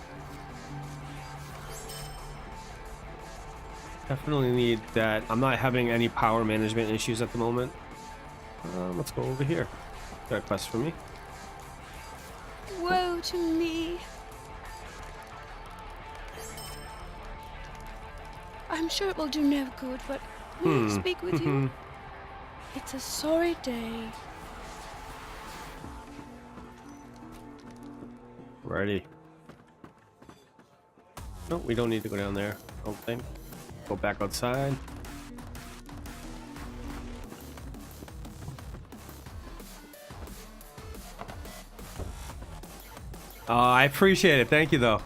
Definitely need that. I'm not having any power management issues at the moment. Let's go over here. Got a quest for me. Woe to me. I'm sure it will do no good, but may I speak with you? It's a sorry day. Ready. No, we don't need to go down there. I don't think. Go back outside. Oh, I appreciate it. Thank you, though.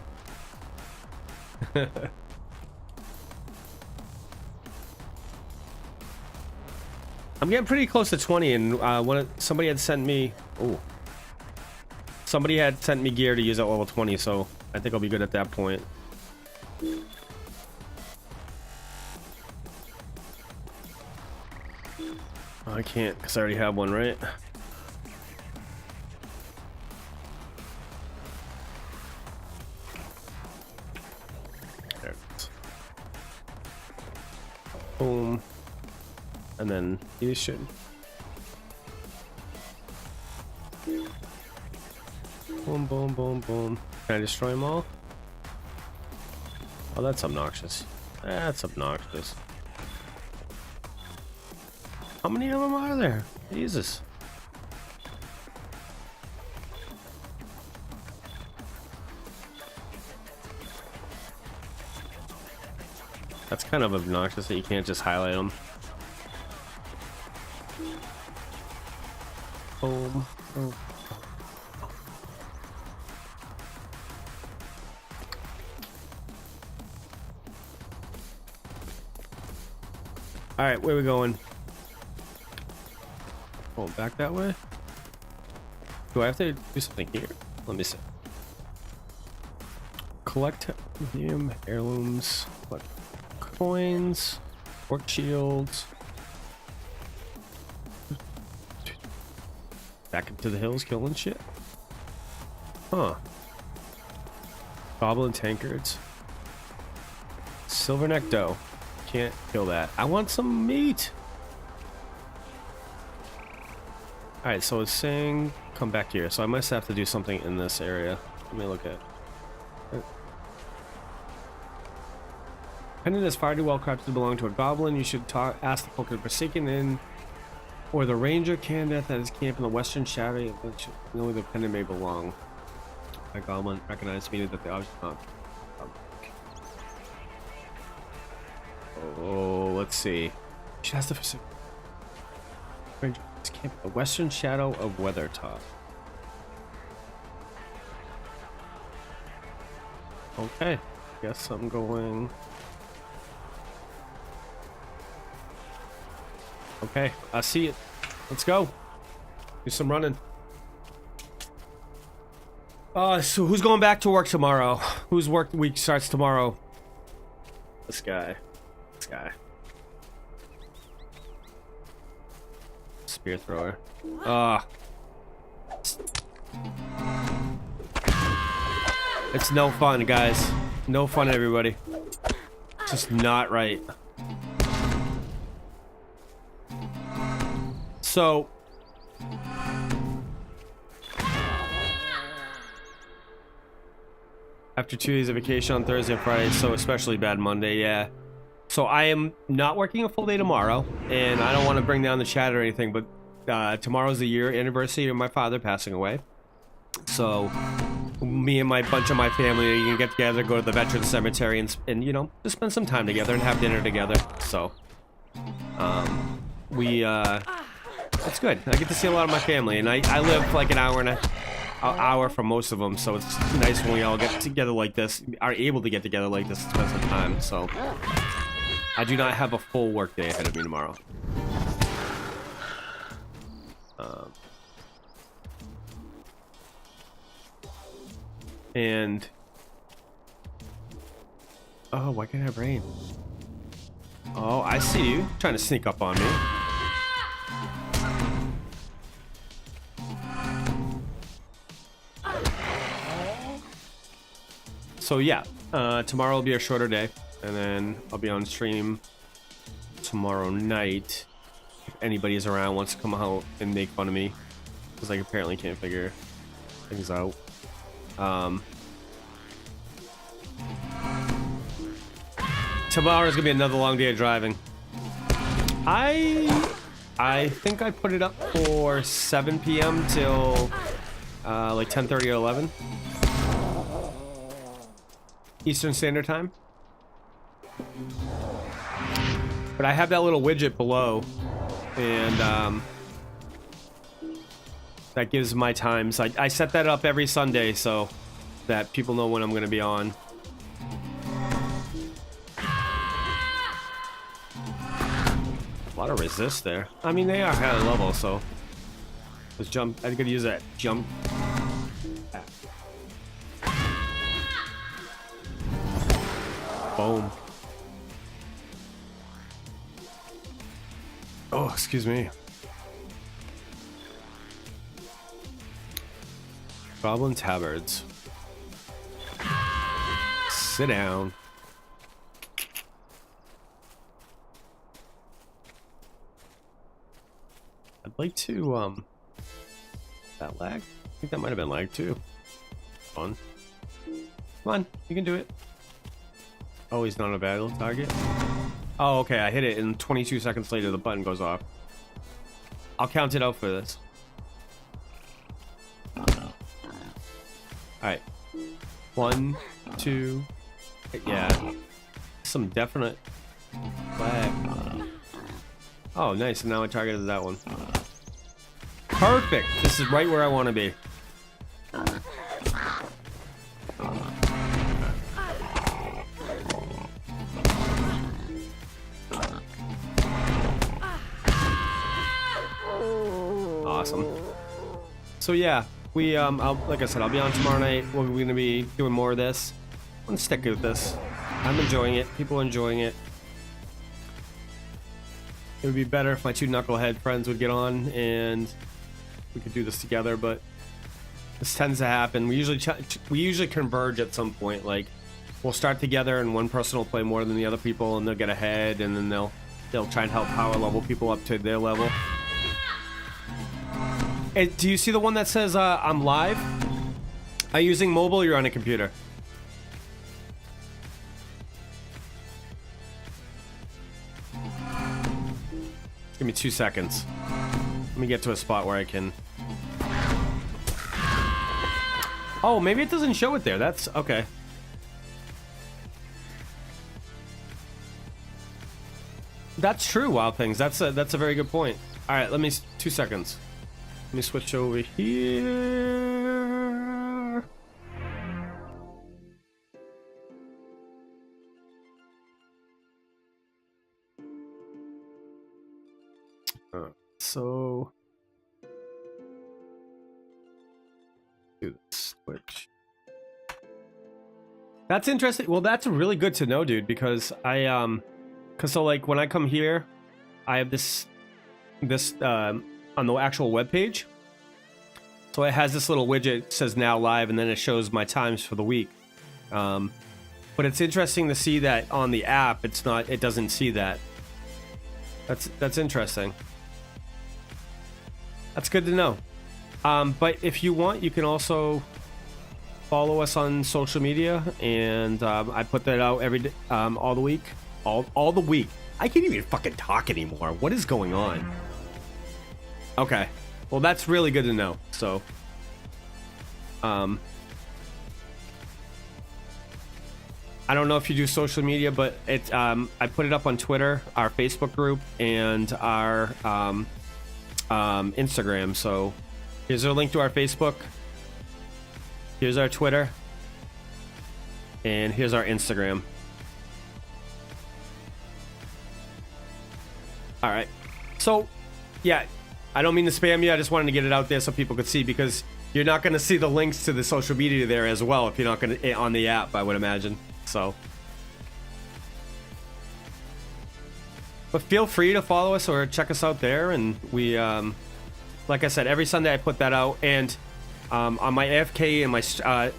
I'm getting pretty close to 20, and somebody had sent me. Oh, somebody had sent me gear to use at level 20, so I think I'll be good at that point. Oh, I can't, because I already have one, right? There it is. Boom. And then these should. Boom, boom, boom, boom. Can I destroy them all? Oh, that's obnoxious. That's obnoxious. How many of them are there? Jesus. That's kind of obnoxious that you can't just highlight them. Boom. Oh. All right, where are we going? Oh, back that way? Do I have to do something here? Let me see. Collect museum heirlooms, collect coins, orc shields. Back into the hills killing shit. Huh. Goblin tankards. Silverneck doe. Can't kill that. I want some meat. Alright, so it's saying come back here. So I must have to do something in this area. Let me look at it. Pendant is far too well crafted to belong to a goblin. You should ask the Poker Forsaken Inn or the ranger candidate that is camped in the western shadow, which only the pendant may belong. A goblin recognized meaning that the object is not. Oh, let's see. She has the ranger is camped in the western shadow of Weathertop. Okay, guess I'm going. Okay, I see it. Let's go. Do some running. So who's going back to work tomorrow? Whose work week starts tomorrow? This guy. This guy. Spear thrower. It's no fun, guys. No fun, everybody. It's just not right. So after 2 days of vacation on Thursday and Friday, so especially bad Monday, yeah. So I am not working a full day tomorrow, and I don't want to bring down the chat or anything, but tomorrow's the year anniversary of my father passing away. So me and my bunch of my family can get together, go to the Veterans Cemetery, and you know, just spend some time together and have dinner together. So it's good. I get to see a lot of my family, and I live like an hour hour for most of them, so it's nice when we all get together like this, are able to get together like this and spend some time. So I do not have a full work day ahead of me tomorrow. And oh, why can't I have rain? Oh, I see you trying to sneak up on me. So yeah, tomorrow will be a shorter day, and then I'll be on stream tomorrow night. If anybody is around, wants to come out and make fun of me, because I apparently can't figure things out. Tomorrow is gonna be another long day of driving. I think I put it up for 7 p.m. till like 10:30 or 11 Eastern Standard Time. But I have that little widget below, and that gives my times. I set that up every Sunday so that people know when I'm gonna be on. A lot of resist there. I mean, they are high level, so let's jump. I could use that jump. Boom. Oh, excuse me. Goblin tabards. Sit down. I'd like to, that lag? I think that might have been lag too. Fun. Come on, you can do it. Oh, he's not a battle target? Oh, okay, I hit it and 22 seconds later the button goes off. I'll count it out for this. Alright. 1, 2, yeah. Some definite lag. Oh, nice. And now I targeted that one. Perfect. This is right where I want to be. Awesome. So yeah, we like I said, I'll be on tomorrow night. We're going to be doing more of this. I'm going to stick with this. I'm enjoying it. People are enjoying it. It would be better if my two knucklehead friends would get on and we could do this together, but this tends to happen. We usually converge at some point. Like, we'll start together and one person will play more than the other people and they'll get ahead, and then they'll try and help power level people up to their level. Hey, do you see the one that says I'm live? Are you using mobile or you're on a computer? Give me 2 seconds. Let me get to a spot where I can... Oh, maybe it doesn't show it there. That's okay. That's true, Wild Things. That's a very good point. All right, 2 seconds. Let me switch over here. So do the switch. That's interesting. Well, that's really good to know, dude, because so like when I come here, I have this on the actual web page. So it has this little widget that says now live, and then it shows my times for the week. But it's interesting to see that on the app, it doesn't see that. That's interesting. That's good to know. But if you want, you can also follow us on social media, and I put that out every day, all the week. All the week. I can't even fucking talk anymore. What is going on? Okay. Well, that's really good to know. So, I don't know if you do social media, but I put it up on Twitter, our Facebook group, and our Instagram. So here's a link to our Facebook. Here's our Twitter. And here's our Instagram. All right. So, yeah, I don't mean to spam you. I just wanted to get it out there so people could see, because you're not going to see the links to the social media there as well if you're not going to on the app, I would imagine. So, but feel free to follow us or check us out there. And we, like I said, every Sunday I put that out. And on my AFK and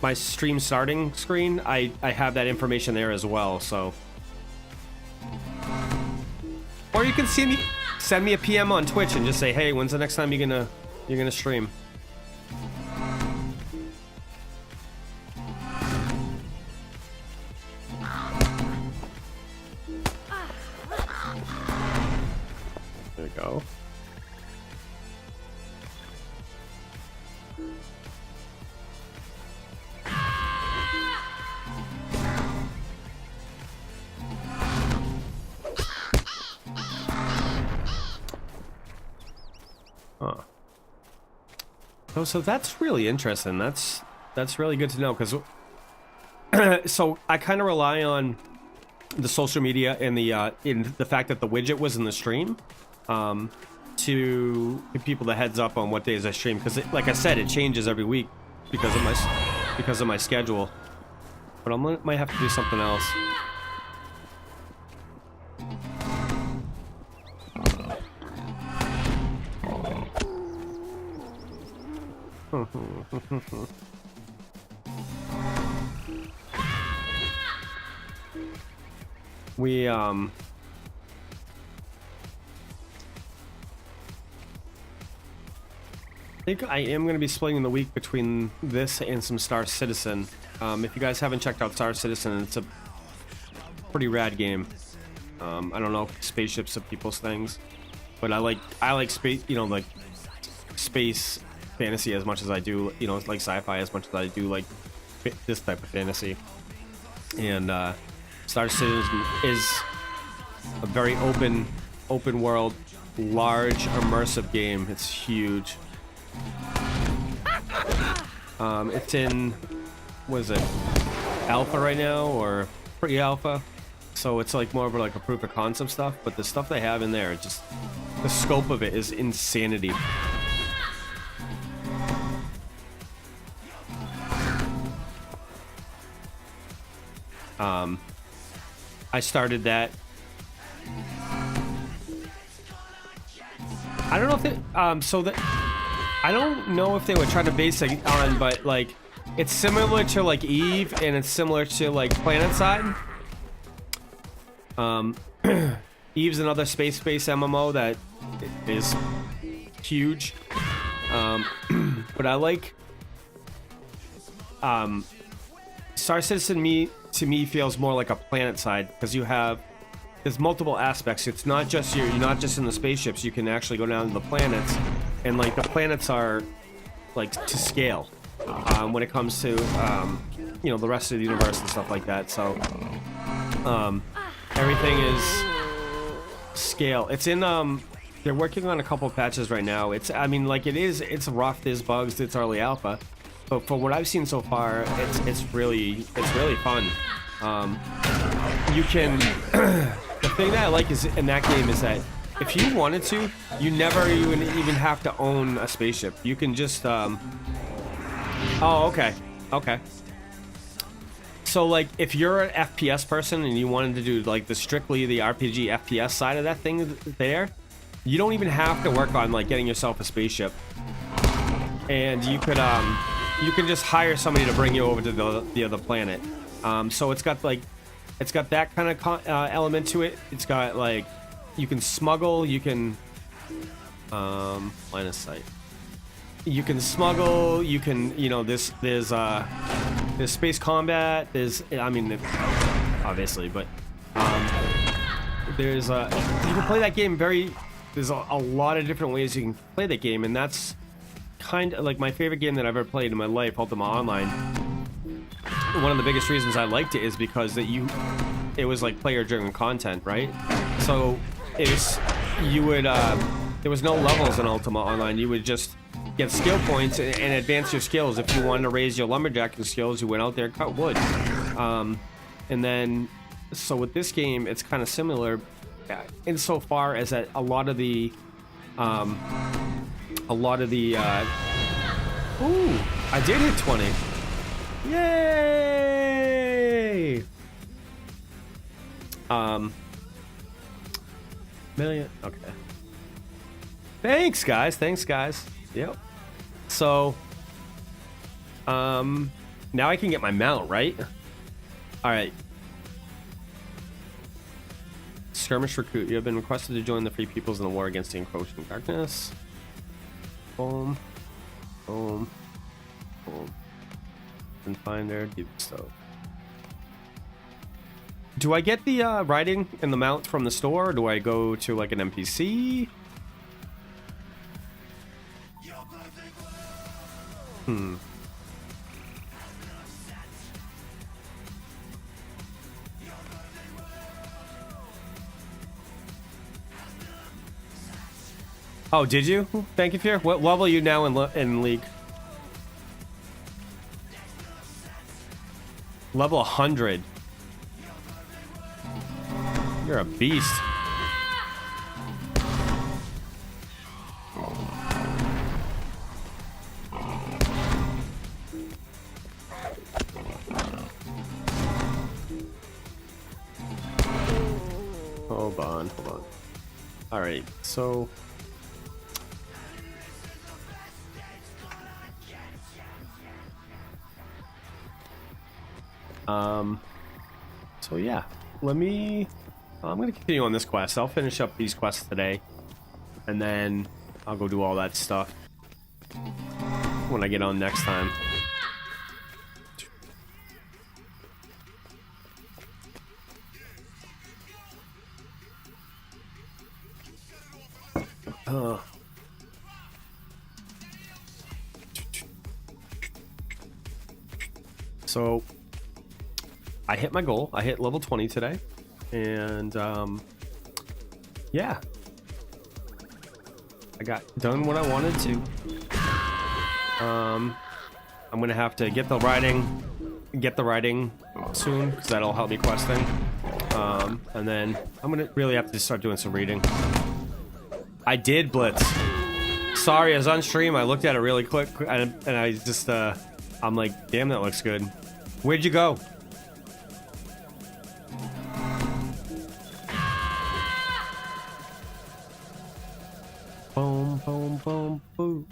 my stream starting screen, I have that information there as well. So, or you can send me a PM on Twitch and just say, hey, when's the next time you're gonna stream? There we go. Huh. So that's really interesting. That's really good to know, because so I kind of rely on the social media and in the fact that the widget was in the stream to give people the heads up on what days I stream, because like I said, it changes every week because of my schedule. But I might have to do something else. We I think I am going to be splitting the week between this and some Star Citizen. If you guys haven't checked out Star Citizen, it's a pretty rad game. I don't know if spaceships are people's things, but I like space, like space fantasy as much as I do, like sci-fi as much as I do like this type of fantasy. And Star Citizen is a very open world, large, immersive game. It's huge. It's in, what is it, alpha right now, or pre-alpha? So it's like more of like a proof of concept stuff, but the stuff they have in there, just the scope of it is insanity. I started that. I don't know if it, I don't know if they were trying to base it on, but like, it's similar to like Eve, and it's similar to like PlanetSide. Eve's another space-based MMO that is huge. But I like, Star Citizen to me feels more like a PlanetSide, because there's multiple aspects. It's not just you're not just in the spaceships. You can actually go down to the planets, and like the planets are like to scale when it comes to the rest of the universe and stuff like that. So everything is scale. It's in they're working on a couple patches right now. It's rough, there's bugs, it's early alpha. But for what I've seen so far, it's really fun. You can the thing that I like is in that game is that if you wanted to, you never even have to own a spaceship. You can just oh, okay. So like if you're an FPS person and you wanted to do like strictly the RPG FPS side of that thing there, you don't even have to work on like getting yourself a spaceship. And you can just hire somebody to bring you over to the other planet. So it's got that kind of element to it. It's got like, you can smuggle, you can line of sight. You can smuggle, you can, there's space combat, obviously, but you can play that game there's a lot of different ways you can play that game, and that's kind of like my favorite game that I've ever played in my life, Ultima Online. One of the biggest reasons I liked it is because it was like player-driven content, right? So there was no levels in Ultima Online. You would just get skill points and advance your skills. If you wanted to raise your lumberjacking skills, you went out there and cut wood. And then, so with this game, it's kind of similar insofar as that a lot of the, ooh, I did hit 20. Yay! Million, okay. Thanks, guys. Yep. So, now I can get my mount, right? All right. Skirmish recruit. You have been requested to join the Free Peoples in the war against the encroaching darkness. Boom. Boom. Boom. And find there. Deep stove. Do I get the riding and the mount from the store, or do I go to like an NPC? Oh, did you? Thank you, Fear. What level are you now in League? Level 100. You're a beast. Hold on. All right, so yeah, I'm gonna continue on this quest. I'll finish up these quests today, and then I'll go do all that stuff when I get on next time. So I hit my goal. I hit level 20 today, and yeah, I got done what I wanted to. I'm gonna have to get the riding soon, because that'll help me questing, and then I'm gonna really have to start doing some reading. I did blitz. Sorry, I was on stream. I looked at it really quick, and I just I'm like, damn, that looks good. Where'd you go? Boom, boom, boom, boom.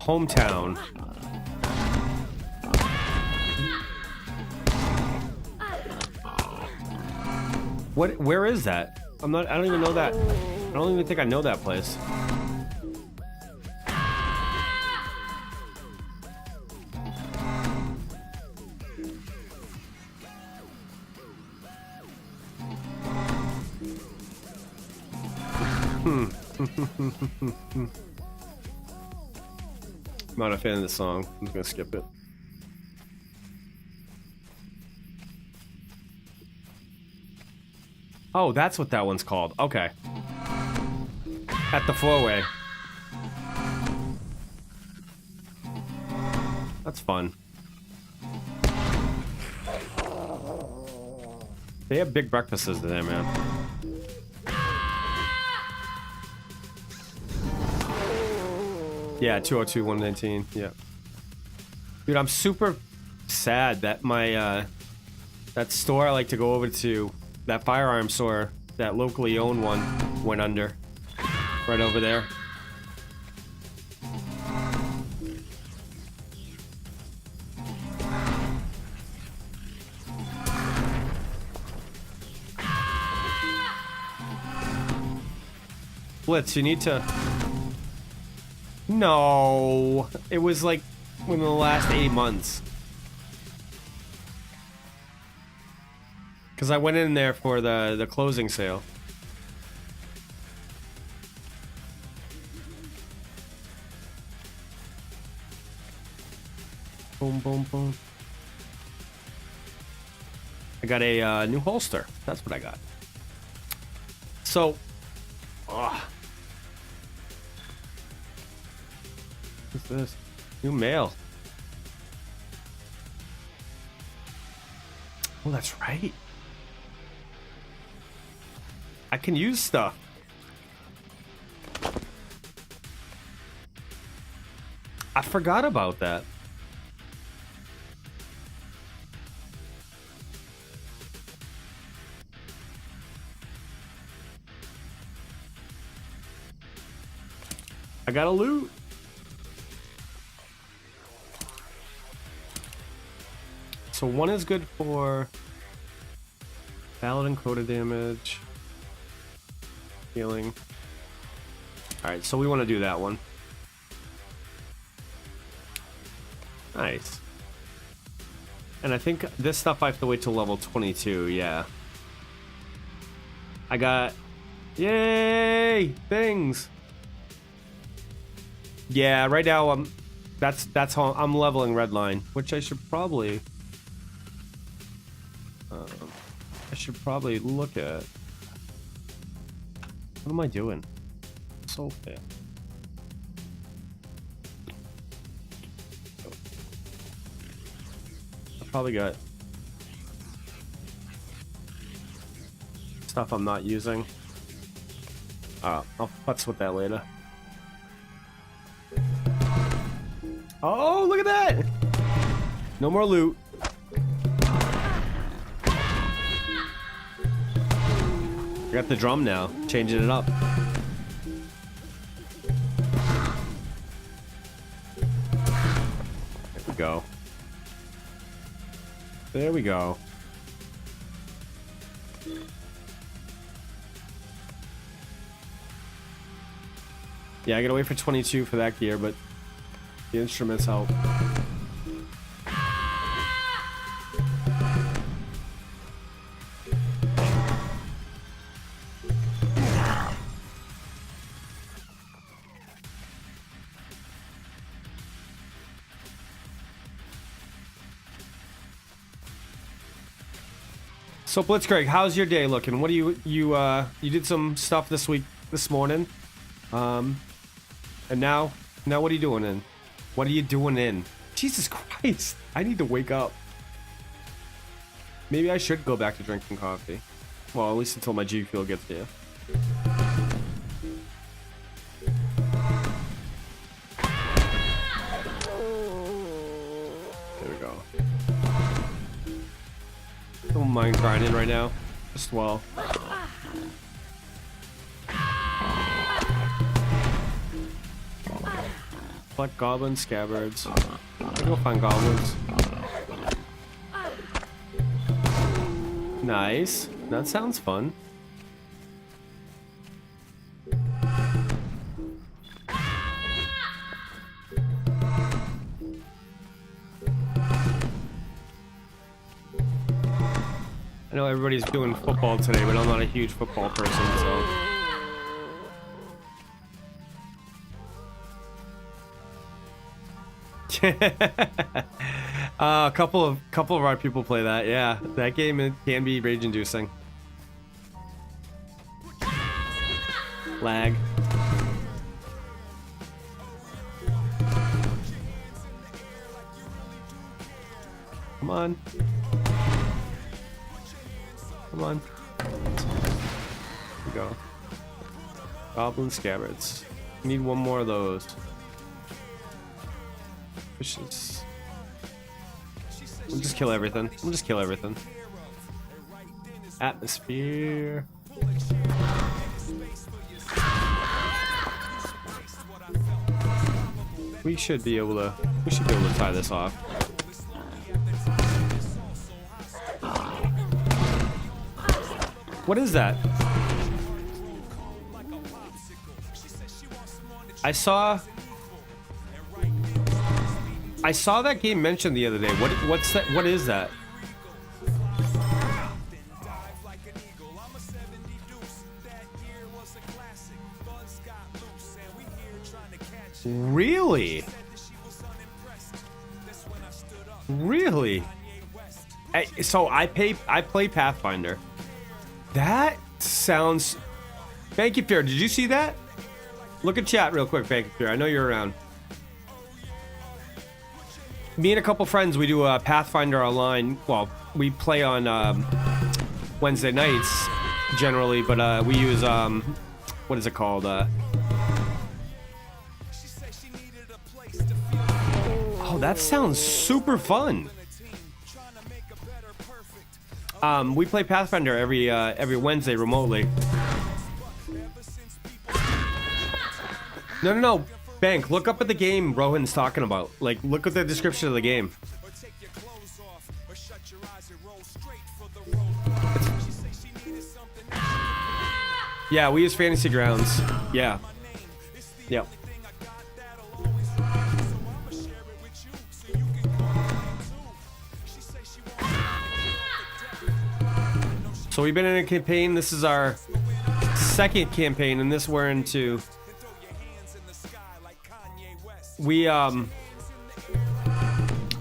Hometown. Where is that? I don't even know that. I don't even think I know that place. I'm not a fan of the song. I'm just gonna skip it. Oh, that's what that one's called. Okay. At the flowway. That's fun. They have big breakfasts today, man. Yeah, 202, 119. Yeah. Dude, I'm super sad that my that store I like to go over to, that firearm store, that locally owned one, went under. Right over there. Blitz, you need to... No, it was like within the last 8 months. Because I went in there for the closing sale. Boom, boom, boom. I got a new holster. That's what I got. So, This new mail. Oh, that's right. I can use stuff. I forgot about that. I got a loot. So one is good for valid and quota damage, healing. All right, so we want to do that one. Nice. And I think this stuff I have to wait till level 22. Yeah. I got, yay, things. Yeah, right now that's how I'm leveling Redline, which I should probably look at. What am I doing? So fair. I probably got stuff I'm not using. I'll futz with that later. Oh, look at that! No more loot. I got the drum now, changing it up. There we go. There we go. Yeah, I gotta wait for 22 for that gear, but the instruments help. So Blitzkrieg, how's your day looking? What do you did some stuff this morning, and now what are you doing in? What are you doing in? Jesus Christ, I need to wake up. Maybe I should go back to drinking coffee. Well, at least until my G Fuel gets here. There we go. Don't mind grinding right now. Just well. Collect goblin scabbards. I'll go find goblins. Nice. That sounds fun. I know everybody's doing football today, but I'm not a huge football person, so. A couple of our people play that. Yeah, that game, it can be rage-inducing. Lag. Come on. Come on. Here we go. Goblin scabbards. Need one more of those. Fishes. We'll just kill everything. We'll just kill everything. Atmosphere. We should be able to tie this off. What is that? I saw that game mentioned the other day. What's that? What is that? Really? Really? So I play Pathfinder. That sounds... Banky Fair, did you see that? Look at chat real quick, Banky Fair. I know you're around. me and a couple friends, we do a Pathfinder online. Well, we play on Wednesday nights generally, but we use what is it called? Oh, that sounds super fun. We play Pathfinder every Wednesday remotely. No. Bank, look up at the game Rohan's talking about. Like, look at the description of the game. Yeah, we use Fantasy Grounds. Yeah. Yep. So we've been in a campaign. This is our second campaign, and this we're into.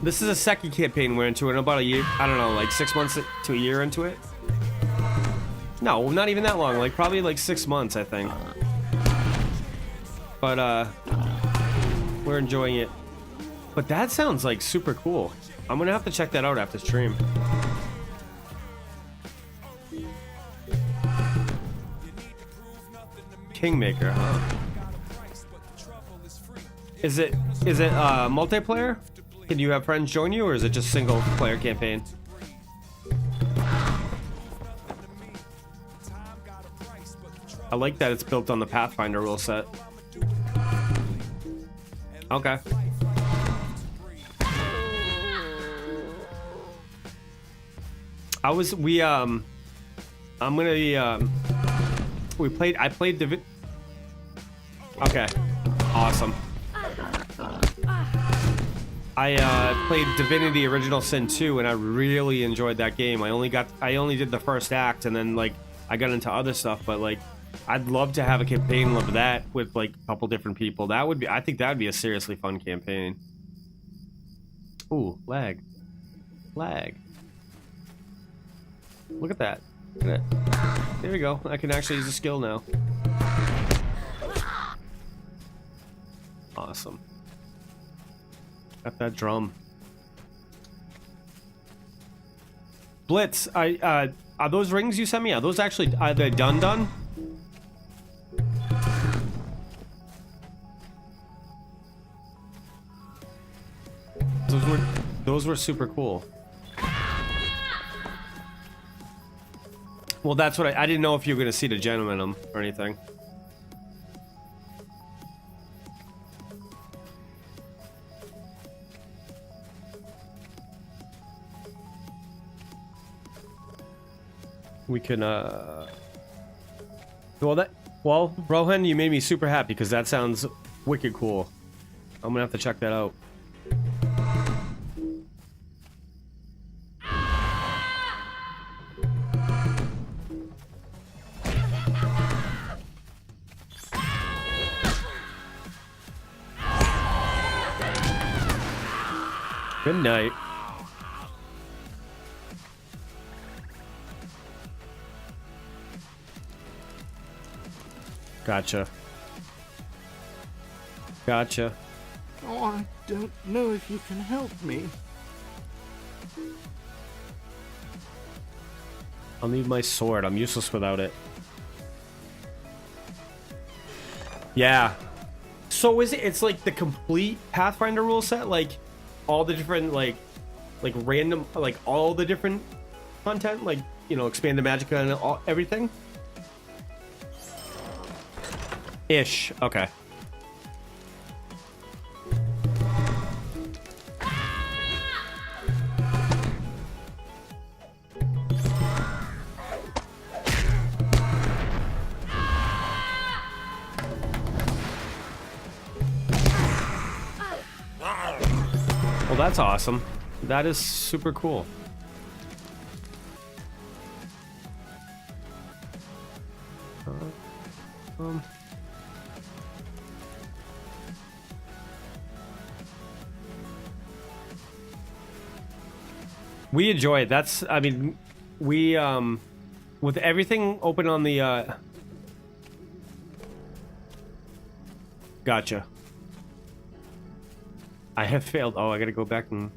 This is a second campaign we're into, and about a year, I don't know, like 6 months to a year into it. No, not even that long, like probably like 6 months, I think. But we're enjoying it. But that sounds like super cool. I'm gonna have to check that out after stream. Kingmaker, huh? Is it multiplayer? Can you have friends join you, or is it just single player campaign? I like that it's built on the Pathfinder rule set. Okay. I played Okay. Awesome. I played Divinity Original Sin 2, and I really enjoyed that game. I only did the first act, and then like I got into other stuff, but like I'd love to have a campaign of that with like a couple different people. I think that would be a seriously fun campaign. Ooh, lag. Look at that. Look at it. There we go. I can actually use a skill now. Awesome. Got that drum. Blitz, are those rings you sent me? Are those actually, are they done? Those were super cool. Well, that's what I didn't know if you were gonna see the gem in them or anything. We can well, Rohan, you made me super happy because that sounds wicked cool. I'm gonna have to check that out. Good night. Gotcha. Oh, I don't know if you can help me. I'll need my sword. I'm useless without it. Yeah. So is it? It's like the complete Pathfinder rule set, like all the different like random, like all the different content, like expanded magicka and everything. Ish. Okay. Well, that's awesome. That is super cool. We enjoy it. That's, I mean, we, with everything open on the, Gotcha. I have failed. Oh, I gotta go back and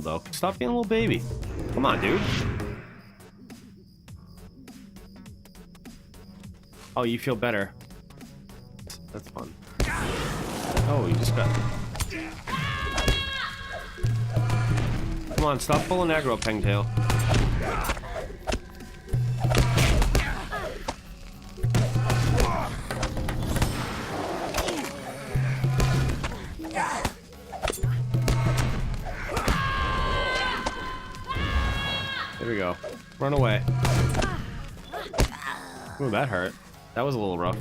though. Stop being a little baby. Come on, dude. Oh, you feel better. That's fun. Oh, you just got... Come on, stop pulling aggro, Pengtail. There we go. Run away. Ooh, that hurt. That was a little rough.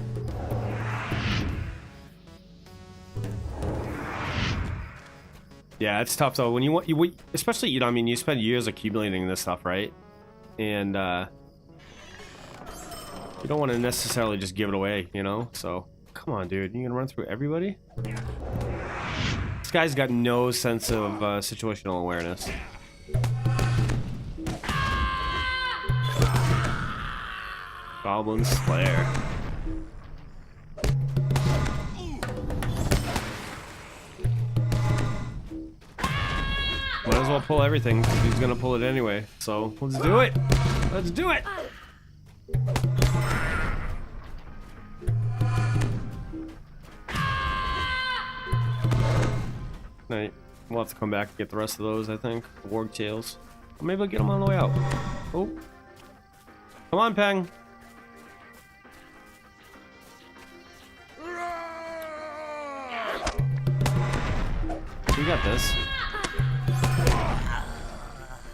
Yeah, it's tough though. When you want, especially, you know, I mean, you spend years accumulating this stuff, right? And you don't want to necessarily just give it away, you know? So, come on, dude. You gonna run through everybody? This guy's got no sense of situational awareness. Goblin Slayer. Might as well pull everything, because he's gonna pull it anyway. So, let's do it! Let's do it! Night. We'll have to come back and get the rest of those, I think. Warg tails. Or maybe I'll get them on the way out. Oh. Come on, Peng! We got this.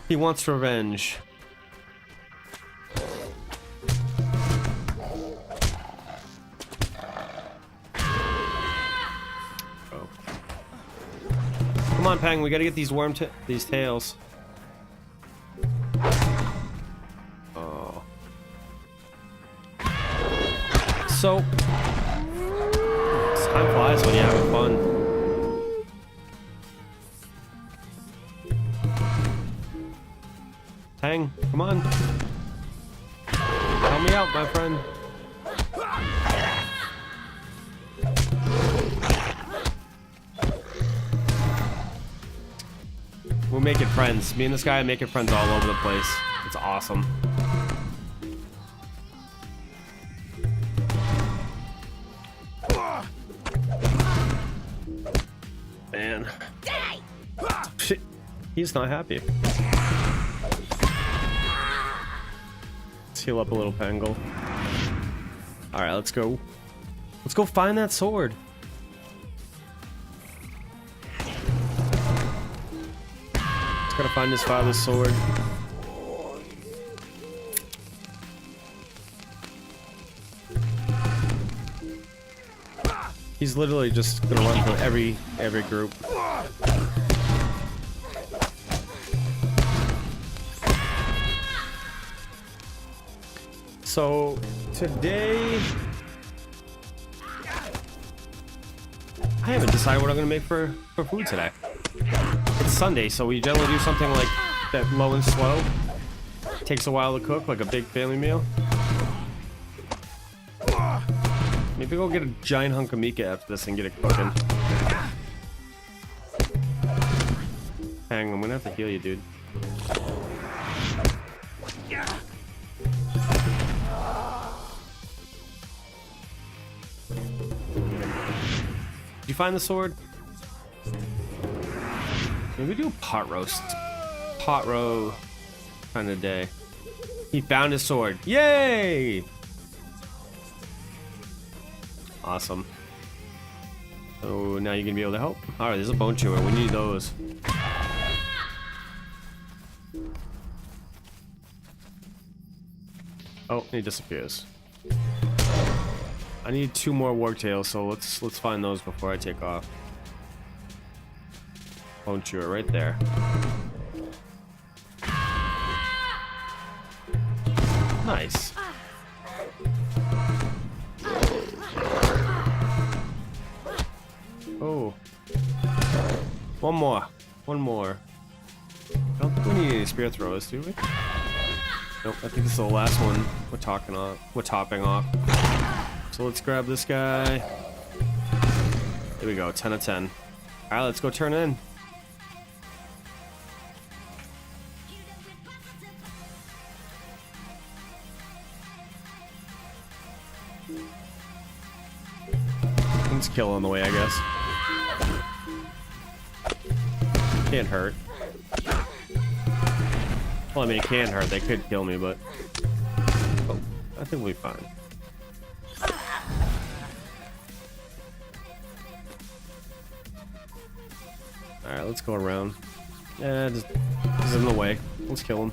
He wants revenge. Oh. Come on, Peng, we gotta get these these tails. Oh. So time flies when you're having fun. Hang, come on. Help me out, my friend. We're making friends. Me and this guy are making friends all over the place. It's awesome. Man. He's not happy. Heal up a little, Pangle. Alright, let's go. Let's go find that sword. Just gotta find his father's sword. He's literally just gonna run through every group. So today, I haven't decided what I'm gonna make for food today. It's Sunday, so we generally do something like that low and slow. Takes a while to cook, like a big family meal. Maybe go get a giant hunk of meat after this and get it cooking. Hang on, I'm gonna have to heal you, dude. Did you find the sword? Maybe do a pot roast. Pot roast kind of day. He found his sword. Yay! Awesome. So now you're gonna be able to help. All right, there's a bone chewer. We need those. Oh, he disappears. I need 2 more warg tails, so let's find those before I take off. Bone chewer right there. Nice. Oh. One more. One more. I don't think we need any spear throwers, do we? Nope, I think this is the last one we're topping off. So let's grab this guy. Here we go, 10 of 10. Alright, let's go turn in. Let's kill on the way, I guess. Can't hurt. Well, I mean, it can hurt. They could kill me, but... Oh, I think we'll be fine. Alright, let's go around. Yeah, just in the way. Let's kill him.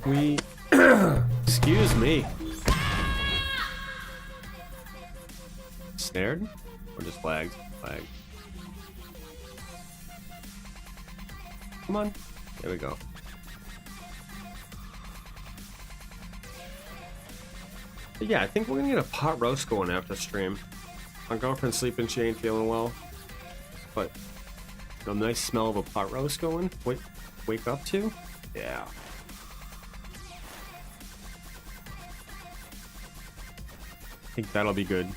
We... Excuse me. Snared? Or just lagged? Lagged. Come on. There we go. But yeah, I think we're gonna get a pot roast going after stream. My girlfriend's sleeping, she ain't feeling well. But a nice smell of a pot roast going. Wake up to? Yeah. I think that'll be good.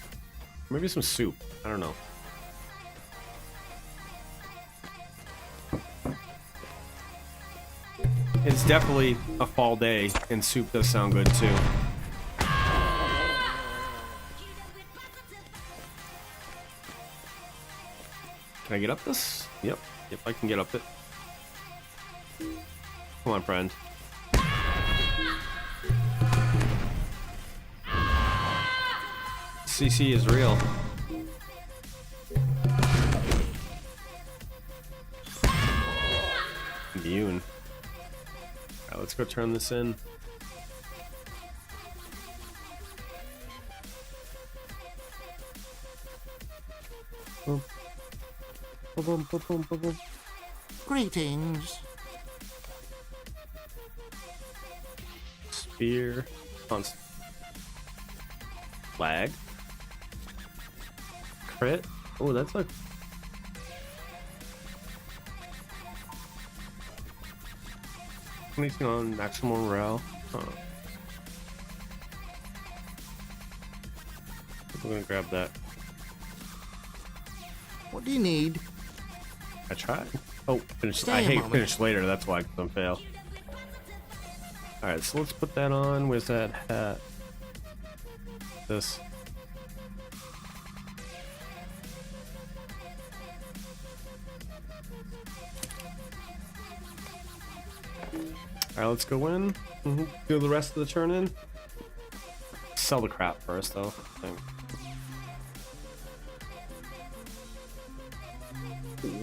Maybe some soup. I don't know. It's definitely a fall day, and soup does sound good too. Can I get up this? Yep. Yep, I can get up it. Come on, friend. CC is real. Immune. Alright, let's go turn this in. Boom. Boom, boom, boom, boom, boom, boom. Greetings. Spear. Constant. Flag. Crit. Oh, that's like... Anything on maximum morale? Huh. We're gonna grab that. What do you need? I tried. Oh, finish. Stay I a hate moment. finish later. That's why I don't fail. All right, so let's put that on. Where's that hat? This. All right, let's go in. Do the rest of the turn in. Sell the crap first, though. I think.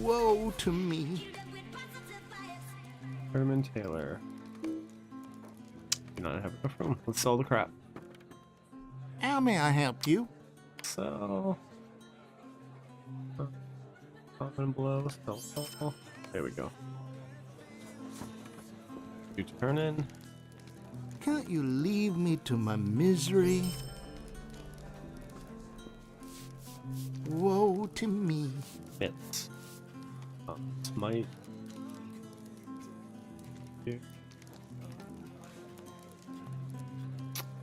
Woe to me. Herman Taylor. Do not have enough room. Let's sell the crap. How may I help you? So. Common blow. Sell. There we go. You turn in. Can't you leave me to my misery? Woe to me. Hits. Smite. Here.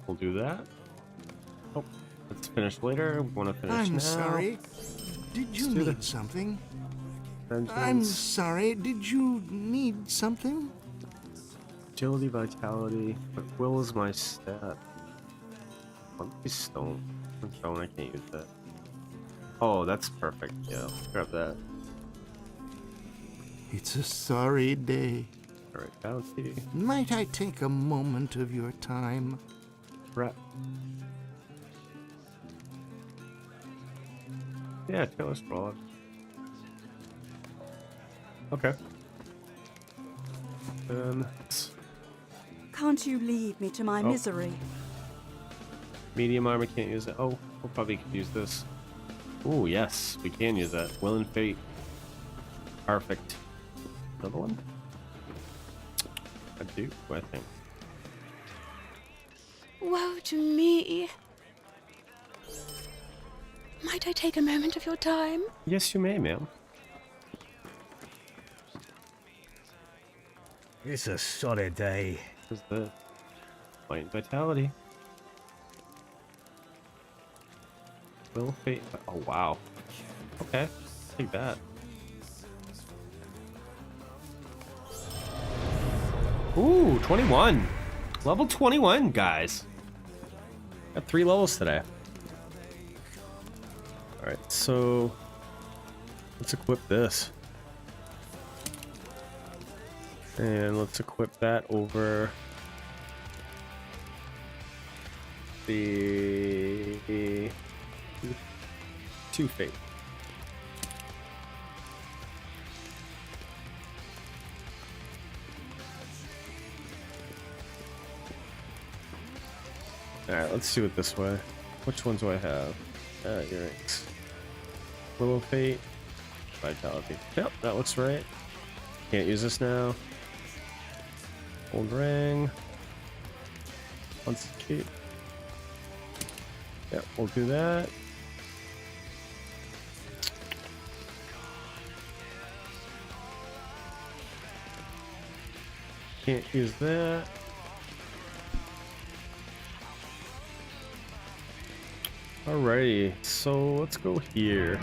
We'll do that. Oh, let's finish later. We want to finish now. I'm sorry. Did you Let's do need this. something? Vengeance, I'm sorry. Did you need something? agility, vitality. But will is my stat. One piece stone. Stone, I can't use that. Oh, that's perfect. Yeah, grab that. It's a sorry day. Alright, bounty. Might I take a moment of your time? Rat. Yeah, Taylor Sprawl. Okay. Then Can't you leave me to my Oh. misery? medium armor, can't use it. Oh, we'll probably could use this. Ooh, yes, we can use that. Will and Fate. Perfect. Another one? I do, I think. Woe to me. Might I take a moment of your time? Yes, you may, ma'am. It's a solid day. Where's the Fight and Vitality? Will Fate. Oh, wow. Okay, take that. Ooh, 21. Level 21, guys. Got 3 levels today. Alright, so let's equip this. And let's equip that over the 2 fate. Alright, let's do it this way. Which ones do I have? Earrings. Willow Fate. Vitality. Yep, that looks right. Can't use this now. Old ring. Once keep. Yep, we'll do that. Can't use that. Alrighty, so let's go here.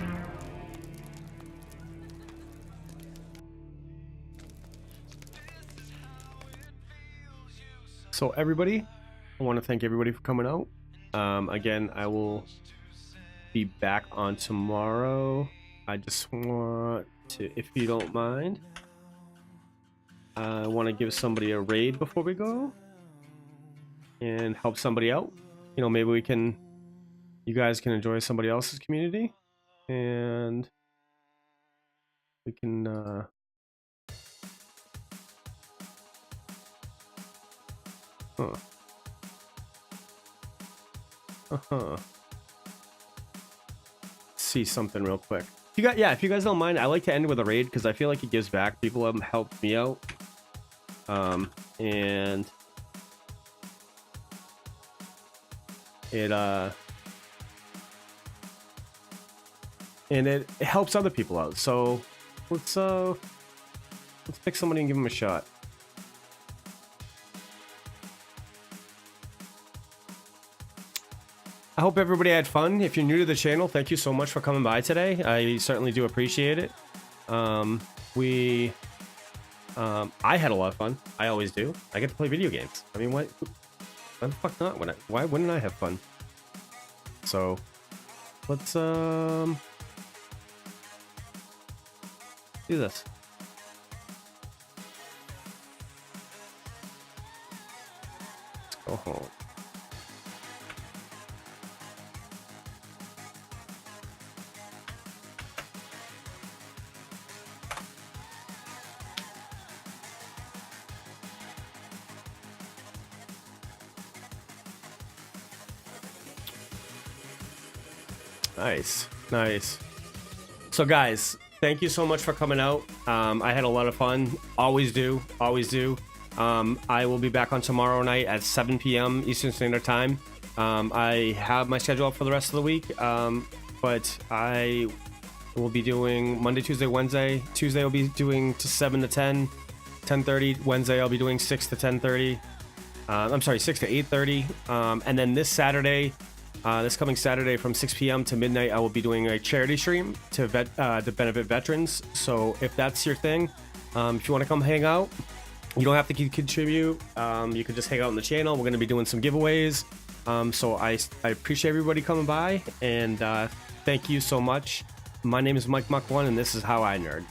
So everybody, I want to thank everybody for coming out. Again, I will be back on tomorrow. I just want to, if you don't mind, I want to give somebody a raid before we go and help somebody out. You know, maybe we can, you guys can enjoy somebody else's community and we can see something real quick. If you got, yeah, if you guys don't mind, I like to end with a raid because I feel like it gives back. People have helped me out, and it helps other people out. So let's pick somebody and give them a shot. I hope everybody had fun. If you're new to the channel, thank you so much for coming by today. I certainly do appreciate it. I had a lot of fun. I always do. I get to play video games. I mean, why the fuck not? Why wouldn't I have fun? So let's do this. Let's go home. Nice. So guys, thank you so much for coming out. I had a lot of fun. Always do. I will be back on tomorrow night at 7 p.m. Eastern Standard Time. I have my schedule up for the rest of the week, but I will be doing Monday, Tuesday, Wednesday. Tuesday I'll be doing to 7 to 10, 10:30. Wednesday I'll be doing 6 to 10:30. I'm sorry, 6 to 8:30. And then this Saturday, this coming Saturday from 6 p.m. to midnight, I will be doing a charity stream to benefit veterans. So if that's your thing, if you want to come hang out, you don't have to contribute. You can just hang out on the channel. We're going to be doing some giveaways. So I appreciate everybody coming by, and thank you so much. My name is Mike Muck1, and this is How I Nerd.